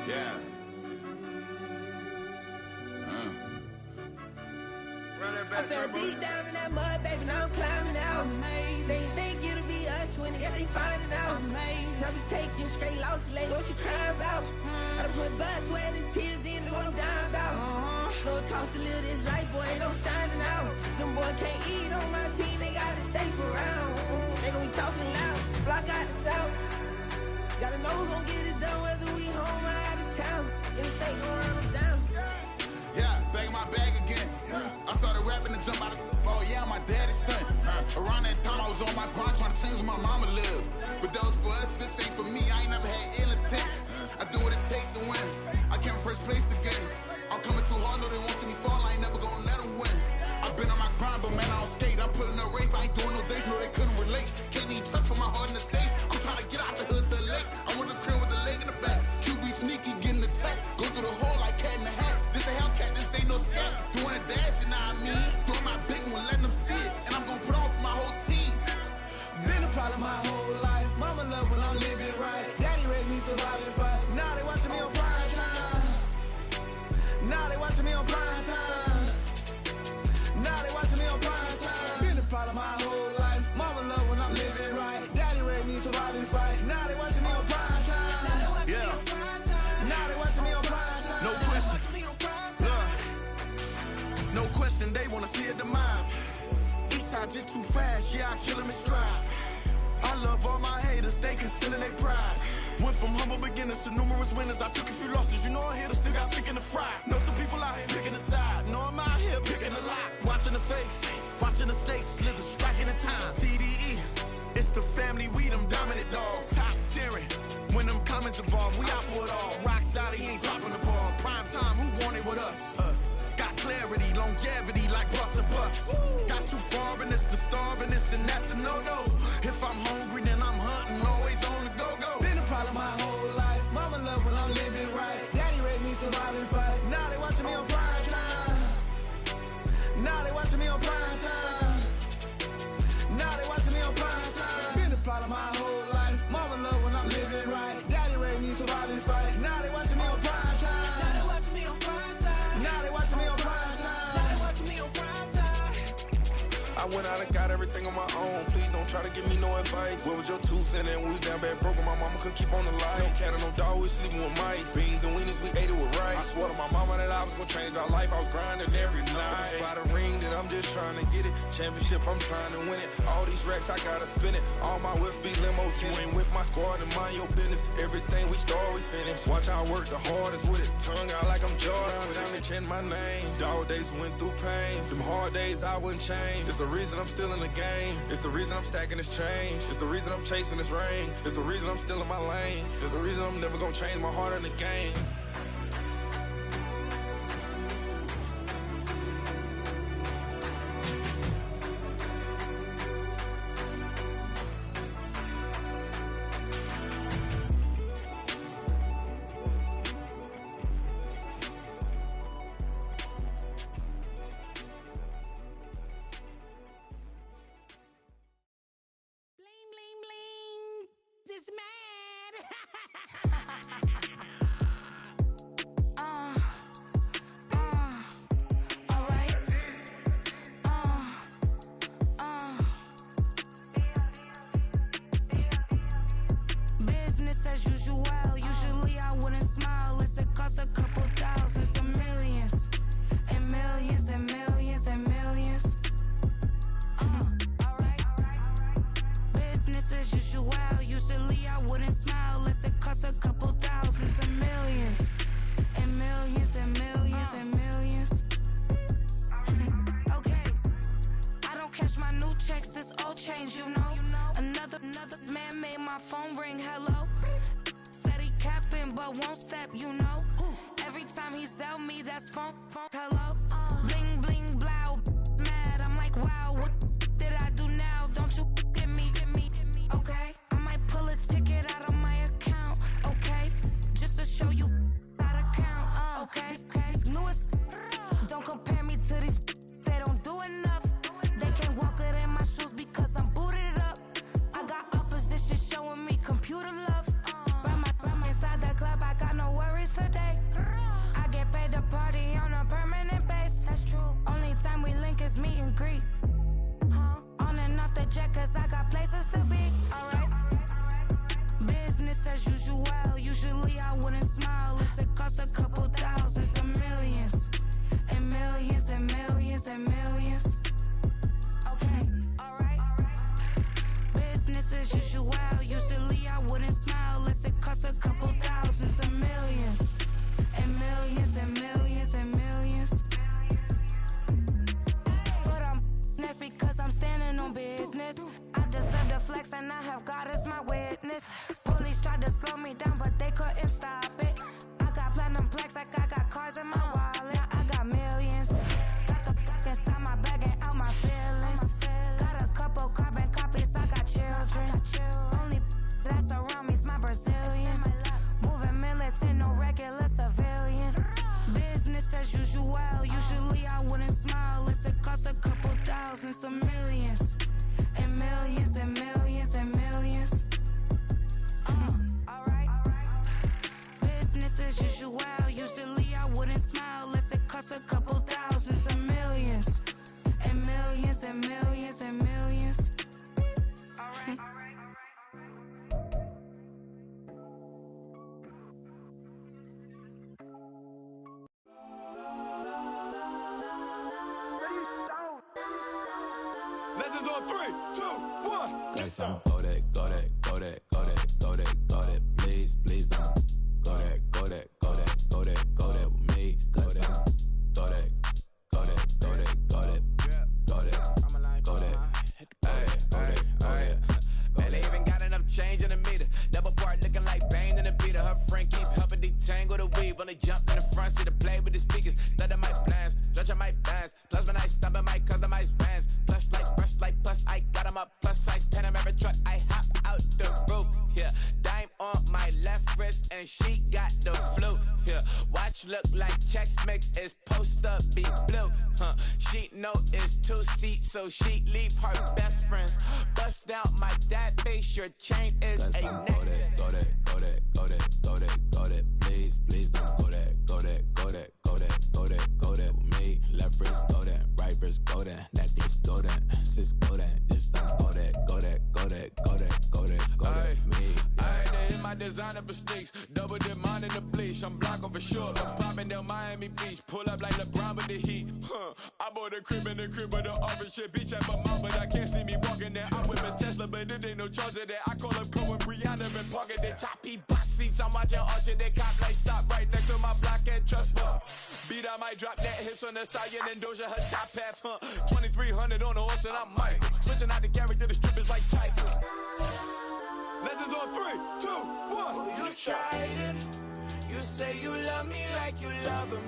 Yeah. Run that back, I fell Turbo. deep down in that mud, baby, now I'm climbing out. They think it'll be us when they finding out. I be taking straight losses lately, what you crying about? I done put blood, sweat, and tears in, that's what I'm dying about. Know it costs to live this life, boy, ain't no signing out. Them boy can't eat on my team, they gotta stay for round. They gon' be talking loud, block out the south. Gotta know who gon' get it done, whether we home or out of town. In the state, gon' run them down. Yeah, back in my bag again. I started rapping to jump out of. Oh yeah, I'm my daddy's son. Around that time I was on my grind trying to change where my mama lived. But that was for us, this ain't for me. I ain't never had ill intent. I do what it take to win. I came first place again. I'm coming too hard, know they want to see me fall. I ain't never gonna let them win. I've been on my grind, but man, I don't skate. I'm putting up race. I ain't doing no days, no they couldn't relate. Can't even touch for my heart in the safe. I'm trying to get out the hood to the lake. I want the crib with the leg in the back. QB sneaky, getting attacked. Go through the hole like cat in the hat. This a Hellcat, this ain't no scat. Doing a dash, you know what I mean? Doing my big one, letting them see it. And I'm gonna put on for my whole team. Been a problem my whole life. Mama love when I'm living right. Daddy raised me survive and fight. Now they watching me on prime time. Now they watching me on prime time. Now they watching me on prime time. Been a problem my whole life. Mama love when I'm living right. Daddy raised me survive and fight. Now they watching me on prime time. Yeah. Now they watching me on prime time. No question. No question, they wanna see a demise. Eastside just too fast, yeah, I kill him in stride. I love all my haters, they concealing their pride. Went from humble beginners to numerous winners. I took a few losses, you know I hit, still got chicken to fry. Know some people out here picking a side. Know I'm out here picking a lot. Watching the fakes, watching the stakes, slither, striking the time. TDE, it's the family, we them dominant dogs. Top tiering, when them comments involved, we out for it all. Rock side, he ain't dropping the ball. Prime time, who want it with us? Us. Got clarity, longevity, like bus and bus. Got too far and it's the starving, this and that's a no-no. If I'm hungry, then I'm hunting, always on the go-go. Been a problem my whole life. Mama love when I'm living right. Daddy raised me survive and fight. Now they watching me on prime time. Now they watching me on prime time. Now they watching me on prime time. Been a problem my whole life. Mama love when I'm living right. Daddy raised me survive and fight. Now they watching me on prime time. Now they watching me on prime time. Now they watching me on prime time. Now they watching me on prime time. I went out I done got everything on my own. Please don't try to give me no advice. What was your 2 cents and we was down bad broke and my mama couldn't keep on the light. No cat or no dog, we sleeping with mice. Beans and weenies, we ate it with rice. I swore to my mama that I was gonna change our life. I was grinding every night. By the ring that I'm just trying to get it. Championship, I'm trying to win it. All these racks, I gotta spin it. All my whips be limo. You ain't with my squad and mind your business. Everything we start, we finish. Watch I work the hardest with it. Tongue out like I'm Jordan. Down and chant my name. Dog days went through pain. Them hard days I wouldn't change. It's the reason I'm still in the game. It's the reason I'm stacking this change. It's the reason I'm chasing this rain. It's the reason I'm still in my lane. It's the reason I'm never gonna change my heart in the game. This mad. Business as usual. Usually I wouldn't smile. It's it costs a couple thousands and millions. And millions and millions and millions. Business as usual. Usually I wouldn't smile unless it costs a couple thousands and millions. And millions and millions and millions. Okay. I don't cash my new checks, this old change, you know. Another man made my phone ring, hello. Said he capping but won't step, you know. Every time he sell me, that's phone, hello. Bling, bling, blow, mad, I'm like, wow, what did I do now? Don't you get me, okay? I might pull a ticket out of my account, okay? Just to show you how to count, okay? Newest, don't compare me to these, they don't do enough. They can't walk it in my shoes because I'm booted up. I got opposition showing me computer love. Run inside the club, I got no worries today. I get paid to party on a permanent base. That's true. Only time we link is meet and greet. On and off the jet, cause I got places to be. Alright. Business as usual. Usually I wouldn't smile unless it costs a couple thousands and millions. And millions and millions and millions. Okay, alright. Business as usual. Usually I wouldn't smile unless it costs a couple thousands and millions. And millions and millions and millions. For them, that's because I'm standing on business. I deserve the flex and I have God as my witness. Police tried to slow me down but they couldn't stop it. I got platinum plaques like I got cars in my wallet. I got millions. Got the fuck inside my bag and out my feelings. Got a couple carbon copies, I got children. Only that's around me's my Brazilian. Moving militant, no regular civilian. Business as usual. Usually I wouldn't smile unless it costs a couple thousands of millions. And millions and millions and millions. Alright. Business as usual. Usually I wouldn't smile unless it costs a couple thousands of millions. And millions and millions and millions. Alright. Legends on 3, 2, 1. Guess I'm go that, go that, go that, go that, go that, go that. Please, please don't go that, go that, go that, go that, go that with me. Go that, go that, go that, go that, go that, go that, go that, go that. Man, they even got enough change in the meter. Double part looking like Bane in the beater. Her friend keep helping detangle the weave. When they jump in the front seat to play with the speakers. Thunder might blast, stretch might dance. Plus when I stop it, might customize vans. Plush like brush like plus I got them up. Plus size Panamera truck, I hop out the roof. Yeah, dime on my left wrist and she got the flu. Yeah, watch look like checks mix is post up be blue. She know it's 2 seats, so she leave her best friends. Bust out my dad face, your chain is a necklace. Go that, go that, go that, go that, go that. Please, please don't go that, go that, go that, go that, go that, go that with me. Left wrist, go that, right wrist. wrist golden, necklace golden, sis golden, it's the golden, golden, golden, golden, golden, golden, me. They hit my designer for sneaks, double dip mine in the bleach. I'm blocking for sure, I'm popping down Miami Beach, pull up like LeBron with the heat. I bought a crib in the crib with the orange shit, beach at my mouth, but I can't see me walking there. I'm with a Tesla, but it ain't no charge of that. I call up Cole and Brianna and parking their top box seats. I'm watching Archer, they cop like stop right next to my block and trust me. Beat, I might drop that hips on the stallion and Doja her top half, 2300 on the horse and I'm Mike. Switching out the character, the strippers like Tigers. Legends on 3, 2, 1. You tried it. You say you love me like you love him.